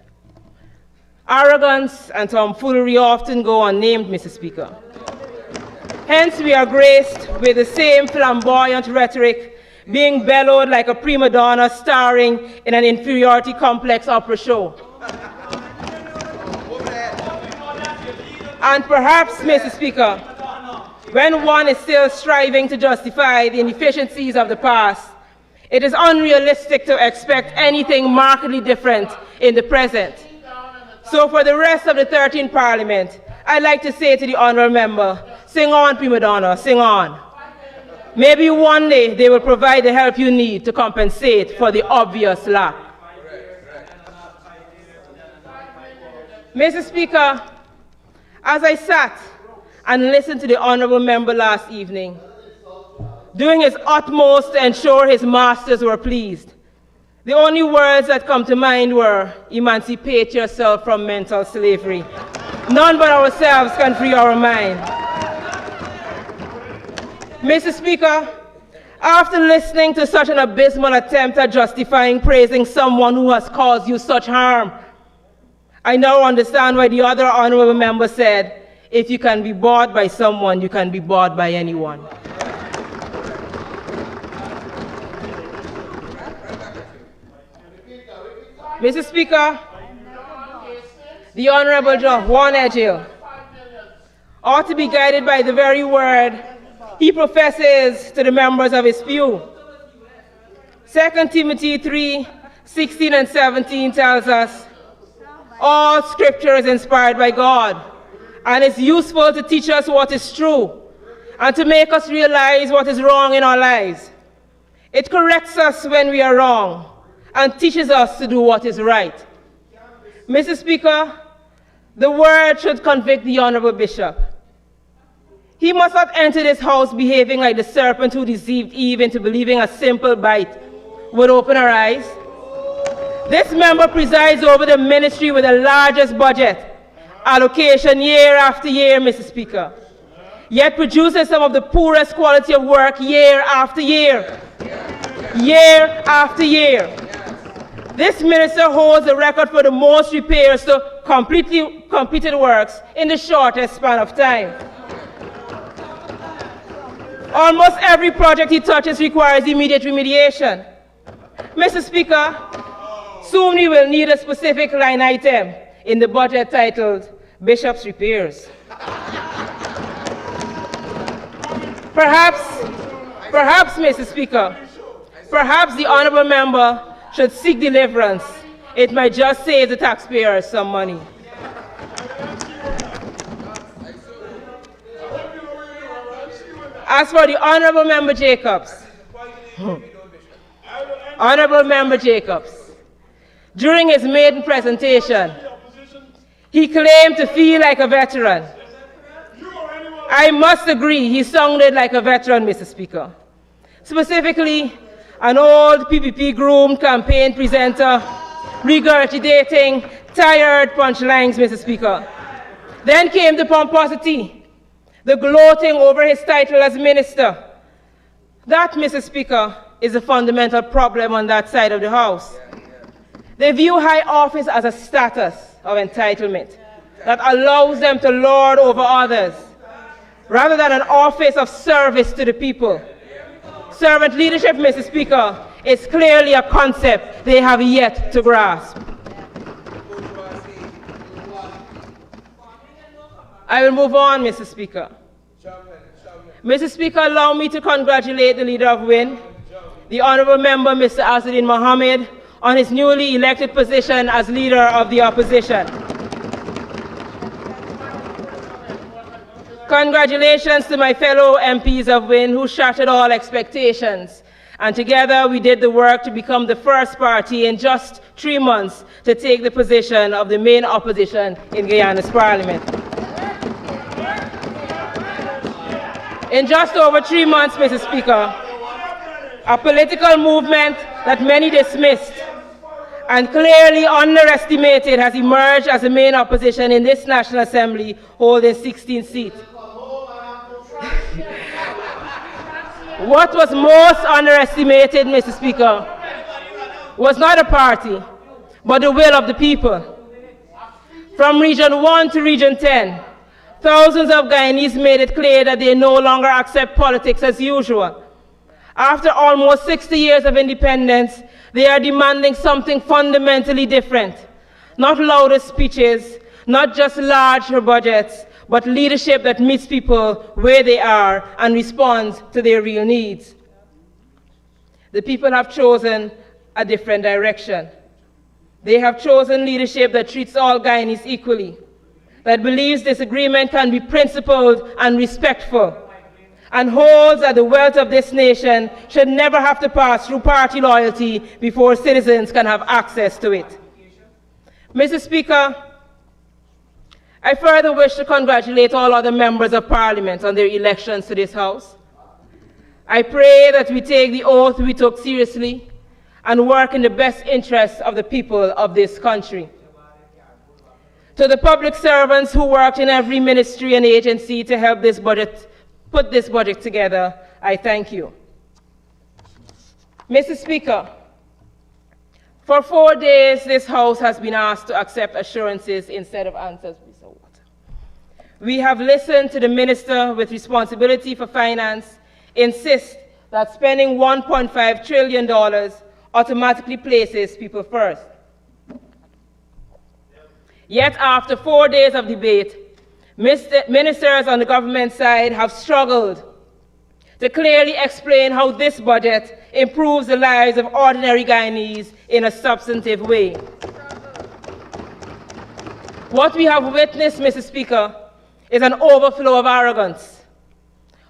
arrogance and tomfoolery often go unnamed, Mr. Speaker. Hence, we are graced with the same flamboyant rhetoric being bellowed like a prima donna starring in an inferiority complex opera show. And perhaps, Mr. Speaker, when one is still striving to justify the inefficiencies of the past, it is unrealistic to expect anything markedly different in the present. So for the rest of the 13th Parliament, I'd like to say to the honourable member, sing on, prima donna, sing on. Maybe one day they will provide the help you need to compensate for the obvious lack. Mr. Speaker, as I sat and listened to the honourable member last evening, doing his utmost to ensure his masters were pleased, the only words that come to mind were, emancipate yourself from mental slavery. None but ourselves can free our mind. Mr. Speaker, after listening to such an abysmal attempt at justifying praising someone who has caused you such harm, I now understand why the other honourable member said, if you can be bought by someone, you can be bought by anyone. Mr. Speaker, the Honourable Juan Edghill ought to be guided by the very word he professes to the members of his pew. 2 Timothy 3:16 and 17 tells us, all scripture is inspired by God and it's useful to teach us what is true and to make us realize what is wrong in our lives. It corrects us when we are wrong and teaches us to do what is right. Mr. Speaker, the word should convict the Honorable Bishop. He must not enter this house behaving like the serpent who deceived Eve into believing a simple bite would open her eyes. This member presides over the ministry with the largest budget allocation year after year, Mr. Speaker, yet produces some of the poorest quality of work year after year. Year after year. This minister holds the record for the most repairs to completed works in the shortest span of time. Almost every project he touches requires immediate remediation. Mr. Speaker, soon we will need a specific line item in the budget titled Bishop's Repairs. Perhaps, Mr. Speaker, perhaps the honorable member should seek deliverance. It might just save the taxpayers some money. As for the Honorable Member Jacobs, Honorable Member Jacobs, during his maiden presentation, he claimed to feel like a veteran. I must agree, he sounded like a veteran, Mr. Speaker. Specifically, an old PPP-groomed campaign presenter regurgitating tired punchlines, Mr. Speaker. Then came the pomposity, the gloating over his title as minister. That, Mr. Speaker, is a fundamental problem on that side of the House. They view high office as a status of entitlement that allows them to lord over others, rather than an office of service to the people. Servant leadership, Mr. Speaker, is clearly a concept they have yet to grasp. I will move on, Mr. Speaker. Mr. Speaker, allow me to congratulate the leader of WIN, the Honorable Member, Mr. Asadin Mohammed, on his newly elected position as leader of the opposition. Congratulations to my fellow MPs of WIN who shattered all expectations. And together we did the work to become the first party in just 3 months to take the position of the main opposition in Guyana's parliament. In just over 3 months, Mr. Speaker, a political movement that many dismissed and clearly underestimated has emerged as the main opposition in this National Assembly, holding 16 seats. What was most underestimated, Mr. Speaker, was not a party, but the will of the people. From Region 1 to Region 10, thousands of Guyanese made it clear that they no longer accept politics as usual. After almost 60 years of independence, they are demanding something fundamentally different. Not louder speeches, not just larger budgets, but leadership that meets people where they are and responds to their real needs. The people have chosen a different direction. They have chosen leadership that treats all Guyanese equally, that believes disagreement can be principled and respectful, and holds that the wealth of this nation should never have to pass through party loyalty before citizens can have access to it. Mr. Speaker, I further wish to congratulate all other members of Parliament on their elections to this House. I pray that we take the oath we took seriously and work in the best interests of the people of this country. To the public servants who worked in every ministry and agency to help put this budget together, I thank you. Mr. Speaker, for 4 days, this House has been asked to accept assurances instead of answers. We have listened to the Minister with responsibility for finance insist that spending $1.5 trillion automatically places people first. Yet after 4 days of debate, ministers on the government side have struggled to clearly explain how this budget improves the lives of ordinary Guyanese in a substantive way. What we have witnessed, Mr. Speaker, is an overflow of arrogance.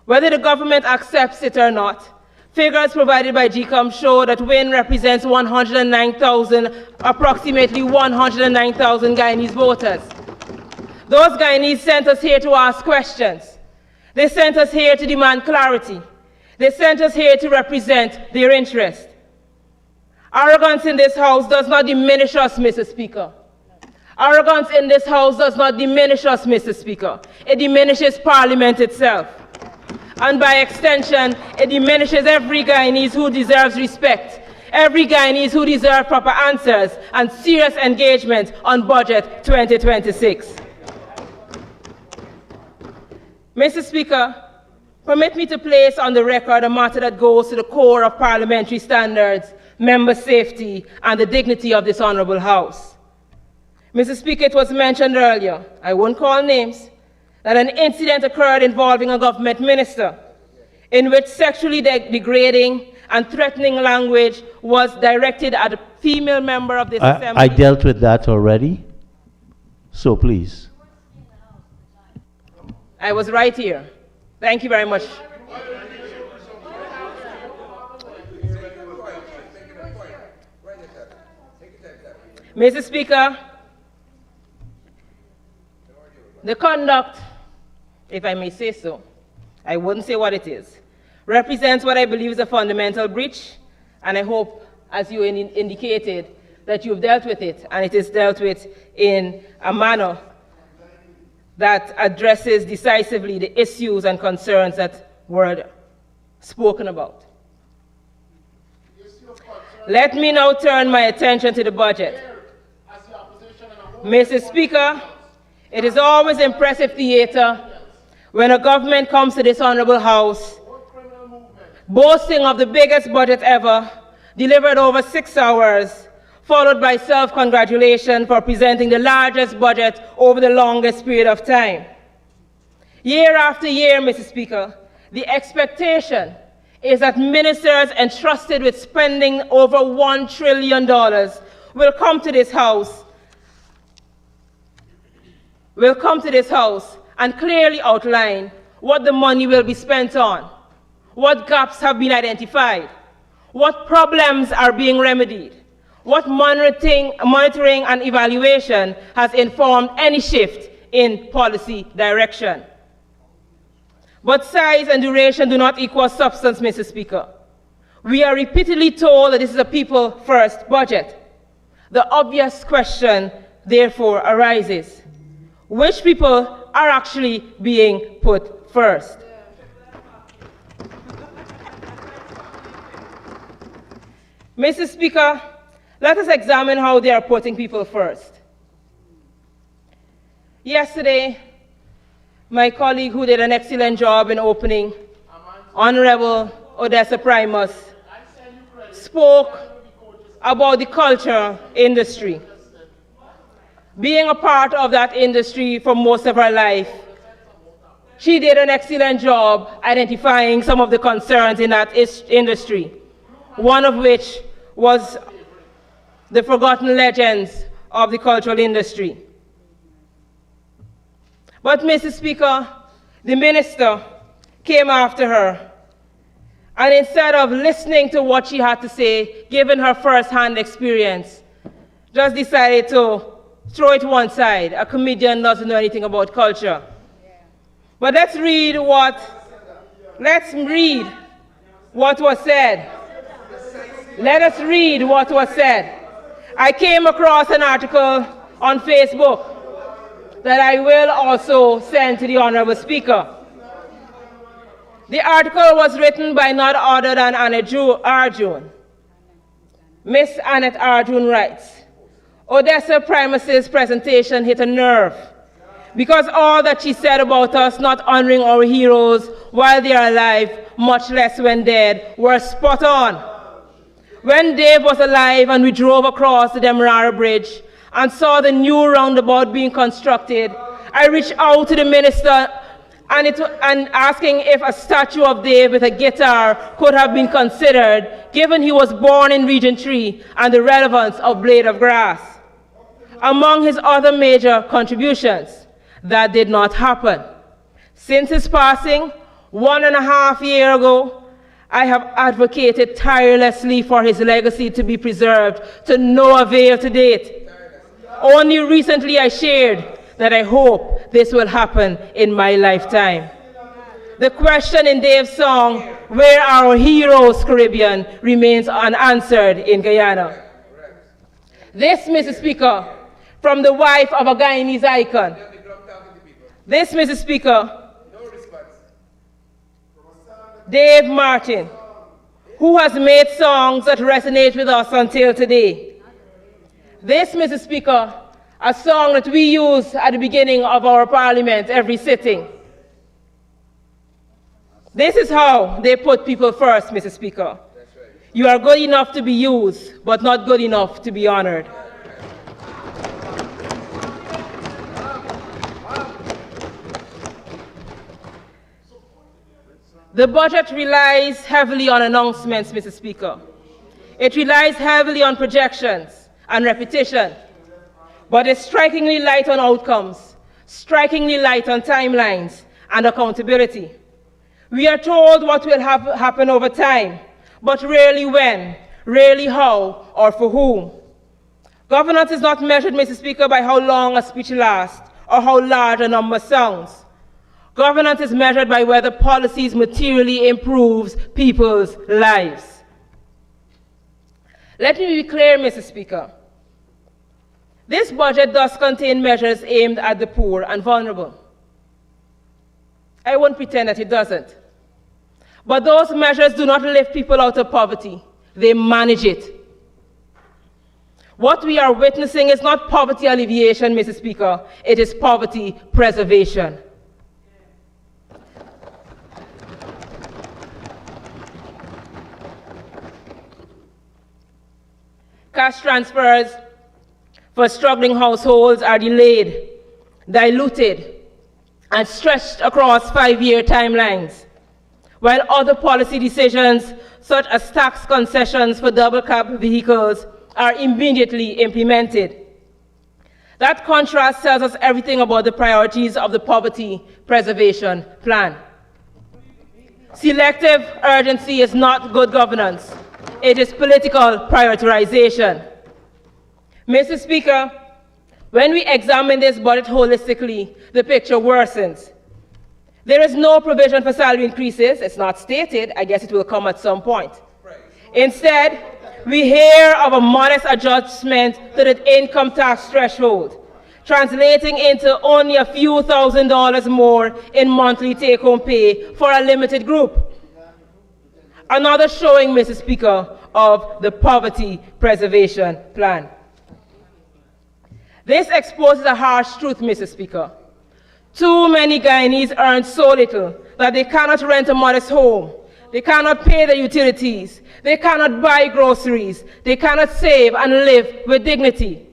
Whether the government accepts it or not, figures provided by GCOM show that Wynne represents approximately 109,000 Guyanese voters. Those Guyanese sent us here to ask questions. They sent us here to demand clarity. They sent us here to represent their interest. Arrogance in this House does not diminish us, Mr. Speaker. Arrogance in this House does not diminish us, Mr. Speaker. It diminishes Parliament itself. And by extension, it diminishes every Guyanese who deserves respect, every Guyanese who deserves proper answers and serious engagement on Budget 2026. Mr. Speaker, permit me to place on the record a matter that goes to the core of parliamentary standards, member safety, and the dignity of this honorable House. Mr. Speaker, it was mentioned earlier, I won't call names, that an incident occurred involving a government minister in which sexually degrading and threatening language was directed at a female member of this assembly. I dealt with that already, so please. I was right here. Thank you very much. Mr. Speaker, the conduct, if I may say so, I wouldn't say what it is, represents what I believe is a fundamental breach, and I hope, as you indicated, that you've dealt with it, and it is dealt with in a manner that addresses decisively the issues and concerns that were spoken about. Let me now turn my attention to the budget. Mr. Speaker, it is always impressive theater when a government comes to this honorable House boasting of the biggest budget ever, delivered over 6 hours, followed by self-congratulation for presenting the largest budget over the longest period of time. Year after year, Mr. Speaker, the expectation is that ministers entrusted with spending over $1 trillion will come to this House and clearly outline what the money will be spent on, what gaps have been identified, what problems are being remedied, what monitoring and evaluation has informed any shift in policy direction. But size and duration do not equal substance, Mr. Speaker. We are repeatedly told that this is a people-first budget. The obvious question, therefore, arises: which people are actually being put first? Mr. Speaker, let us examine how they are putting people first. Yesterday, my colleague who did an excellent job in opening, Honorable Odessa Primus, spoke about the culture industry. Being a part of that industry for most of her life, she did an excellent job identifying some of the concerns in that industry, one of which was the forgotten legends of the cultural industry. But, Mr. Speaker, the minister came after her, and instead of listening to what she had to say, given her first-hand experience, just decided to throw it one side. A comedian doesn't know anything about culture. But let's read what was said. Let us read what was said. I came across an article on Facebook that I will also send to the Honorable Speaker. The article was written by none other than Annette Arjun. Miss Annette Arjun writes, Odessa Primus's presentation hit a nerve because all that she said about us not honoring our heroes while they are alive, much less when dead, were spot on. When Dave was alive and we drove across the Demerara Bridge and saw the new roundabout being constructed, I reached out to the minister and asking if a statue of Dave with a guitar could have been considered, given he was born in Region 3 and the relevance of Blade of Grass. Among his other major contributions, that did not happen. Since his passing, 1.5 years ago, I have advocated tirelessly for his legacy to be preserved, to no avail to date. Only recently I shared that I hope this will happen in my lifetime. The question in Dave's song, "Where are our heroes, Caribbean?" remains unanswered in Guyana. This, Mr. Speaker, from the wife of a Guyanese icon. This, Mr. Speaker, Dave Martin, who has made songs that resonate with us until today. This, Mr. Speaker, a song that we use at the beginning of our parliament every sitting. This is how they put people first, Mr. Speaker. You are good enough to be used, but not good enough to be honored. The budget relies heavily on announcements, Mr. Speaker. It relies heavily on projections and repetition, but it's strikingly light on outcomes, strikingly light on timelines and accountability. We are told what will happen over time, but rarely when, rarely how, or for whom. Governance is not measured, Mr. Speaker, by how long a speech lasts or how large a number sounds. Governance is measured by whether policies materially improves people's lives. Let me be clear, Mr. Speaker. This budget does contain measures aimed at the poor and vulnerable. I won't pretend that it doesn't. But those measures do not lift people out of poverty. They manage it. What we are witnessing is not poverty alleviation, Mr. Speaker. It is poverty preservation. Cash transfers for struggling households are delayed, diluted, and stretched across 5-year timelines, while other policy decisions, such as tax concessions for double-cab vehicles, are immediately implemented. That contrast tells us everything about the priorities of the Poverty Preservation Plan. Selective urgency is not good governance. It is political prioritization. Mr. Speaker, when we examine this budget holistically, the picture worsens. There is no provision for salary increases. It's not stated. I guess it will come at some point. Instead, we hear of a modest adjustment to the income tax threshold, translating into only a few $1,000s more in monthly take-home pay for a limited group. Another showing, Mr. Speaker, of the Poverty Preservation Plan. This exposes a harsh truth, Mr. Speaker. Too many Guyanese earn so little that they cannot rent a modest home, they cannot pay their utilities, they cannot buy groceries, they cannot save and live with dignity.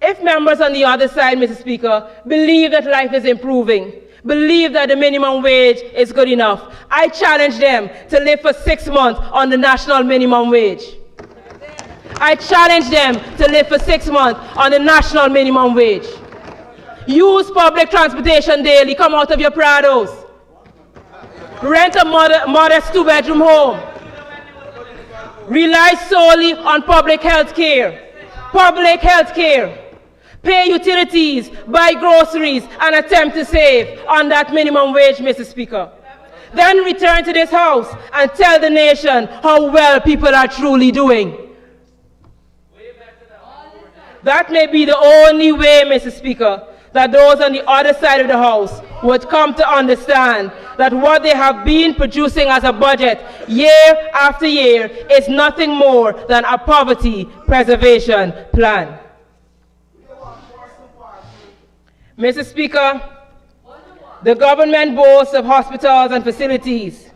If members on the other side, Mr. Speaker, believe that life is improving, believe that the minimum wage is good enough, I challenge them to live for 6 months on the national minimum wage. I challenge them to live for 6 months on the national minimum wage. Use public transportation daily, come out of your Prados. Rent a modest 2-bedroom home. Rely solely on public health care. Public health care. Pay utilities, buy groceries, and attempt to save on that minimum wage, Mr. Speaker. Then return to this house and tell the nation how well people are truly doing. That may be the only way, Mr. Speaker, that those on the other side of the house would come to understand that what they have been producing as a budget year after year is nothing more than a poverty preservation plan. Mr. Speaker, the government boasts of hospitals and facilities,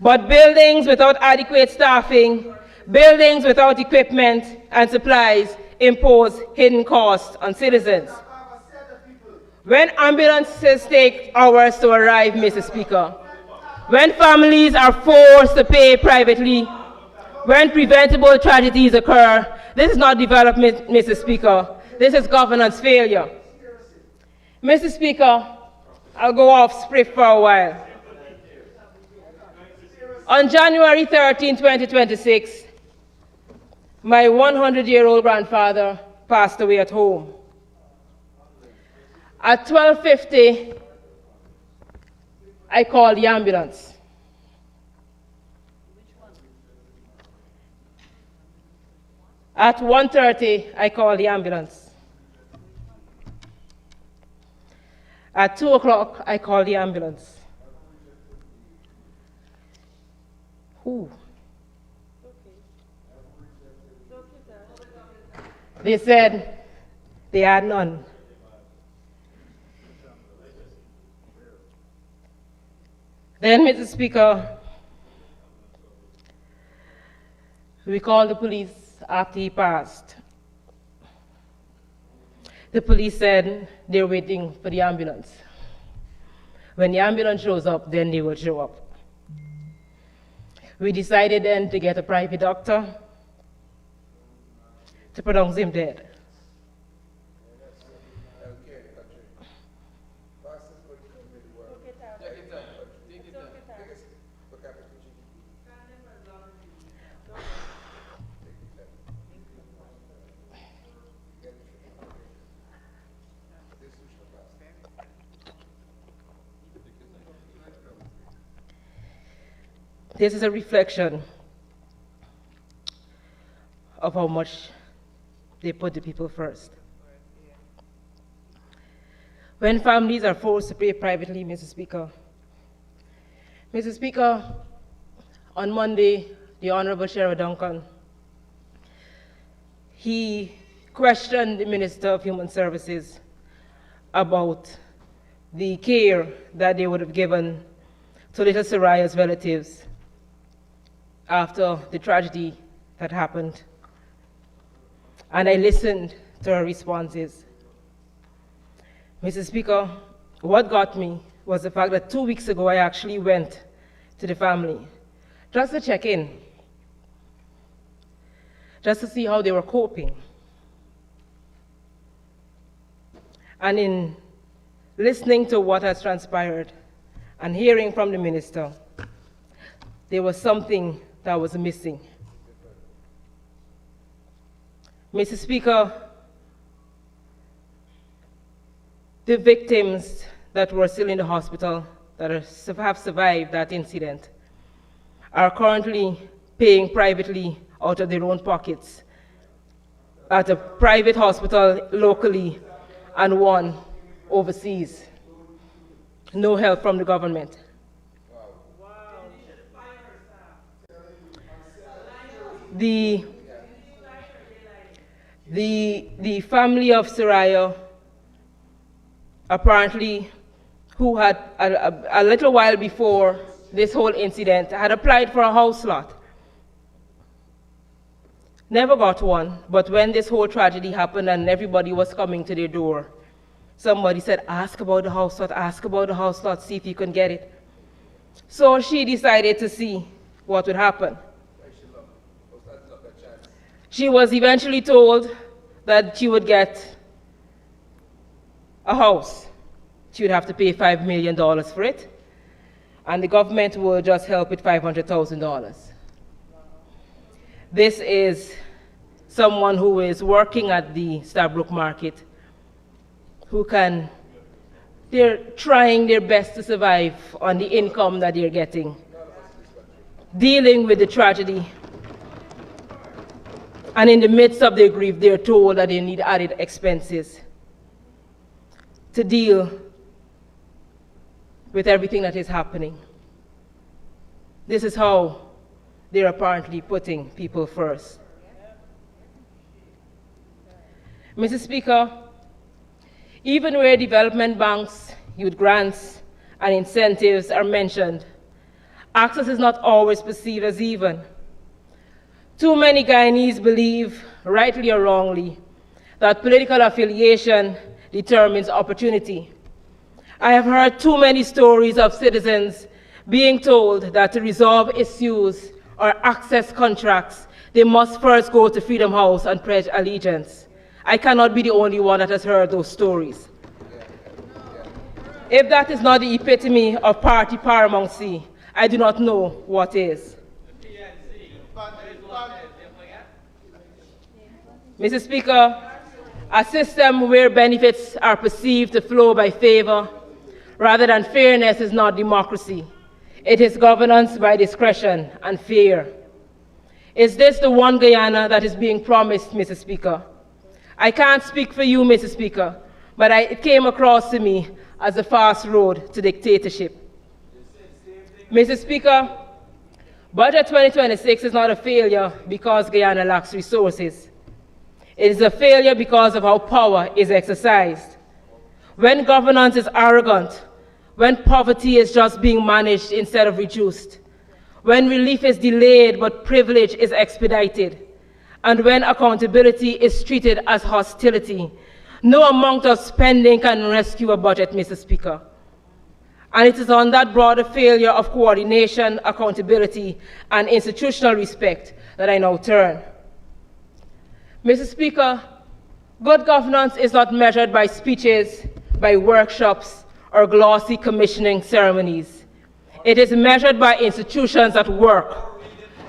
but buildings without adequate staffing, buildings without equipment and supplies impose hidden costs on citizens. When ambulances take hours to arrive, Mr. Speaker, when families are forced to pay privately, when preventable tragedies occur, this is not development, Mr. Speaker, this is governance failure. Mr. Speaker, I'll go off script for a while. On January 13, 2026, my 100-year-old grandfather passed away at home. At 12:50, I called the ambulance. At 1:30, I called the ambulance. At 2 o'clock, I called the ambulance. Who? They said they had none. Then, Mr. Speaker, we called the police after he passed. The police said they're waiting for the ambulance. When the ambulance shows up, then they will show up. We decided then to get a private doctor to pronounce him dead. This is a reflection of how much they put the people first. When families are forced to pay privately, Mr. Speaker, on Monday, the Honorable Sheriff Duncan, he questioned the Minister of Human Services about the care that they would have given to little Soraya's relatives after the tragedy that happened. And I listened to her responses. Mr. Speaker, what got me was the fact that 2 weeks ago I actually went to the family just to check in, just to see how they were coping. And in listening to what has transpired and hearing from the minister, there was something that was missing. Mr. Speaker, the victims that were still in the hospital that have survived that incident are currently paying privately out of their own pockets at a private hospital locally and one overseas. No help from the government. The family of Soraya, apparently, who had a little while before this whole incident had applied for a house lot. Never got one, but when this whole tragedy happened and everybody was coming to their door, somebody said, ask about the house lot, see if you can get it. So she decided to see what would happen. She was eventually told that she would get a house. She would have to pay $5 million for it, and the government will just help with $500,000. This is someone who is working at the Stabrook Market, they're trying their best to survive on the income that they're getting, dealing with the tragedy. And in the midst of their grief, they're told that they need added expenses to deal with everything that is happening. This is how they're apparently putting people first. Mr. Speaker, even where development banks, youth grants, and incentives are mentioned, access is not always perceived as even. Too many Guyanese believe, rightly or wrongly, that political affiliation determines opportunity. I have heard too many stories of citizens being told that to resolve issues or access contracts, they must first go to Freedom House and pledge allegiance. I cannot be the only one that has heard those stories. If that is not the epitome of party paramountcy, I do not know what is. Mr. Speaker, a system where benefits are perceived to flow by favor rather than fairness is not democracy. It is governance by discretion and fear. Is this the one Guyana that is being promised, Mr. Speaker? I can't speak for you, Mr. Speaker, but it came across to me as a fast road to dictatorship. Mr. Speaker, Budget 2026 is not a failure because Guyana lacks resources. It is a failure because of how power is exercised. When governance is arrogant, when poverty is just being managed instead of reduced, when relief is delayed but privilege is expedited, and when accountability is treated as hostility, no amount of spending can rescue a budget, Mr. Speaker. And it is on that broader failure of coordination, accountability, and institutional respect that I now turn. Mr. Speaker, good governance is not measured by speeches, by workshops, or glossy commissioning ceremonies. It is measured by institutions that work,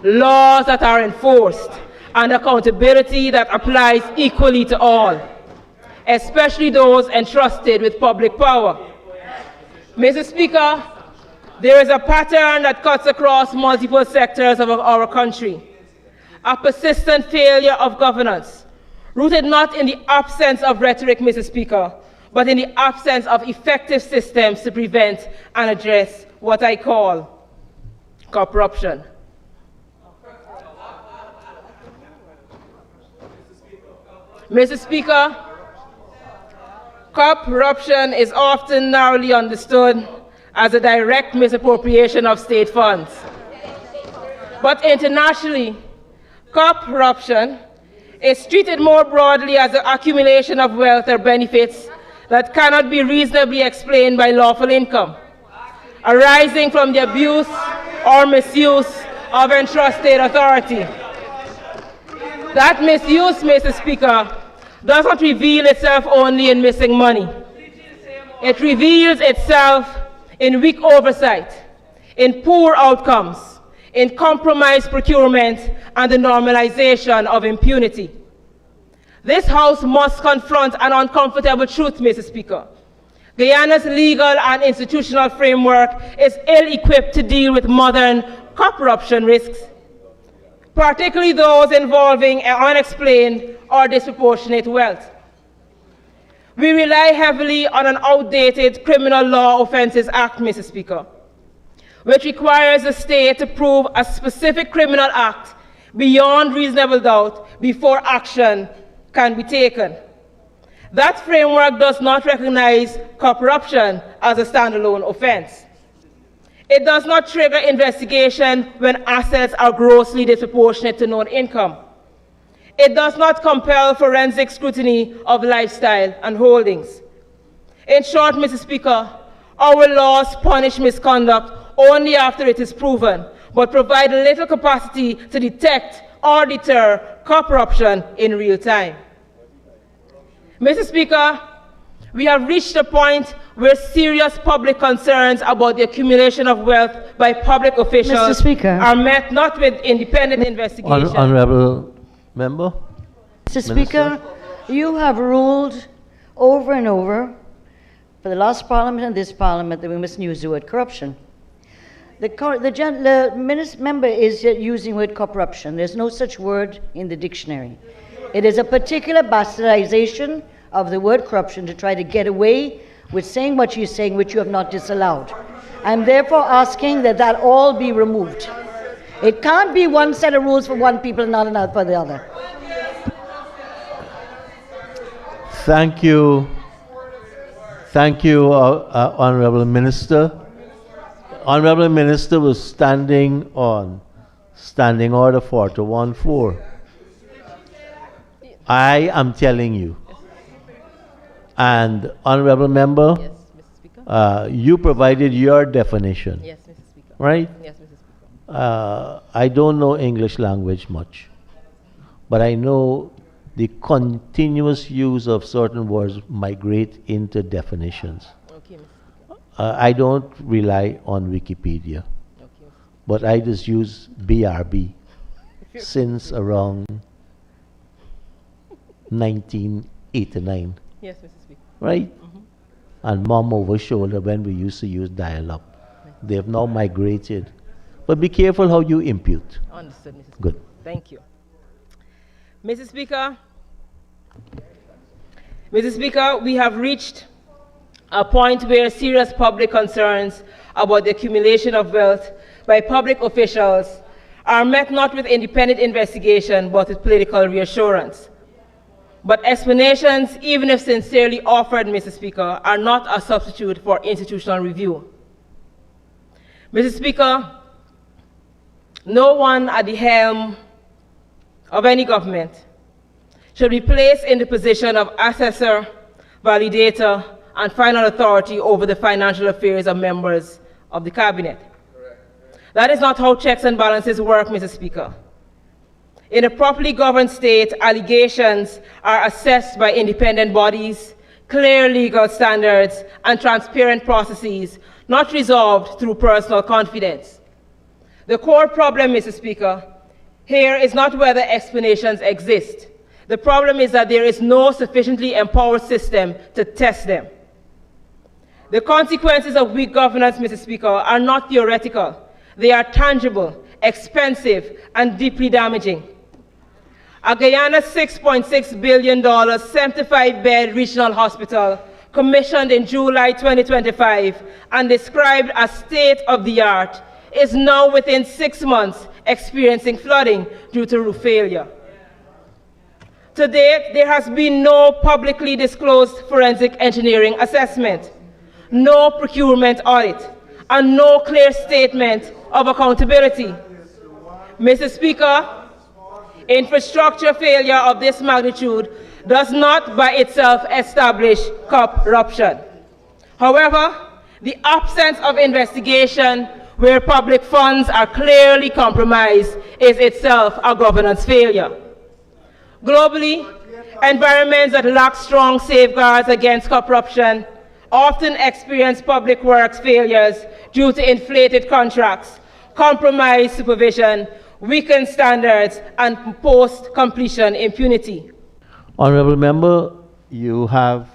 laws that are enforced, and accountability that applies equally to all, especially those entrusted with public power. Mr. Speaker, there is a pattern that cuts across multiple sectors of our country. A persistent failure of governance, rooted not in the absence of rhetoric, Mr. Speaker, but in the absence of effective systems to prevent and address what I call corruption. Mr. Speaker, corruption is often narrowly understood as a direct misappropriation of state funds. But internationally, corruption is treated more broadly as the accumulation of wealth or benefits that cannot be reasonably explained by lawful income, arising from the abuse or misuse of entrusted authority. That misuse, Mr. Speaker, does not reveal itself only in missing money. It reveals itself in weak oversight, in poor outcomes, in compromised procurement, and the normalization of impunity. This House must confront an uncomfortable truth, Mr. Speaker. Guyana's legal and institutional framework is ill-equipped to deal with modern corruption risks, particularly those involving unexplained or disproportionate wealth. We rely heavily on an outdated Criminal Law Offences Act, Mr. Speaker, which requires the state to prove a specific criminal act beyond reasonable doubt before action can be taken. That framework does not recognize corruption as a standalone offense. It does not trigger investigation when assets are grossly disproportionate to known income. It does not compel forensic scrutiny of lifestyle and holdings. In short, Mr. Speaker, our laws punish misconduct only after it is proven, but provide little capacity to detect or deter corruption in real time. Mr. Speaker, we have reached a point where serious public concerns about the accumulation of wealth by public officials are met not with independent investigation. Honorable Member? Mr. Speaker, you have ruled over and over for the last Parliament and this Parliament that we mustn't use the word corruption. The member is using the word corruption. There's no such word in the dictionary. It is a particular bastardization of the word corruption to try to get away with saying what you're saying, which you have not disallowed. I'm therefore asking that that all be removed. It can't be one set of rules for one people and not another for the other. Thank you. Thank you, Honorable Minister. Honorable Minister was standing on Standing Order 41-4. I am telling you. And Honorable Member, Yes, Mr. Speaker. You provided your definition. Yes, Mr. Speaker. Right? Yes, Mr. Speaker. I don't know English language much, but I know the continuous use of certain words migrate into definitions. Okay, Mr. Speaker. I don't rely on Wikipedia, but I just use BRB since around 1989. Yes, Mr. Speaker. Right? And mom over shoulder when we used to use dial-up. They have now migrated. But be careful how you impute. Understood, Mr. Speaker. Good. Thank you. Mr. Speaker, we have reached a point where serious public concerns about the accumulation of wealth by public officials are met not with independent investigation, but with political reassurance. But explanations, even if sincerely offered, Mr. Speaker, are not a substitute for institutional review. Mr. Speaker, no one at the helm of any government should be placed in the position of assessor, validator, and final authority over the financial affairs of members of the cabinet. That is not how checks and balances work, Mr. Speaker. In a properly governed state, allegations are assessed by independent bodies, clear legal standards, and transparent processes, not resolved through personal confidence. The core problem, Mr. Speaker, here is not whether explanations exist. The problem is that there is no sufficiently empowered system to test them. The consequences of weak governance, Mr. Speaker, are not theoretical. They are tangible, expensive, and deeply damaging. A Guyana $6.6 billion 75-bed regional hospital commissioned in July 2025 and described as state-of-the-art is now within 6 months experiencing flooding due to roof failure. To date, there has been no publicly disclosed forensic engineering assessment, no procurement audit, and no clear statement of accountability. Mr. Speaker, infrastructure failure of this magnitude does not by itself establish corruption. However, the absence of investigation where public funds are clearly compromised is itself a governance failure. Globally, environments that lack strong safeguards against corruption often experience public works failures due to inflated contracts, compromised supervision, weakened standards, and post-completion impunity. Honorable Member, you have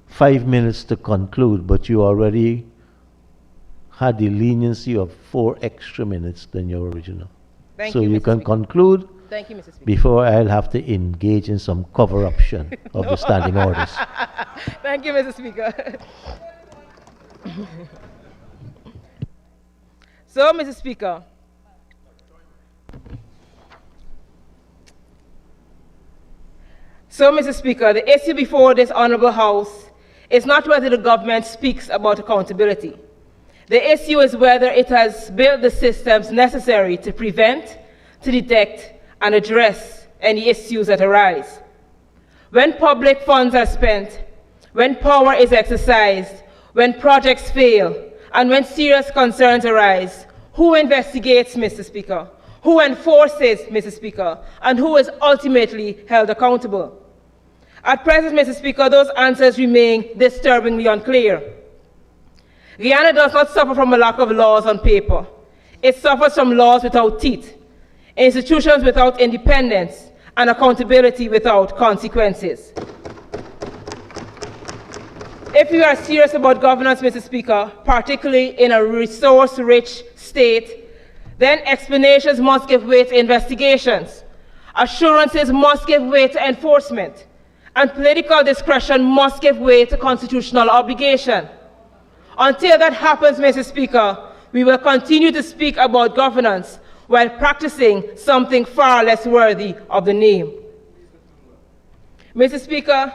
5 minutes to conclude, but you already had the leniency of 4 extra minutes than your original. Thank so you, you Mr. can Speaker. conclude Thank you, Mr. Speaker. before I'll have to engage in some cover-uption of the standing orders. Thank you, Mr. Speaker. So, Mr. Speaker, the issue before this Honorable House is not whether the government speaks about accountability. The issue is whether it has built the systems necessary to prevent, to detect, and address any issues that arise. When public funds are spent, when power is exercised, when projects fail, and when serious concerns arise, who investigates, Mr. Speaker? Who enforces, Mr. Speaker? And who is ultimately held accountable? At present, Mr. Speaker, those answers remain disturbingly unclear. Guyana does not suffer from a lack of laws on paper. It suffers from laws without teeth, institutions without independence, and accountability without consequences. If we are serious about governance, Mr. Speaker, particularly in a resource-rich state, then explanations must give way to investigations, assurances must give way to enforcement, and political discretion must give way to constitutional obligation. Until that happens, Mr. Speaker, we will continue to speak about governance while practicing something far less worthy of the name. Mr. Speaker,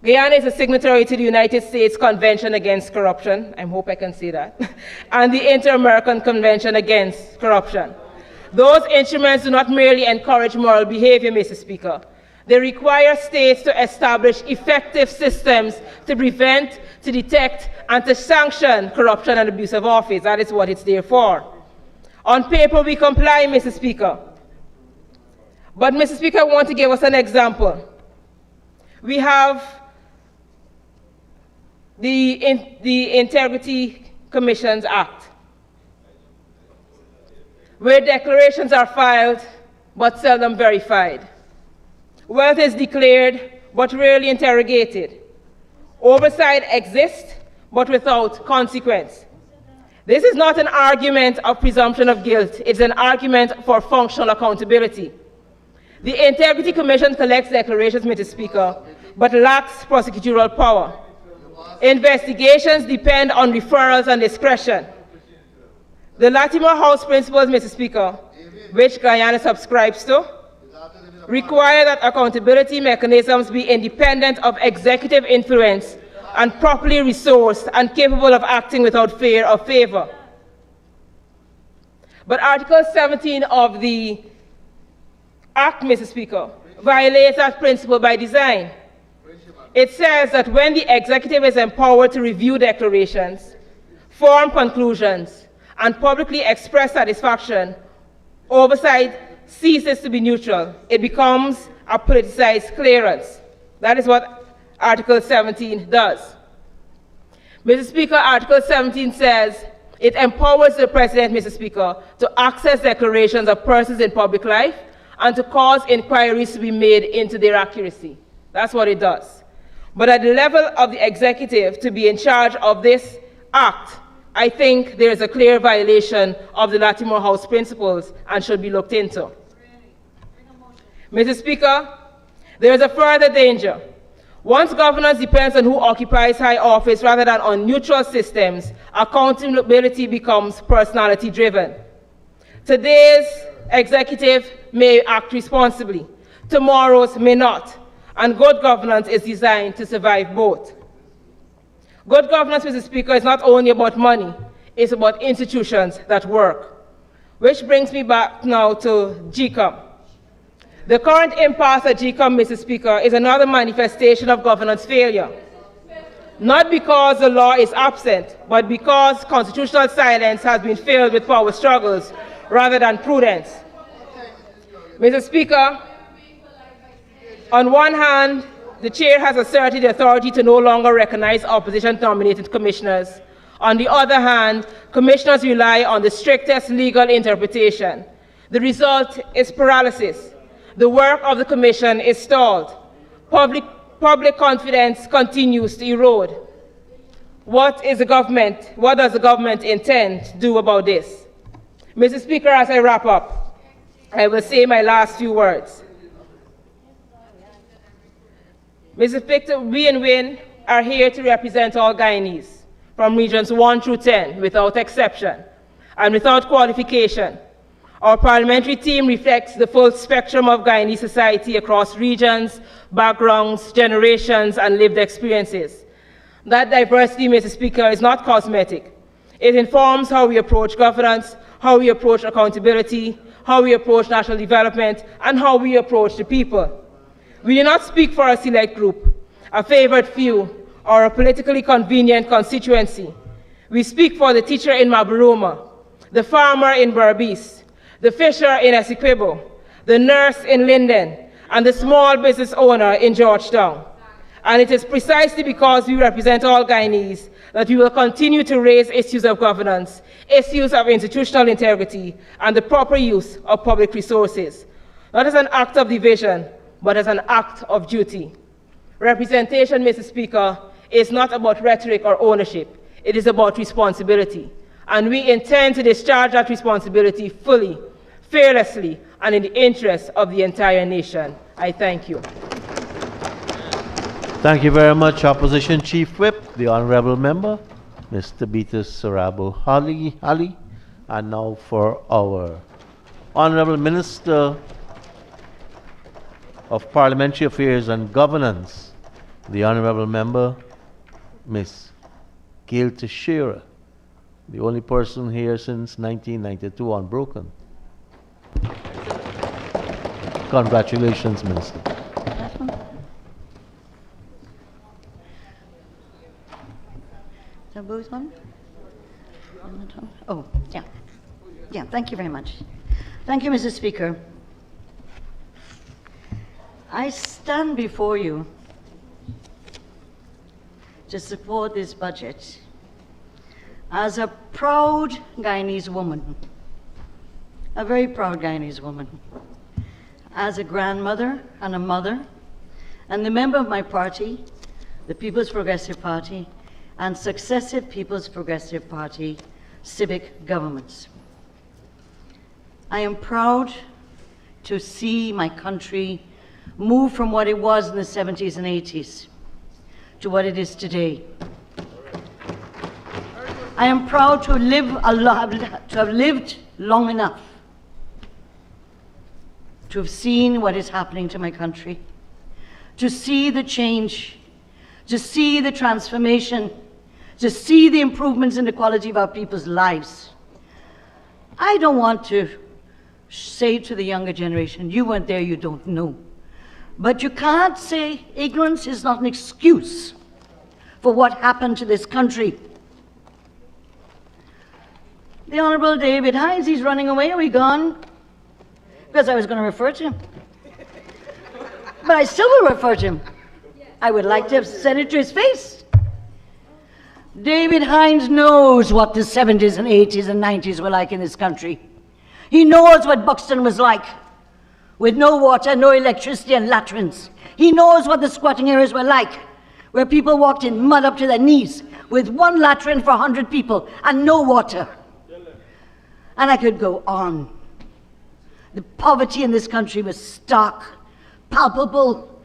Guyana is a signatory to the United States Convention Against Corruption, I hope I can say that, and the Inter-American Convention Against Corruption. Those instruments do not merely encourage moral behavior, Mr. Speaker. They require states to establish effective systems to prevent, to detect, and to sanction corruption and abuse of office. That is what it's there for. On paper, we comply, Mr. Speaker. But, Mr. Speaker, I want to give us an example. We have the Integrity Commissions Act, where declarations are filed but seldom verified. Wealth is declared but rarely interrogated. Oversight exists but without consequence. This is not an argument of presumption of guilt, it's an argument for functional accountability. The Integrity Commission collects declarations, Mr. Speaker, but lacks prosecutorial power. Investigations depend on referrals and discretion. The Latimore House principles, Mr. Speaker, which Guyana subscribes to, require that accountability mechanisms be independent of executive influence and properly resourced and capable of acting without fear or favor. But Article 17 of the Act, Mr. Speaker, violates that principle by design. It says that when the executive is empowered to review declarations, form conclusions, and publicly express satisfaction, oversight ceases to be neutral. It becomes a politicized clearance. That is what Article 17 does. Mr. Speaker, Article 17 says it empowers the President, Mr. Speaker, to access declarations of persons in public life and to cause inquiries to be made into their accuracy. That's what it does. But at the level of the executive to be in charge of this act, I think there is a clear violation of the Latimore House principles and should be looked into. Mr. Speaker, there is a further danger. Once governance depends on who occupies high office rather than on neutral systems, accountability becomes personality-driven. Today's executive may act responsibly, tomorrow's may not, and good governance is designed to survive both. Good governance, Mr. Speaker, is not only about money, it's about institutions that work. Which brings me back now to GCOM. The current impasse at GCOM, Mr. Speaker, is another manifestation of governance failure. Not because the law is absent, but because constitutional silence has been filled with power struggles rather than prudence. Mr. Speaker, on one hand, the chair has asserted the authority to no longer recognize opposition-nominated commissioners. On the other hand, commissioners rely on the strictest legal interpretation. The result is paralysis. The work of the commission is stalled. Public confidence continues to erode. What does the government intend to do about this? Mr. Speaker, as I wrap up, I will say my last few words. Mr. Speaker, we and WIN are here to represent all Guyanese, from regions 1 through 10, without exception, and without qualification. Our parliamentary team reflects the full spectrum of Guyanese society across regions, backgrounds, generations, and lived experiences. That diversity, Mr. Speaker, is not cosmetic. It informs how we approach governance, how we approach accountability, how we approach national development, and how we approach the people. We do not speak for a select group, a favored few, or a politically convenient constituency. We speak for the teacher in Mabaruma, the farmer in Berbice, the fisher in Essequibo, the nurse in Linden, and the small business owner in Georgetown. And it is precisely because we represent all Guyanese that we will continue to raise issues of governance, issues of institutional integrity, and the proper use of public resources, not as an act of division, but as an act of duty. Representation, Mr. Speaker, is not about rhetoric or ownership. It is about responsibility. And we intend to discharge that responsibility fully, fearlessly, and in the interest of the entire nation. I thank you. Thank you very much, Opposition Chief Whip, the Honorable Member, Mr. Beatus Sarabo Ali. And now for our Honorable Minister of Parliamentary Affairs and Governance, the Honorable Member, Ms. Gail Teixeira, the only person here since 1992 unbroken. Congratulations, Minister. Are both on? Oh, yeah. Yeah, thank you very much. Thank you, Mr. Speaker. I stand before you to support this budget As a proud Guyanese woman, a very proud Guyanese woman, as a grandmother and a mother, and the member of my party, the People's Progressive Party, and successive People's Progressive Party civic governments. I am proud to see my country move from what it was in the 70s and 80s to what it is today. I am proud to have lived long enough to have seen what is happening to my country, to see the change, to see the transformation, to see the improvements in the quality of our people's lives. I don't want to say to the younger generation, you weren't there, you don't know. But you can't say ignorance is not an excuse for what happened to this country. The Honorable David Hines, he's running away. Are we gone? Because I was going to refer to him. But I still will refer to him. I would like to have said it to his face. David Hines knows what the 70s and 80s and 90s were like in this country. He knows what Buxton was like, with no water, no electricity, and latrines. He knows what the squatting areas were like, where people walked in mud up to their knees, with one latrine for 100 people, and no water. And I could go on. The poverty in this country was stark, palpable.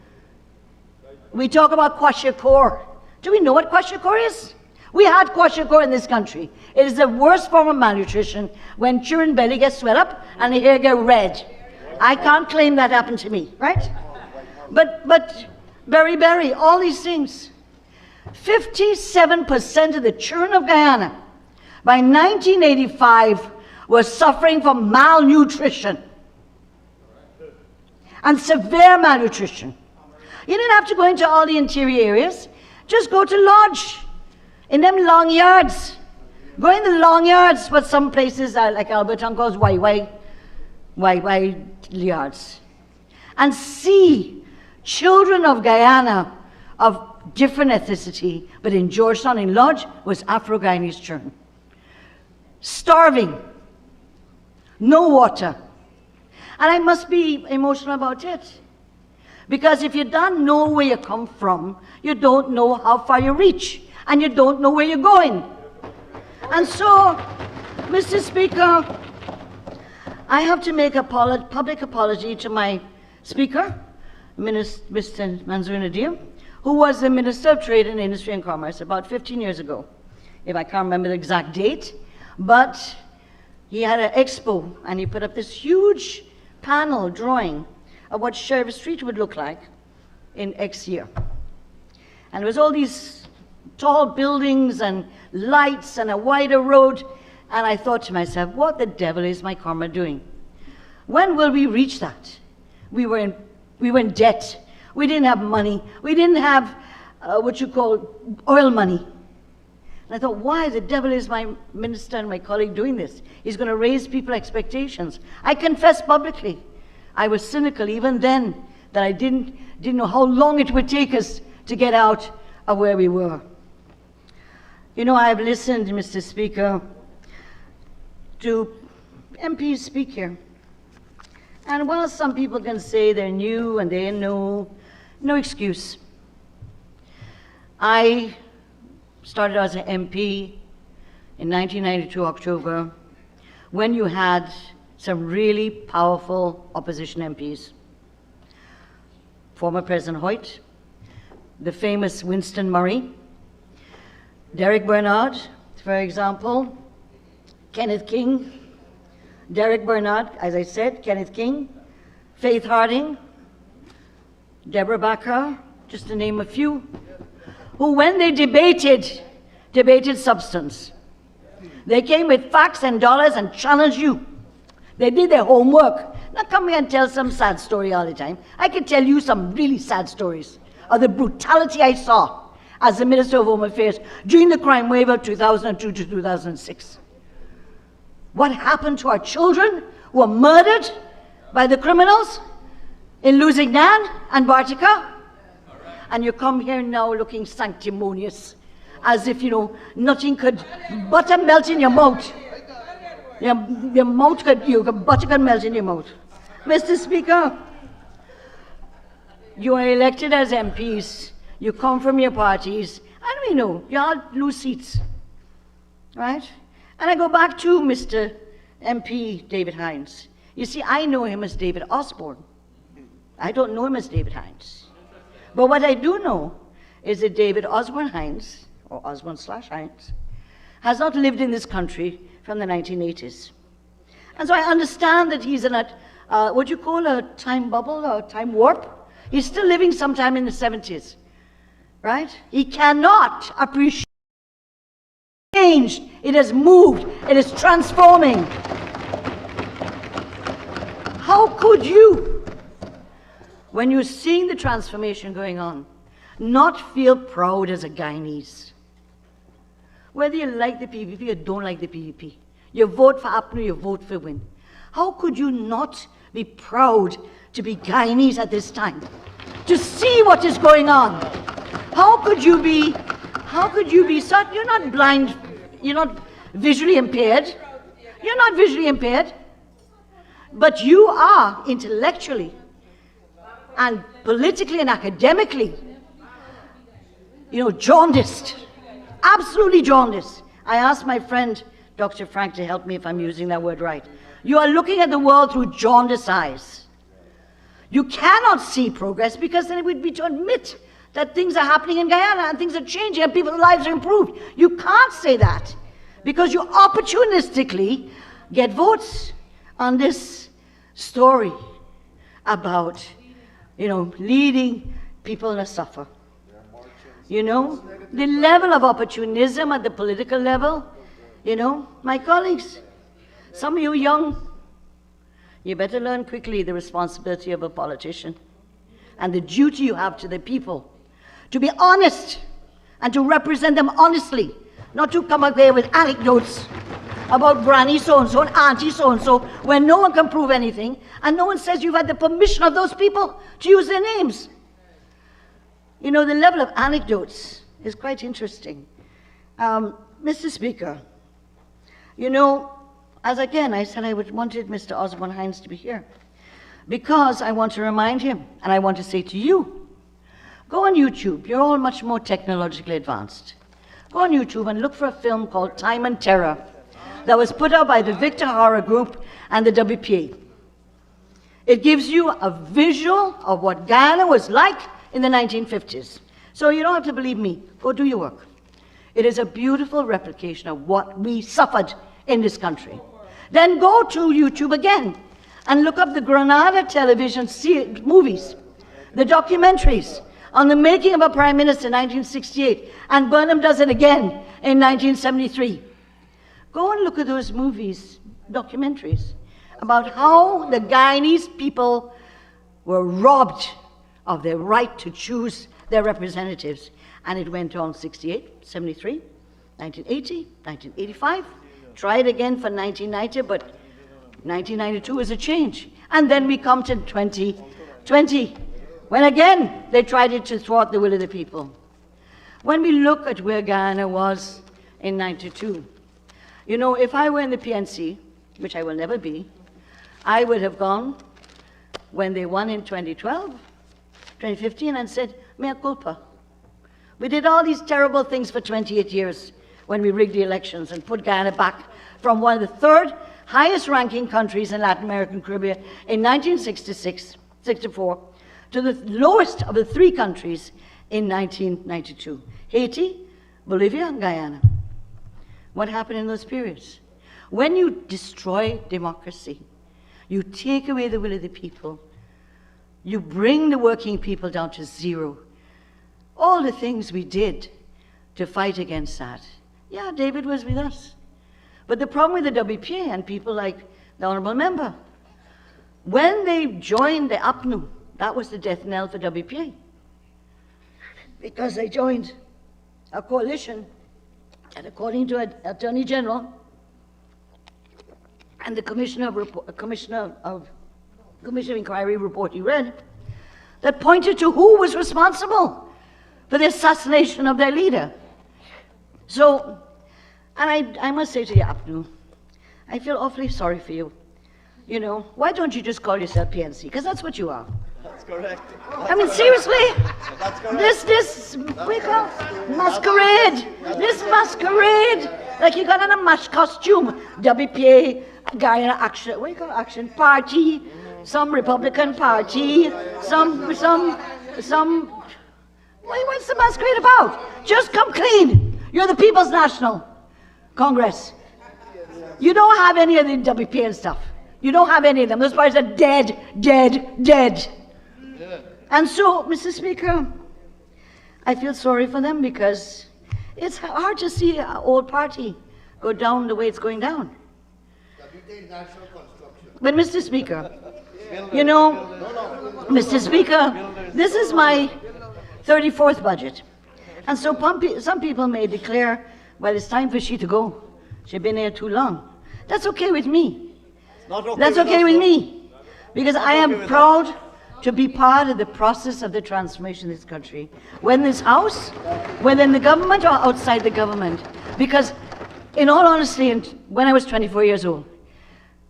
We talk about kwashiorkor. Do we know what kwashiorkor is? We had kwashiorkor in this country. It is the worst form of malnutrition when children's belly gets swelled up and the hair get red. I can't claim that happened to me, right? But beriberi, all these things. 57% of the children of Guyana by 1985 were suffering from malnutrition and severe malnutrition. You didn't have to go into all the interior areas. Just go to Lodge, in them long yards. Go in the long yards, but some places like Alberton calls YY yards, and see children of Guyana of different ethnicity, but in Georgetown, in Lodge, was Afro-Guyanese children. Starving, no water. And I must be emotional about it. Because if you don't know where you come from, you don't know how far you reach, and you don't know where you're going. And so, Mr. Speaker, I have to make a public apology to my Speaker, Mr. Mansour Nadir, who was the Minister of Trade and Industry and Commerce about 15 years ago, if I can't remember the exact date. But he had an expo, and he put up this huge panel drawing of what Sheriff Street would look like in X year. And there was all these tall buildings and lights and a wider road, and I thought to myself, what the devil is my karma doing? When will we reach that? We were in debt. We didn't have money. We didn't have what you call oil money. And I thought, why the devil is my minister and my colleague doing this? He's going to raise people's expectations. I confess publicly, I was cynical even then that I didn't know how long it would take us to get out of where we were. You know, I've listened, Mr. Speaker, to MPs speak here. And while some people can say they're new and they know, no excuse. I started as an MP in 1992, October, when you had some really powerful opposition MPs. Former President Hoyt, the famous Winston Murray, Derek Bernard, for example, Kenneth King, Derek Bernard, as I said, Kenneth King, Faith Harding, Deborah Bakker, just to name a few, who when they debated substance. They came with facts and dollars and challenged you. They did their homework. Not come here and tell some sad story all the time. I can tell you some really sad stories of the brutality I saw as the Minister of Home Affairs during the crime wave of 2002 to 2006. What happened to our children who were murdered by the criminals in Lusignan and Bartica? And you come here now looking sanctimonious as if, nothing could, butter melt in your mouth. Your mouth butter could melt in your mouth. Mr. Speaker, you are elected as MPs, you come from your parties, and we know you all lose seats, right? And I go back to Mr. MP David Hines. You see, I know him as David Osborne. I don't know him as David Hines. But what I do know is that David Osborne Hines, or Osborne/Hines, has not lived in this country from the 1980s. And so I understand that he's in what you call a time bubble or time warp. He's still living sometime in the 70s, right? He cannot appreciate change. It has moved. It is transforming. How could you, when you're seeing the transformation going on, not feel proud as a Guyanese? Whether you like the PPP or don't like the PPP, you vote for APNU, you vote for WIN. How could you not be proud to be Guyanese at this time? To see what is going on. How could you be such, you're not blind, you're not visually impaired. You're not visually impaired. But you are intellectually and politically and academically, jaundiced. Absolutely jaundiced. I asked my friend, Dr. Frank, to help me if I'm using that word right. You are looking at the world through jaundiced eyes. You cannot see progress because then it would be to admit that things are happening in Guyana and things are changing and people's lives are improved. You can't say that because you opportunistically get votes on this story about, leading people to suffer. The level of opportunism at the political level, my colleagues, some of you young, you better learn quickly the responsibility of a politician and the duty you have to the people to be honest and to represent them honestly, not to come up here with anecdotes about granny so-and-so and auntie so-and-so when no one can prove anything and no one says you've had the permission of those people to use their names. The level of anecdotes is quite interesting. Mr. Speaker, as again I said, I wanted Mr. Osborne Hines to be here because I want to remind him, and I want to say to you, go on YouTube. You're all much more technologically advanced. Go on YouTube and look for a film called Time and Terror that was put out by the Victor Horror Group and the WPA. It gives you a visual of what Guyana was like in the 1950s. So you don't have to believe me. Go do your work. It is a beautiful replication of what we suffered in this country. Then go to YouTube again and look up the Granada television movies, the documentaries on the making of a prime minister in 1968, and Burnham does it again in 1973. Go and look at those movies, documentaries, about how the Guyanese people were robbed of their right to choose their representatives. And it went on 68, 73, 1980, 1985, tried again for 1990, but 1992 is a change. And then we come to 2020, when again they tried it to thwart the will of the people. When we look at where Guyana was in 92, if I were in the PNC, which I will never be, I would have gone when they won in 2012, 2015, and said, mea culpa. We did all these terrible things for 28 years when we rigged the elections and put Guyana back from one of the third highest ranking countries in Latin America and Caribbean in 1964 to the lowest of the three countries in 1992. Haiti, Bolivia, and Guyana. What happened in those periods? When you destroy democracy, you take away the will of the people, you bring the working people down to zero. All the things we did to fight against that. Yeah, David was with us. But the problem with the WPA and people like the Honourable Member, when they joined the APNU, that was the death knell for WPA. Because they joined a coalition, and according to an Attorney General and the Commissioner of Inquiry report you read, that pointed to who was responsible for the assassination of their leader. So, and I must say to you, Apnu, I feel awfully sorry for you. You know, why don't you just call yourself PNC? Because that's what you are. That's correct. I mean, seriously? That's correct. This, we call masquerade. This masquerade. Like you got on a mash costume. WPA, Guyana Action, what do you call Action Party, some Republican Party, some, what's the masquerade about? Just come clean. You're the People's National Congress. You don't have any of the WPA and stuff. You don't have any of them. Those parties are dead, dead, dead. And so, Mr. Speaker, I feel sorry for them because it's hard to see an old party go down the way it's going down. But Mr. Speaker, you know, Mr. Speaker, this is my 34th budget. And so some people may declare, well, it's time for she to go. She's been here too long. That's okay with me. That's okay with me. Because I am proud to be part of the process of the transformation of this country. Whether in this House, whether in the government or outside the government. Because, in all honesty, when I was 24 years old,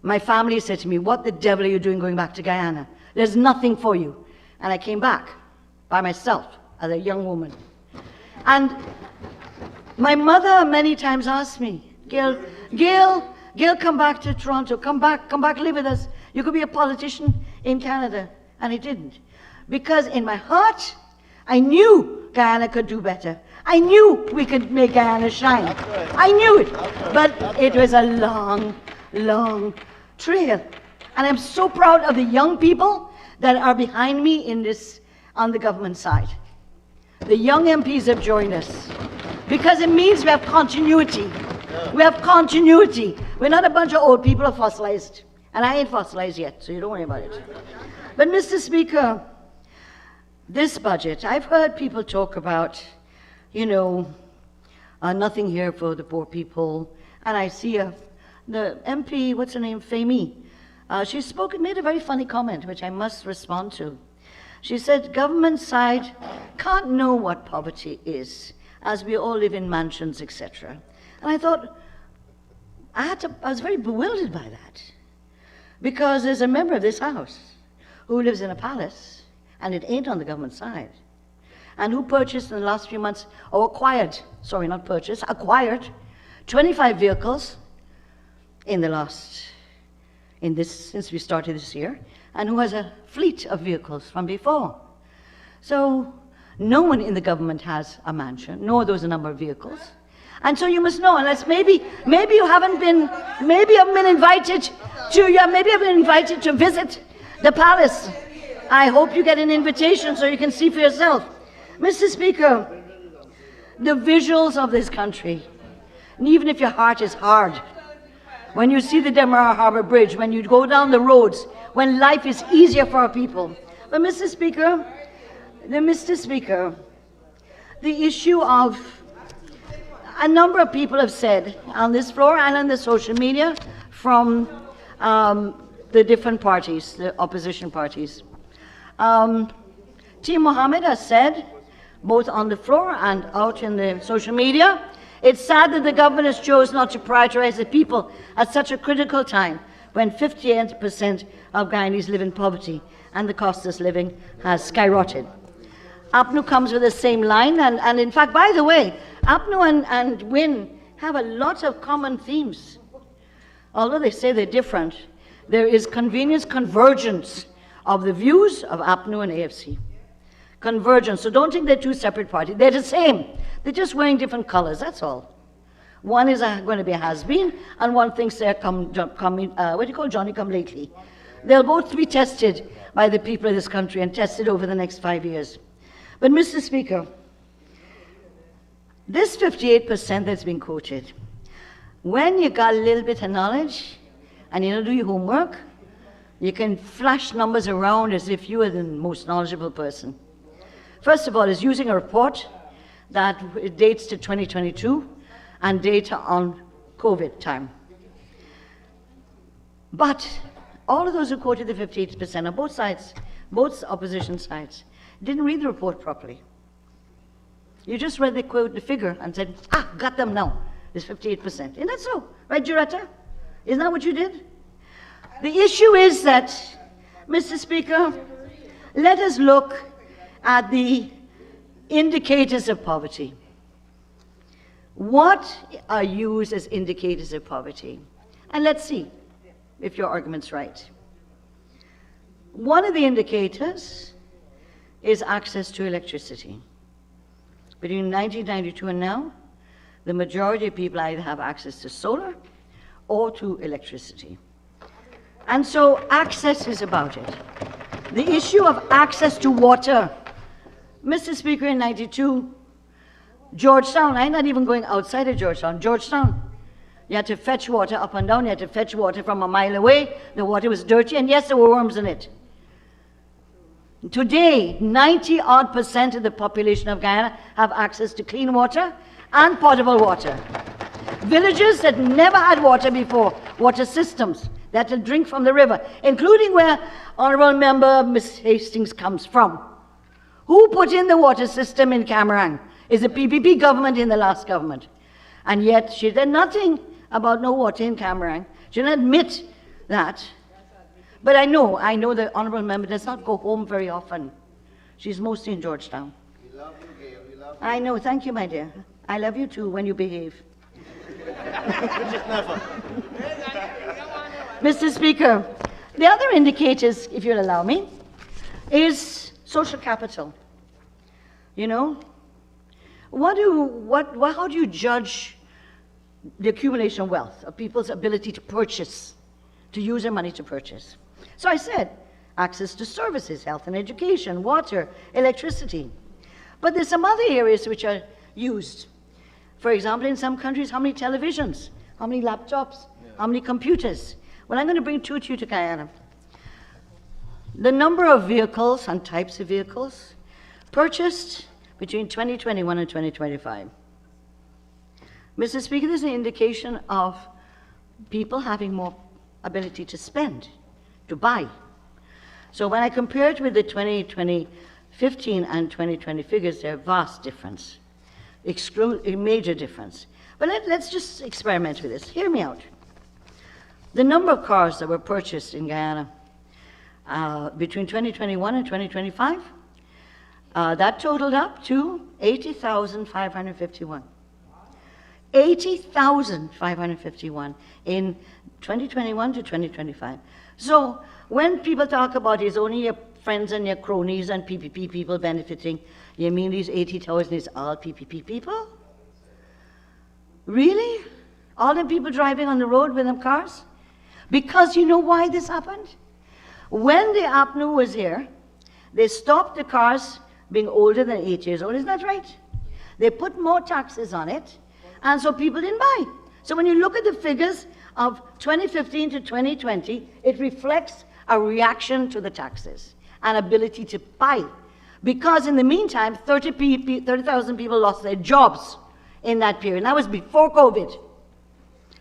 my family said to me, what the devil are you doing going back to Guyana? There's nothing for you. And I came back by myself as a young woman. And my mother many times asked me, Gail, come back to Toronto, come back, live with us. You could be a politician in Canada. And I didn't. Because in my heart, I knew Guyana could do better. I knew we could make Guyana shine. I knew it. But it was a long, long trail. And I'm so proud of the young people that are behind me in this, on the government side. The young MPs have joined us. Because it means we have continuity. We have continuity. We're not a bunch of old people who are fossilized. And I ain't fossilized yet, so you don't worry about it. But Mr. Speaker, this budget, I've heard people talk about, you know, nothing here for the poor people. And I see the MP, what's her name, Femi, she made a very funny comment, which I must respond to. She said, government side can't know what poverty is, as we all live in mansions, etc. And I thought, I was very bewildered by that. Because there's a member of this House who lives in a palace, and it ain't on the government side, and who purchased in the last few months, or acquired 25 vehicles since we started this year, and who has a fleet of vehicles from before. So no one in the government has a mansion, nor there's a number of vehicles. And so you must know, unless maybe you haven't been, maybe I've been invited to visit the palace. I hope you get an invitation so you can see for yourself. Mr. Speaker, the visuals of this country, and even if your heart is hard, when you see the Demerara Harbour Bridge, when you go down the roads, when life is easier for our people. But Mr. Speaker, the issue of, a number of people have said on this floor and on the social media from the different parties, the opposition parties. T. Mohammed has said, both on the floor and out in the social media, it's sad that the government has chosen not to prioritize the people at such a critical time when 58% of Guyanese live in poverty and the cost of living has skyrocketed. Apnu comes with the same line, and in fact, by the way, Apnu and Win have a lot of common themes. Although they say they're different, there is convergence of the views of Apnu and AFC. Convergence. So don't think they're two separate parties. They're the same. They're just wearing different colors, that's all. One is going to be a has-been, and one thinks they're Johnny come lately. They'll both be tested by the people of this country and tested over the next 5 years. But Mr. Speaker, this 58% that's been quoted, when you got a little bit of knowledge and you don't do your homework, you can flash numbers around as if you were the most knowledgeable person. First of all, it's using a report that dates to 2022 and data on COVID time. But all of those who quoted the 58% on both sides, both opposition sides, didn't read the report properly. You just read the quote, the figure, and said, got them now. It's 58%. Isn't that so? Right, Jurata? Isn't that what you did? The issue is that, Mr. Speaker, let us look at the indicators of poverty. What are used as indicators of poverty? And let's see if your argument's right. One of the indicators is access to electricity. Between 1992 and now, the majority of people either have access to solar or to electricity. And so access is about it. The issue of access to water. Mr. Speaker, in 92, Georgetown, I'm not even going outside of Georgetown, you had to fetch water up and down, you had to fetch water from a mile away, the water was dirty, and yes, there were worms in it. Today, 90% of the population of Guyana have access to clean water and potable water. Villages that never had water before, water systems, they had to drink from the river, including where Honourable Member Ms. Hastings comes from. Who put in the water system in Camarang? Is the PPP government in the last government. And yet she did nothing about no water in Camarang. She didn't admit that. But I know the Honourable Member does not go home very often. She's mostly in Georgetown. We love you, Gail. We love you. I know, thank you, my dear. I love you too when you behave. Mr. Speaker, the other indicators, if you'll allow me, is social capital. You know, how do you judge the accumulation of wealth, of people's ability to purchase, to use their money to purchase? So I said, access to services, health and education, water, electricity. But there's some other areas which are used. For example, in some countries, how many televisions, how many laptops, how many computers? Well, I'm going to bring two to you to Guyana. The number of vehicles and types of vehicles purchased between 2021 and 2025. Mr. Speaker, this is an indication of people having more ability to spend, to buy. So when I compare it with the 2015 and 2020 figures, there's a vast difference, a major difference. But let's just experiment with this. Hear me out. The number of cars that were purchased in Guyana between 2021 and 2025, that totaled up to 80,551. 80,551 in 2021 to 2025. So when people talk about it's only your friends and your cronies and PPP people benefiting, you mean these 80,000 is all PPP people? Really? All the people driving on the road with them cars? Because you know why this happened? When the APNU was here, they stopped the cars being older than 8 years old. Isn't that right? They put more taxes on it, and so people didn't buy. So when you look at the figures of 2015 to 2020, it reflects a reaction to the taxes and ability to buy. Because in the meantime, 30,000 people lost their jobs in that period. And that was before COVID.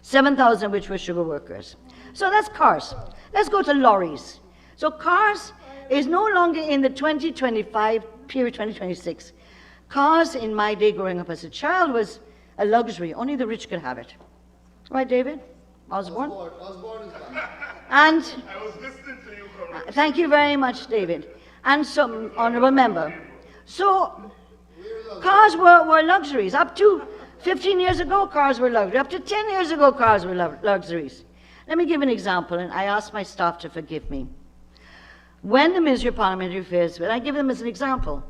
7,000 which were sugar workers. So that's cars. Let's go to lorries. So cars is no longer in the 2025 period, 2026. Cars in my day growing up as a child was a luxury. Only the rich could have it. Right, David? Osborne? Osborne is fine. And I was listening to you, thank you very much, David. And some honourable member. So cars were luxuries. Up to 15 years ago, cars were luxuries. Up to 10 years ago, cars were luxuries. Let me give an example, and I ask my staff to forgive me. When the Ministry of Parliamentary Affairs, I give them as an example,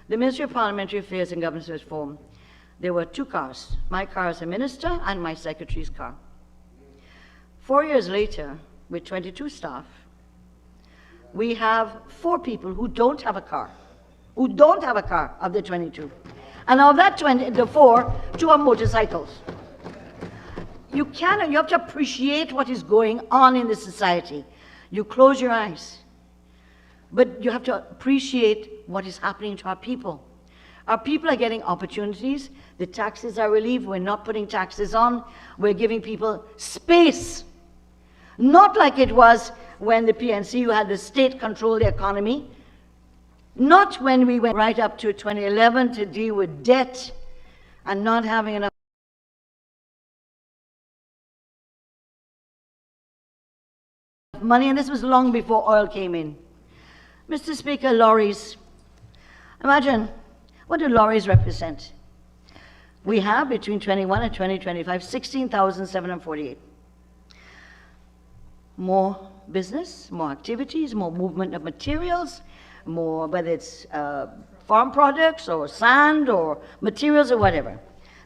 the Ministry of Parliamentary Affairs and Government Reform, there were two cars, my car as a minister and my secretary's car. 4 years later, with 22 staff, we have 4 people who don't have a car, of the 22. And of that 20, the 4, 2 are motorcycles. You have to appreciate what is going on in the society. You close your eyes, but you have to appreciate what is happening to our people. Our people are getting opportunities. The taxes are relieved. We're not putting taxes on. We're giving people space. Not like it was when the PNC, who had the state control the economy. Not when we went right up to 2011 to deal with debt and not having enough money, and this was long before oil came in. Mr. Speaker, lorries. Imagine, what do lorries represent? We have, between 21 and 2025, 16,748. More business, more activities, more movement of materials, more, whether it's farm products or sand or materials or whatever.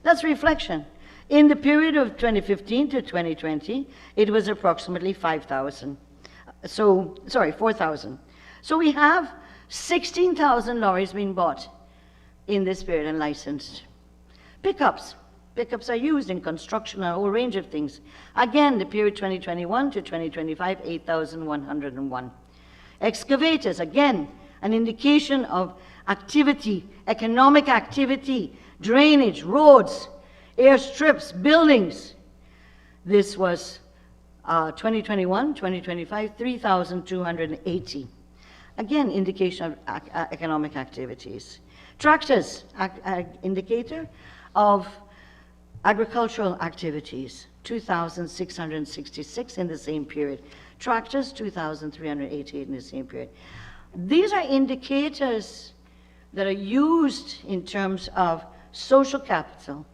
That's reflection. In the period of 2015 to 2020, it was approximately 4,000. So we have 16,000 lorries being bought in this period and licensed. Pickups. Pickups are used in construction and a whole range of things. Again, the period 2021 to 2025, 8,101. Excavators, again, an indication of activity, economic activity, drainage, roads, airstrips, buildings. This was 2021, 2025, 3,280. Again, indication of economic activities. Tractors, indicator of agricultural activities, 2,666 in the same period. Tractors, 2,388 in the same period. These are indicators that are used in terms of social capital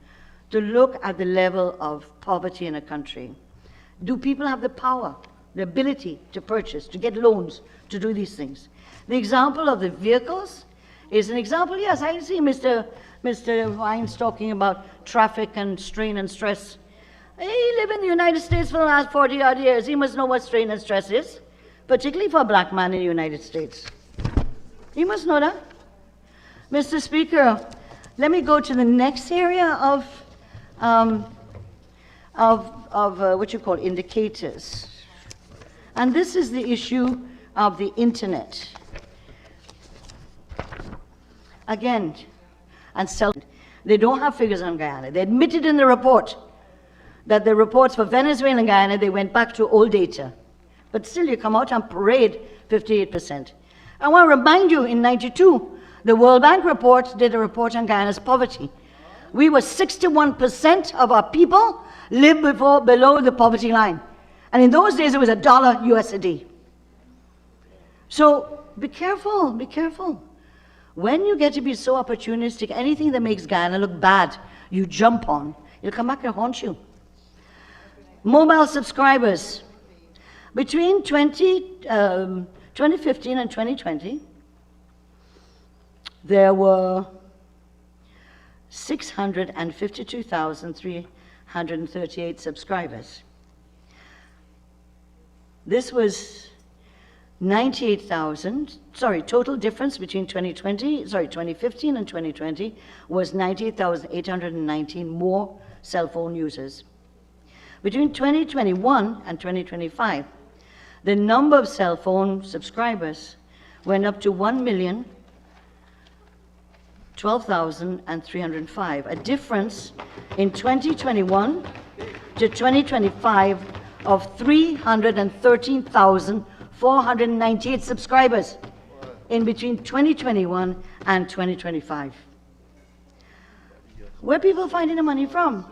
to look at the level of poverty in a country. Do people have the power, the ability to purchase, to get loans, to do these things? The example of the vehicles is an example. Yes, I see Mr. Hines talking about traffic and strain and stress. He lived in the United States for the last 40-odd years. He must know what strain and stress is, particularly for a black man in the United States. He must know that. Mr. Speaker, let me go to the next area of what you call indicators. And this is the issue of the internet. Again, and they don't have figures on Guyana. They admitted in the report that the reports for Venezuela and Guyana, they went back to old data. But still, you come out and parade 58%. I want to remind you, in '92, the World Bank report did a report on Guyana's poverty. We were 61% of our people lived below the poverty line. And in those days, it was $1 US a day. So be careful, be careful. When you get to be so opportunistic, anything that makes Guyana look bad, you jump on. It'll come back and haunt you. Mobile subscribers. Between 2015 and 2020, there were 652,338 subscribers. This was 98,000, total difference between 2015 and 2020 was 98,819 more cell phone users. Between 2021 and 2025, the number of cell phone subscribers went up to 1,012,305, a difference in 2021 to 2025 of 313,498 subscribers in between 2021 and 2025. Where are people finding the money from?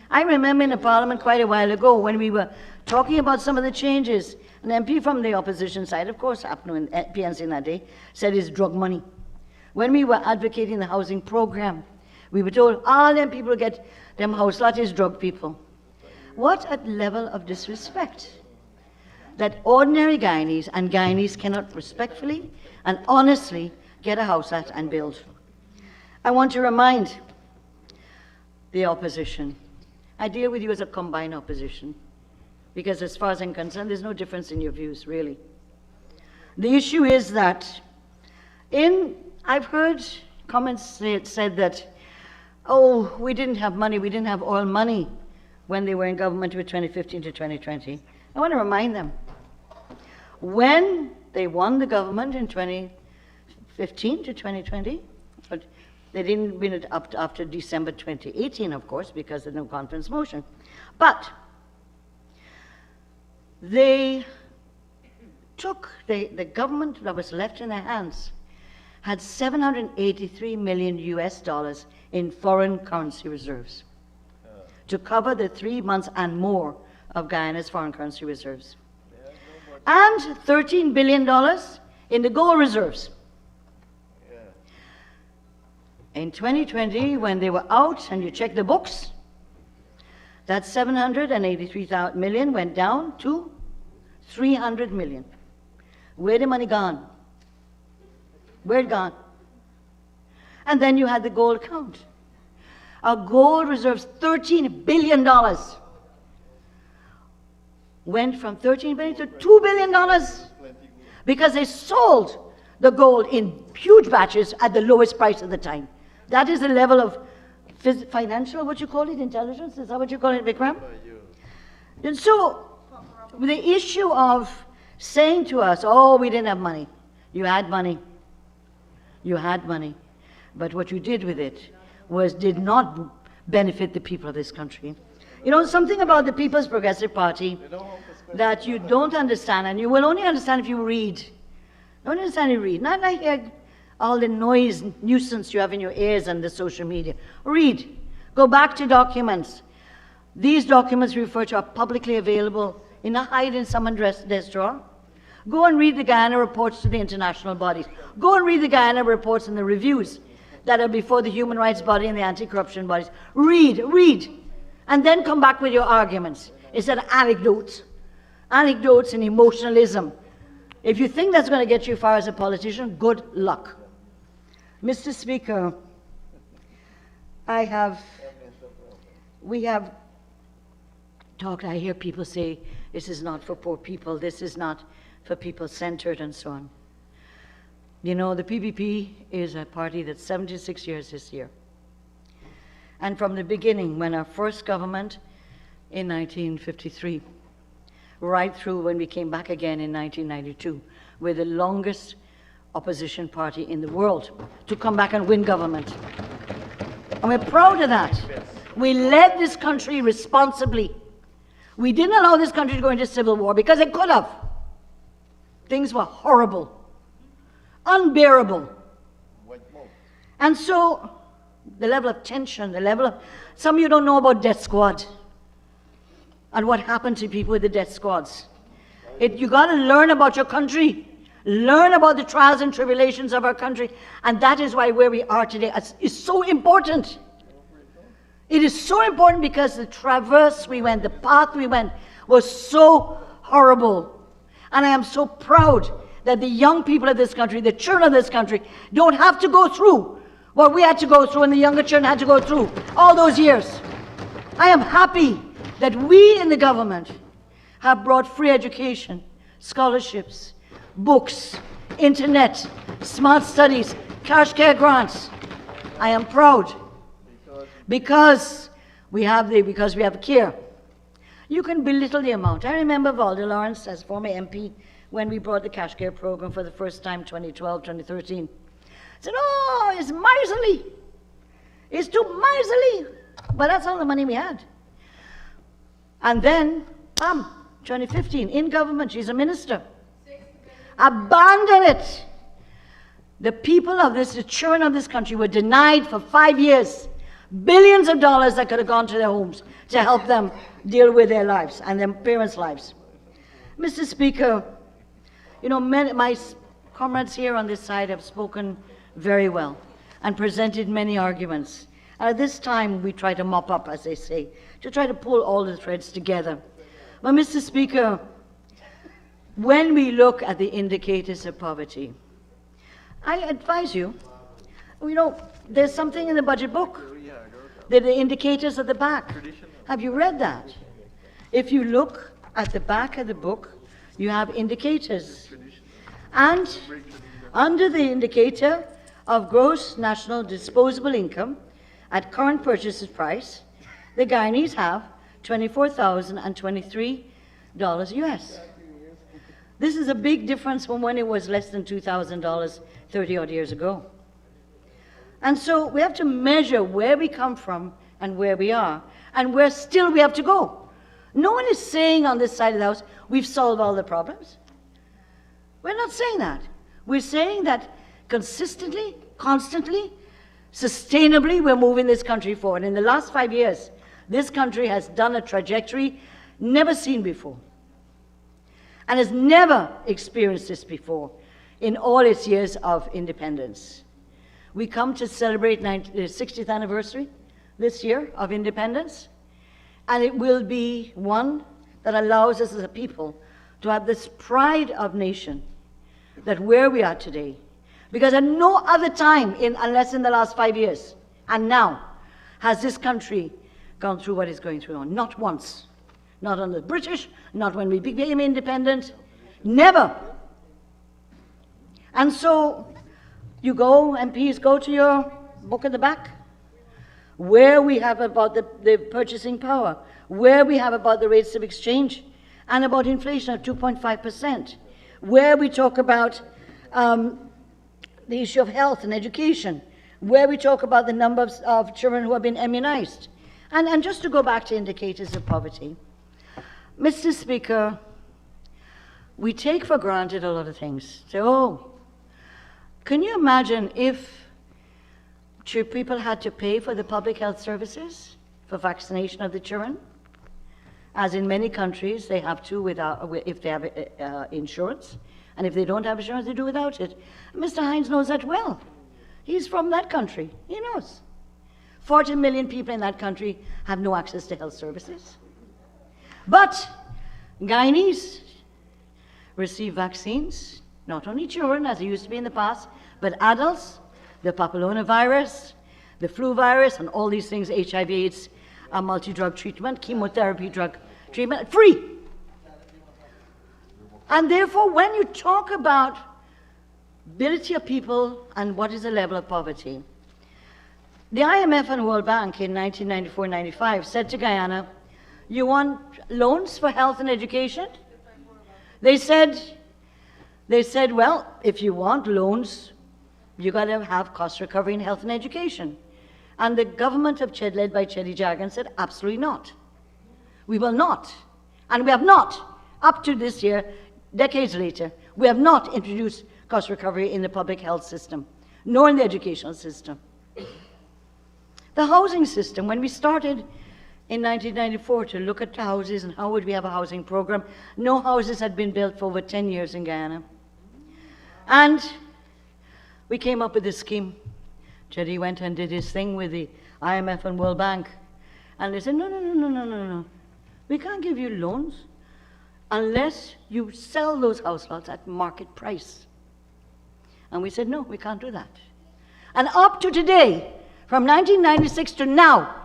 I remember in the Parliament quite a while ago when we were talking about some of the changes. An MP from the opposition side, of course, happened in PNC in that day, said it's drug money. When we were advocating the housing program, we were told all them people get them house lot is drug people. What a level of disrespect that ordinary Guyanese and Guyanese cannot respectfully and honestly get a house at and build. I want to remind the opposition, I deal with you as a combined opposition, because as far as I'm concerned, there's no difference in your views, really. The issue is that I've heard comments said that, oh, we didn't have money, we didn't have oil money when they were in government with 2015 to 2020. I want to remind them, when they won the government in 2015 to 2020, but they didn't win it up to after December 2018, of course, because of no conference motion. But they took the government that was left in their hands had 783 million US dollars in foreign currency reserves to cover the 3 months and more of Guyana's foreign currency reserves. And $13 billion in the gold reserves. In 2020, when they were out and you check the books, that 783 million went down to 300 million. Where the money gone? Where it gone? And then you had the gold count. Our gold reserves, $13 billion. Went from $13 billion to $2 billion because they sold the gold in huge batches at the lowest price at the time. That is the level of financial, what you call it, intelligence? Is that what you call it, Vikram? And so, the issue of saying to us, oh, we didn't have money. You had money. You had money. But what you did with it did not benefit the people of this country. You know, something about the People's Progressive Party that you don't understand, and you will only understand if you read. Don't understand if you read. Not like all the noise, nuisance you have in your ears and the social media. Read. Go back to documents. These documents refer to are publicly available in a hide in someone's desk drawer. Go and read the Guyana reports to the international bodies. Go and read the Guyana reports and the reviews that are before the human rights body and the anti-corruption bodies. Read. And then come back with your arguments instead of anecdotes. Anecdotes and emotionalism. If you think that's going to get you far as a politician, good luck. Mr. Speaker, we have talked, I hear people say, this is not for poor people, this is not for people centered and so on. You know, the PPP is a party that's 76 years this year. And from the beginning, when our first government in 1953, right through when we came back again in 1992, we're the longest opposition party in the world to come back and win government. And we're proud of that. We led this country responsibly. We didn't allow this country to go into civil war because it could have. Things were horrible, unbearable. And so the level of tension, the level of, some of you don't know about death squad and what happened to people with the death squads. You got to learn about your country, learn about the trials and tribulations of our country, and that is why where we are today is so important. It is so important because the traverse we went, the path we went was so horrible. And I am so proud that the young people of this country, the children of this country, don't have to go through what we had to go through and the younger children had to go through all those years. I am happy that we in the government have brought free education, scholarships, books, internet, smart studies, cash care grants. I am proud because we have care. You can belittle the amount. I remember Valda Lawrence as former MP when we brought the cash care program for the first time, 2012, 2013. Said, oh, it's miserly. It's too miserly. But that's all the money we had. And then, 2015, in government, she's a minister. Abandon it. The people of this, the children of this country were denied for 5 years billions of dollars that could have gone to their homes to help them deal with their lives and their parents' lives. Mr. Speaker, you know, my comrades here on this side have spoken very well and presented many arguments. And at this time, we try to mop up, as they say, to try to pull all the threads together. But Mr. Speaker, when we look at the indicators of poverty, I advise you, you know, there's something in the budget book. They're the indicators at the back. Have you read that? If you look at the back of the book, you have indicators. And under the indicator of gross national disposable income at current purchase price, the Guyanese have $24,023 US. This is a big difference from when it was less than $2,000 30-odd years ago. And so we have to measure where we come from and where we are, and where still we have to go. No one is saying on this side of the house, we've solved all the problems. We're not saying that. We're saying that consistently, constantly, sustainably, we're moving this country forward. In the last 5 years, this country has done a trajectory never seen before, and has never experienced this before in all its years of independence. We come to celebrate the 60th anniversary this year of independence, and it will be one that allows us as a people to have this pride of nation, that where we are today, because at no other time, unless in the last 5 years, and now, has this country gone through what it's going through now. Not once. Not under the British, not when we became independent, never. And so, you go, MPs, go to your book at the back, where we have about the purchasing power, where we have about the rates of exchange, and about inflation of 2.5%, where we talk about the issue of health and education, where we talk about the number of children who have been immunized. And just to go back to indicators of poverty, Mr. Speaker, we take for granted a lot of things. Say, oh, can you imagine if people had to pay for the public health services for vaccination of the children? As in many countries, they have to if they have insurance. And if they don't have insurance, they do without it. Mr. Hines knows that well. He's from that country. He knows. 40 million people in that country have no access to health services. But gynaes receive vaccines, not only children, as it used to be in the past, but adults, the papillomavirus, the flu virus, and all these things, HIV, AIDS, multi-drug treatment, chemotherapy drug treatment, free. And therefore, when you talk about ability of people and what is the level of poverty, the IMF and World Bank in 1994-95 said to Guyana, you want loans for health and education? They said, well, if you want loans, you got to have cost recovery in health and education. And the government of Chad, led by Chedi Jagan, said, absolutely not. We will not. And we have not, up to this year, decades later, we have not introduced cost recovery in the public health system, nor in the educational system. The housing system, when we started in 1994 to look at houses and how would we have a housing program, no houses had been built for over 10 years in Guyana. And we came up with this scheme. Chedi went and did his thing with the IMF and World Bank. And they said, no. We can't give you loans unless you sell those house lots at market price. And we said, no, we can't do that. And up to today, from 1996 to now,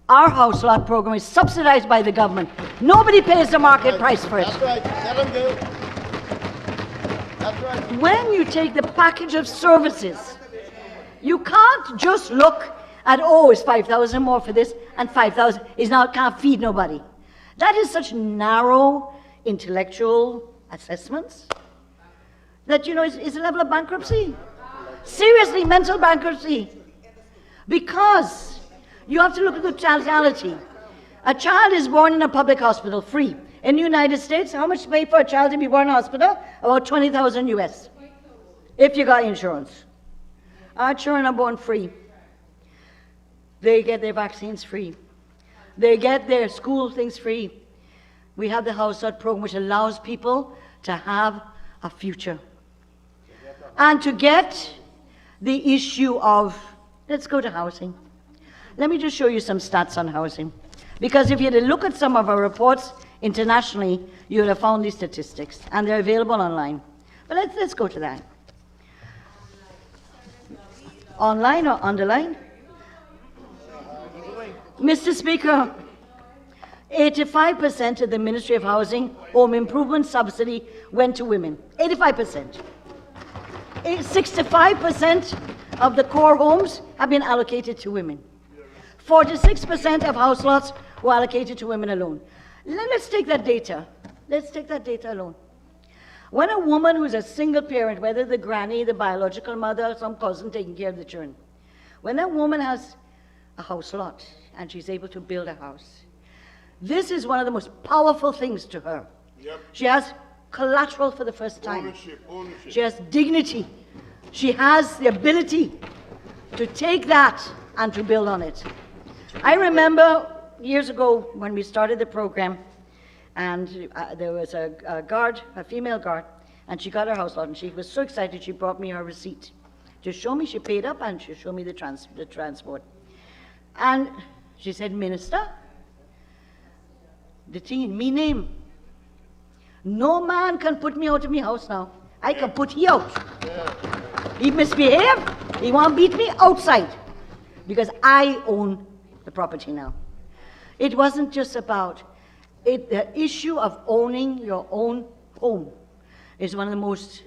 our house lot program is subsidized by the government. Nobody pays the market price for it. That's right. Let them go. That's right. When you take the package of services, you can't just look at, oh, it's 5,000 more for this, and 5,000 is now can't feed nobody. That is such narrow intellectual assessments that, you know, is a level of bankruptcy. Seriously, mental bankruptcy. Because you have to look at the totality. A child is born in a public hospital, free. In the United States, how much to pay for a child to be born in a hospital? About 20,000 US, if you got insurance. Our children are born free. They get their vaccines free. They get their school things free. We have the House Lot program, which allows people to have a future. And to get the issue of, let's go to housing. Let me just show you some stats on housing. Because if you had to look at some of our reports internationally, you would have found these statistics, and they're available online. But let's go to that. Online or underline? Mr. Speaker, 85% of the Ministry of Housing Home Improvement Subsidy went to women. 85%. 65% of the core homes have been allocated to women. 46% of house lots were allocated to women alone. Let's take that data. Let's take that data alone. When a woman who's a single parent, whether the granny, the biological mother, or some cousin taking care of the children, when that woman has a house lot and she's able to build a house, this is one of the most powerful things to her. Yep. She has collateral for the first time. Ownership. She has dignity. She has the ability to take that and to build on it. I remember years ago when we started the program, and there was a guard, a female guard, and she got her house lot, and she was so excited she brought me her receipt to show me she paid up and she showed me the transport. And she said, Minister, the thing in me name, no man can put me out of my house now. I can put he out. He misbehave, he won't beat me outside because I own the property now. It wasn't just about it. The issue of owning your own home is one of the most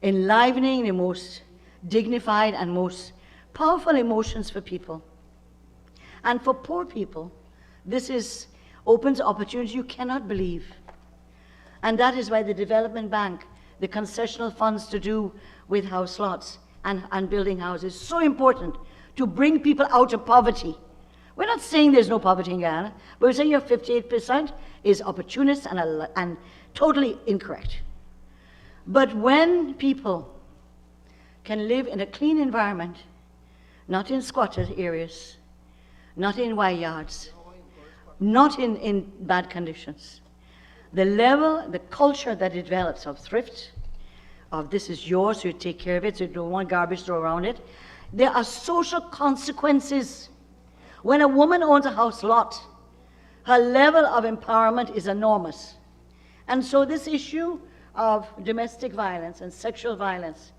enlivening, the most dignified and most powerful emotions for people. And for poor people, this opens opportunities you cannot believe. And that is why the Development Bank, the concessional funds to do with house lots and building houses, is so important to bring people out of poverty. We're not saying there's no poverty in Guyana, but we're saying your 58% is opportunist and totally incorrect. But when people can live in a clean environment, not in squatted areas, not in Y yards, not in bad conditions, the level, the culture that it develops of thrift, of this is yours, so you take care of it, so you don't want garbage thrown around it. There are social consequences. When a woman owns a house lot, her level of empowerment is enormous. And so this issue of domestic violence and sexual violence,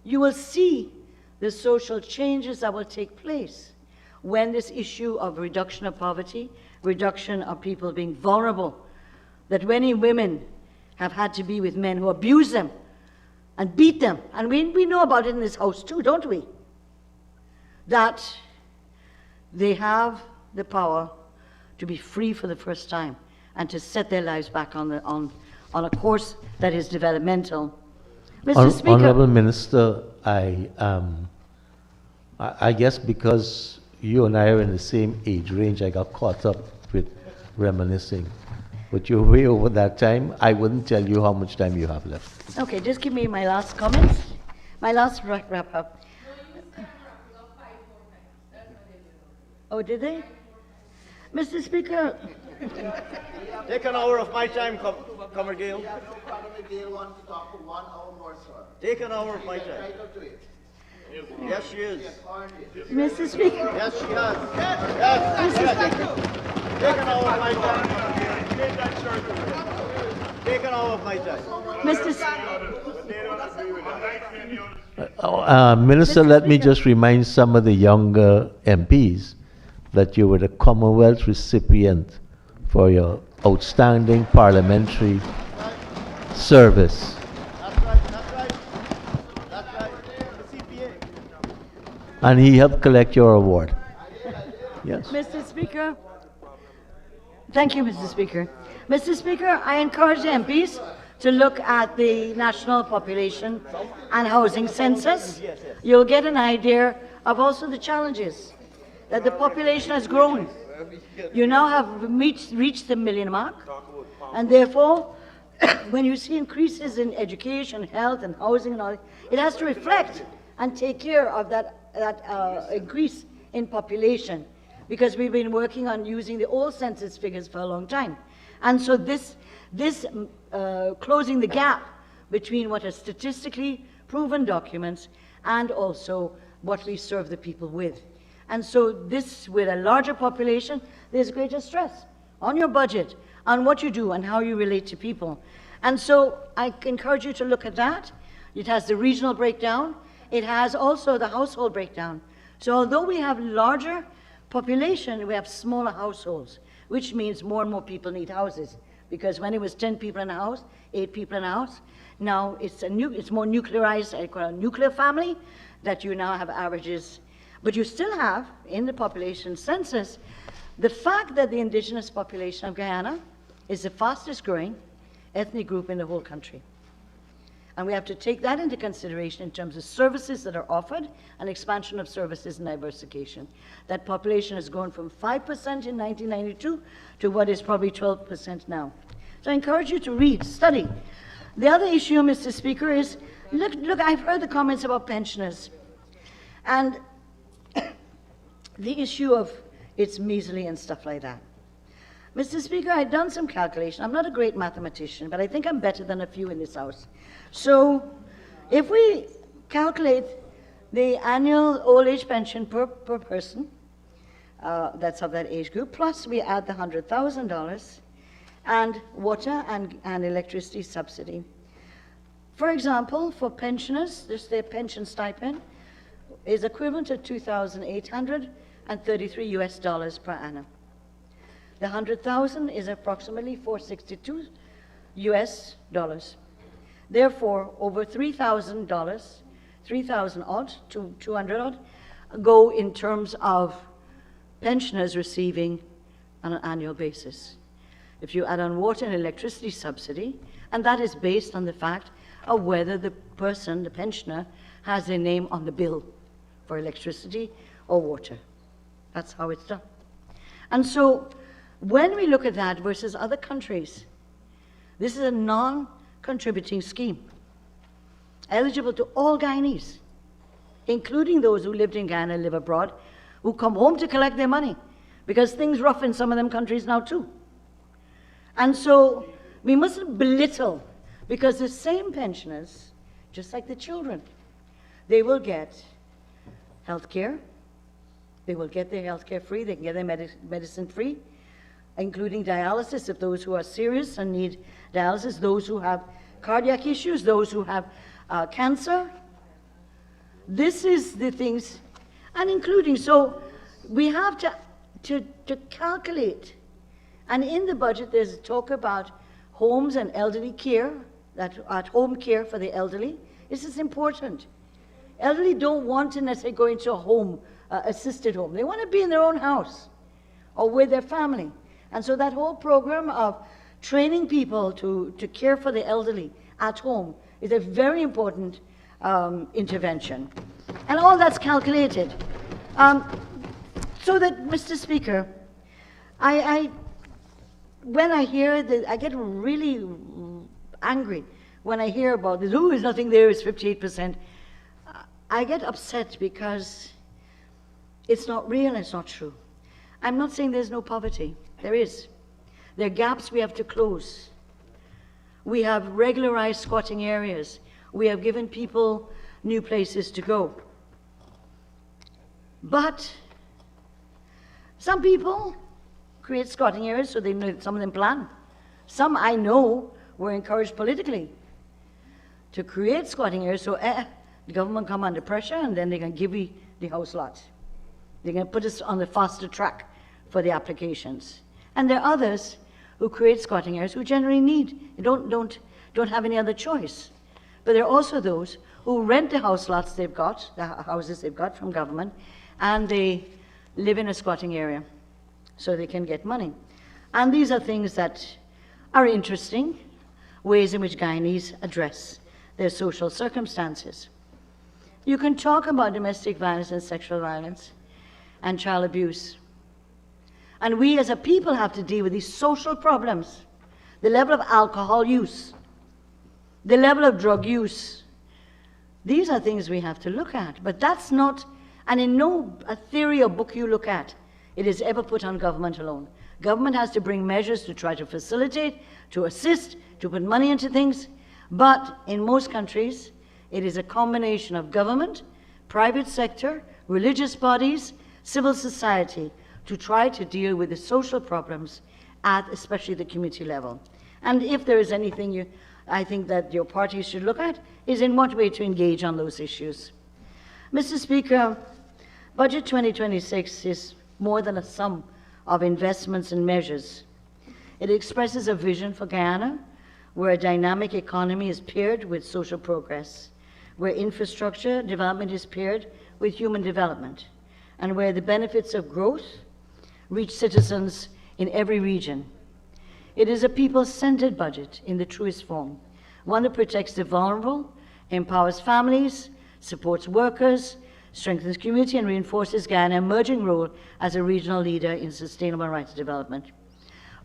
you will see the social changes that will take place when this issue of reduction of poverty, reduction of people being vulnerable, that many women have had to be with men who abuse them and beat them. And we know about it in this house too, don't we? That they have the power to be free for the first time and to set their lives back on a course that is developmental. Mr. Speaker. Honorable Minister, I guess because you and I are in the same age range, I got caught up with reminiscing. But you're way over that time. I wouldn't tell you how much time you have left. Okay, just give me my last comments, my last wrap up. Oh, did they? Mr. Speaker. Take an hour of my time, Comrade Gale. Take an hour of my time. Yes, she is. Mr. Speaker. Yes, she has. Yes. Mr. Speaker. Take an hour of my time. Take that shirt away. Take an hour of my time. Mr. Minister, let me just remind some of the younger MPs that you were the Commonwealth recipient for your outstanding parliamentary service. That's right. The CPA. And he helped collect your award. Yes. Mr. Speaker. Thank you, Mr. Speaker. Mr. Speaker, I encourage the MPs to look at the national population and housing census. You'll get an idea of also the challenges that the population has grown. You now have reached the million mark, and therefore, when you see increases in education, health, and housing and all, it has to reflect and take care of that increase in population, because we've been working on using the old census figures for a long time. And so this closing the gap between what are statistically proven documents and also what we serve the people with. And so this, with a larger population, there's greater stress on your budget, on what you do and how you relate to people. And so I encourage you to look at that. It has the regional breakdown. It has also the household breakdown. So although we have larger population, we have smaller households, which means more and more people need houses. Because when it was 10 people in a house, 8 people in a house, now it's more nuclearized, I call it a nuclear family, that you now have averages. But you still have, in the population census, the fact that the indigenous population of Guyana is the fastest growing ethnic group in the whole country. And we have to take that into consideration in terms of services that are offered and expansion of services and diversification. That population has grown from 5% in 1992 to what is probably 12% now. So I encourage you to read, study. The other issue, Mr. Speaker, is Look, I've heard the comments about pensioners. And the issue of it's measly and stuff like that. Mr. Speaker, I've done some calculation. I'm not a great mathematician, but I think I'm better than a few in this House. So if we calculate the annual old age pension per person, that's of that age group, plus we add the $100,000 and water and electricity subsidy. For example, for pensioners, their pension stipend is equivalent to $2,833 US per annum. The 100,000 is approximately 462 US dollars. Therefore, over $3,000, 3,000 odd to 200 odd, go in terms of pensioners receiving on an annual basis. If you add on water and electricity subsidy, and that is based on the fact of whether the person, the pensioner, has their name on the bill for electricity or water. That's how it's done. And so when we look at that versus other countries, this is a non-contributing scheme, eligible to all Guyanese, including those who lived in Guyana and live abroad, who come home to collect their money, because things rough in some of them countries now too. And so we mustn't belittle, because the same pensioners, just like the children, they will get health care, they will get their health care free, they can get their medicine free, including dialysis if those who are serious and need dialysis, those who have cardiac issues, those who have cancer. This is the things, and including, so we have to calculate. And in the budget, there's talk about homes and elderly care, that at-home care for the elderly. This is important. Elderly don't want to necessarily go into a home, assisted home. They want to be in their own house or with their family. And so that whole program of training people to care for the elderly at home is a very important intervention. And all that's calculated. So that, Mr. Speaker, when I hear that, I get really angry when I hear about this, there's nothing there, it's 58%. I get upset because it's not real and it's not true. I'm not saying there's no poverty. There is. There are gaps we have to close. We have regularized squatting areas. We have given people new places to go. But some people create squatting areas so they know, some of them plan. Some I know were encouraged politically to create squatting areas so the government come under pressure and then they can give you the house lots. They're going to put us on the faster track for the applications. And there are others who create squatting areas who generally don't have any other choice. But there are also those who rent the house lots they've got, the houses they've got from government, and they live in a squatting area so they can get money. And these are things that are interesting, ways in which Guyanese address their social circumstances. You can talk about domestic violence and sexual violence and child abuse. And we as a people have to deal with these social problems, the level of alcohol use, the level of drug use. These are things we have to look at, but that's not, and in no theory or book you look at, it is ever put on government alone. Government has to bring measures to try to facilitate, to assist, to put money into things, but in most countries, it is a combination of government, private sector, religious bodies, civil society, to try to deal with the social problems at especially the community level. And if there is anything I think that your party should look at, is in what way to engage on those issues. Mr. Speaker, Budget 2026 is more than a sum of investments and measures. It expresses a vision for Guyana where a dynamic economy is paired with social progress, where infrastructure development is paired with human development, and where the benefits of growth reach citizens in every region. It is a people-centered budget in the truest form, one that protects the vulnerable, empowers families, supports workers, strengthens community, and reinforces Guyana's emerging role as a regional leader in sustainable rights development.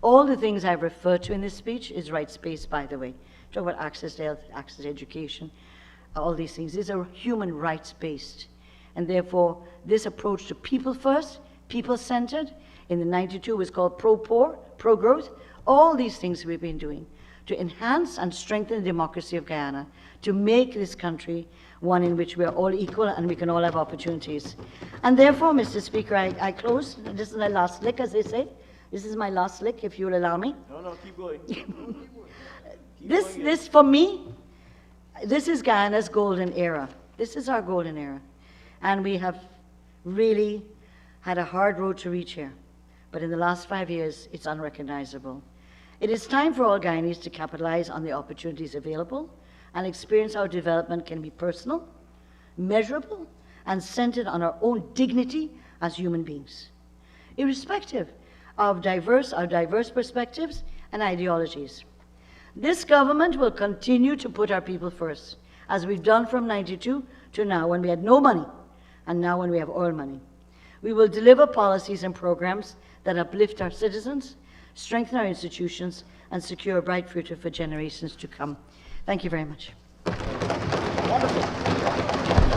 All the things I've referred to in this speech is rights-based, by the way. Talk about access to health, access to education, all these things. These are human rights based. And therefore, this approach to people first, people centered, in the 92 was called pro-poor, pro-growth. All these things we've been doing to enhance and strengthen the democracy of Guyana, to make this country one in which we are all equal and we can all have opportunities. And therefore, Mr. Speaker, I close. This is my last lick, as they say. This is my last lick, if you'll allow me. No, keep going. This, for me, this is Guyana's golden era. This is our golden era. And we have really had a hard road to reach here. But in the last 5 years, it's unrecognizable. It is time for all Guyanese to capitalize on the opportunities available and experience how development can be personal, measurable, and centered on our own dignity as human beings, irrespective of our diverse perspectives and ideologies. This government will continue to put our people first, as we've done from 92 to now, when we had no money, and now when we have oil money. We will deliver policies and programs that uplift our citizens, strengthen our institutions, and secure a bright future for generations to come. Thank you very much.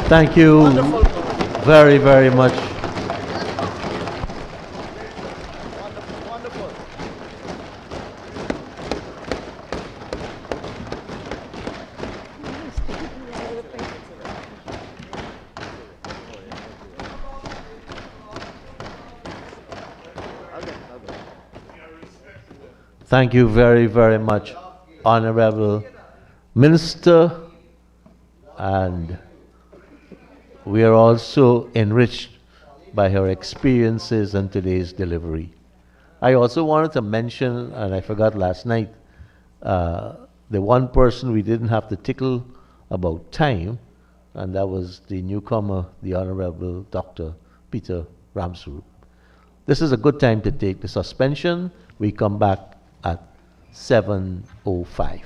Thank you very, very much. Thank you very, very much, Honorable Minister, and we are also enriched by her experiences in today's delivery. I also wanted to mention, and I forgot last night, the one person we didn't have to tickle about time, and that was the newcomer, the Honorable Dr. Peter Ramsrud. This is a good time to take the suspension. We come back at 7:05.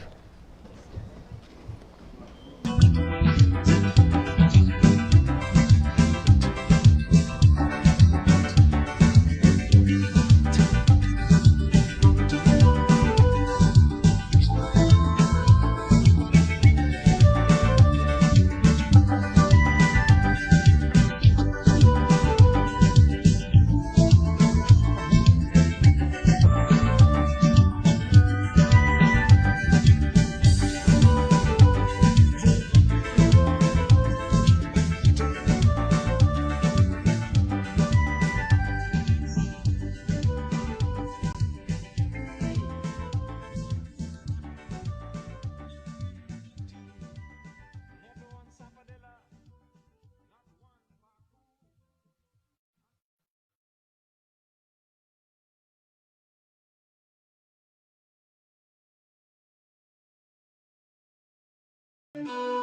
Thank you.